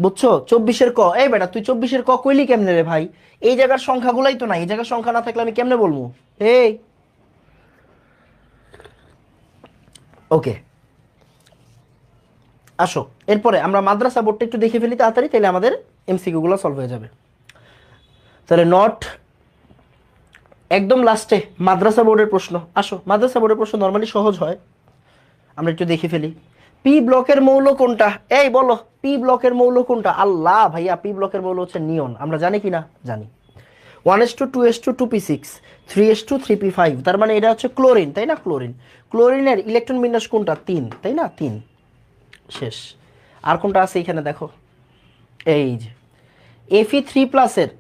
বুঝছো? 24-এর ক, এই বেটা তুই 24-এর ক কইলি কেমনে রে ভাই? এই জায়গার সংখ্যাগুলাই তো নাই, এই জায়গার সংখ্যা না থাকলে আমি কেমনে বলবো? এই ওকে, আসো এরপরে আমরা মাদ্রাসা বোর্ডটা একটু দেখে ফেলি তাড়াতাড়ি, তাহলে আমাদের এমসিকিউ গুলো সলভ হয়ে যাবে। তাহলে নট একদম লাস্টে মাদ্রাসা বোর্ডের প্রশ্ন। আসো, মাদ্রাসা বোর্ডের প্রশ্ন নর্মালি সহজ হয়, আমরা একটু দেখে ফেলি। পি ব্লকের মৌল কোনটা? এই বলো, পি ব্লকের মৌল কোনটা? আল্লাহ ভাইয়া, পি ব্লকের মৌল হচ্ছে নিয়ন। আমরা জানি কি না? জানি। 1s2 2s2 2p6 3s2 3p5, তার মানে এটা হচ্ছে ক্লোরিন, তাই না? ক্লোরিন। ক্লোরিনের ইলেকট্রন বিন্যাস কোনটা? 3, তাই না? 3। শেষ। আর কোনটা আছে এখানে দেখো, এই যে Fe3+-এর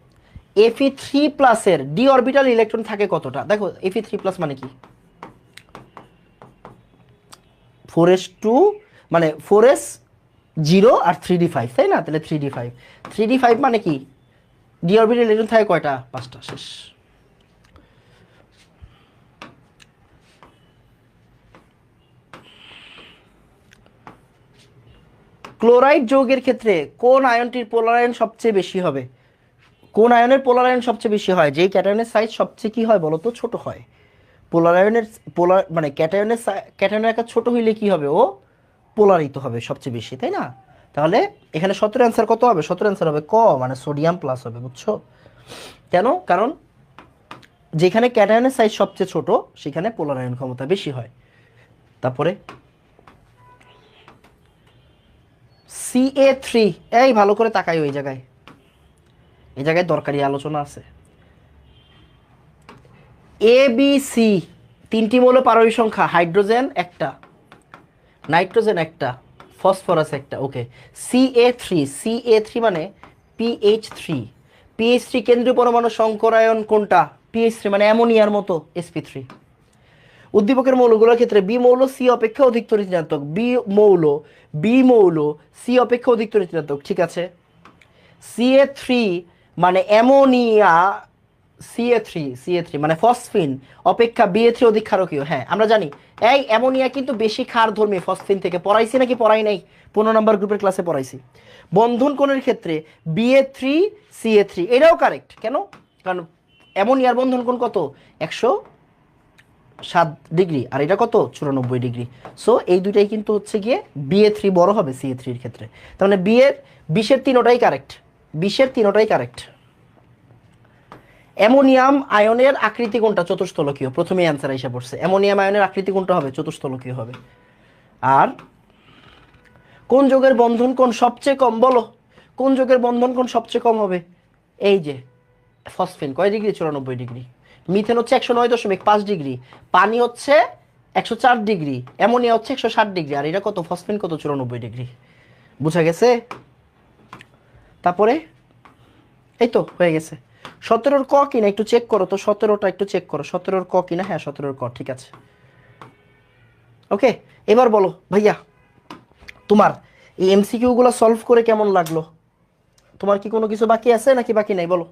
Fe3+-এর ডি অরবিটাল ইলেকট্রন থাকে কতটা? দেখো Fe3+ মানে কি? 4s2, মানে 4s0 আর 3d5, তাই না? তাহলে 3d5, 3d5 মানে কি? ডি অরবিটাল ইলেকট্রন থাকে কয়টা? 5টা। শেষ। ক্লোরাইড যৌগের ক্ষেত্রে কোন আয়নটির পোলারায়ন সবচেয়ে বেশি হবে? কোন আয়নের পোলারায়ন সবচেয়ে বেশি হয়? যেই ক্যাটায়নের সাইজ সবচেয়ে কি হয় বলো তো? ছোট হয়। পোলারায়নের মানে ক্যাটায়নের আকার ছোট হইলে কি হবে? ও পোলারিত হবে সবচেয়ে বেশি, তাই না? তাহলে এখানে 17 অ্যান্সার কত হবে? 17 অ্যান্সার হবে ক, মানে সোডিয়াম প্লাস হবে, বুঝছো? কেন? কারণ যেখানে ক্যাটায়নের সাইজ সবচেয়ে ছোট সেখানে পোলারায়ন ক্ষমতা বেশি হয়। তারপরে Ca3, এই ভালো করে তাকাই, ওই জায়গায়, এই জায়গায় দরকারি আলোচনা আছে। ABC, 3টি মৌল পারমাণবিক সংখ্যা, হাইড্রোজেন একটা, নাইট্রোজেন একটা, ফসফরাস একটা। ওকে। Ca3 মানে PH3, PH3 কেন্দ্রীয় পরমাণু সংকরায়ন কোনটা? PH3 মানে অ্যামোনিয়ার মতো, sp3। উদ্দীপকের মৌলগুলোর ক্ষেত্রে বি মৌল সি অপেক্ষা অধিক তড়িৎ ঋণাত্মক, বি মৌল সি অপেক্ষা অধিক তড়িৎ ঋণাত্মক, ঠিক আছে। Ca3 মানে অ্যামোনিয়া, Ca3 মানে ফসফিন অপেক্ষা Ba3 অধিক ক্ষারকীয়। হ্যাঁ আমরা জানি, এই অ্যামোনিয়া কিন্তু বেশি ক্ষারধর্মী ফসফিন থেকে। পড়াইছি নাকি পড়াই নাই? 15 নম্বর গ্রুপের ক্লাসে পড়াইছি। বন্ধন কোণের ক্ষেত্রে Ba3 Ca3, এটাও কারেক্ট। কেন? কারণ অ্যামোনিয়ার বন্ধন কোণ কত? 107 ডিগ্রি, আর এটা কত? 94 ডিগ্রি। সো এই দুইটাই কিন্তু হচ্ছে গিয়ে Ba3 বড় হবে Ca3 এর ক্ষেত্রে। তার মানে বিশের তিনোটাই কারেক্ট, বিশের তিনোটাই কারেক্ট। অ্যামোনিয়াম আয়নের আকৃতি কোনটা? চতুস্থলকীয়। প্রথমেই অ্যান্সার এসে পড়ছে, অ্যামোনিয়াম আয়নের আকৃতি কোনটা হবে? চতুস্থলকীয় হবে। আর কোন যৌগের বন্ধন কোণ সবচেয়ে কম? বলো, কোন যৌগের বন্ধন কোণ সবচেয়ে কম হবে? এই যে ফসফিন, কয় ডিগ্রি? 94 ডিগ্রি। মিথেন হচ্ছে 109.5 ডিগ্রি, পানি হচ্ছে 104 ডিগ্রি, অ্যামোনিয়া হচ্ছে 160 ডিগ্রি, আর এটা কত? ফসফিন কত? 94 ডিগ্রি। বুঝা গেছে? তারপরে এই তো হয়ে গেছে। 17-র ক কিনা একটু চেক করো তো, 17টা একটু চেক করো, 17-র ক কিনা। হ্যাঁ 17-র ক, ঠিক আছে। ওকে, এবার বলো ভাইয়া, তোমার এই এমসিকিউ গুলো সলভ করে কেমন লাগলো? তোমার কি কোনো কিছু বাকি আছে নাকি বাকি নাই? বলো।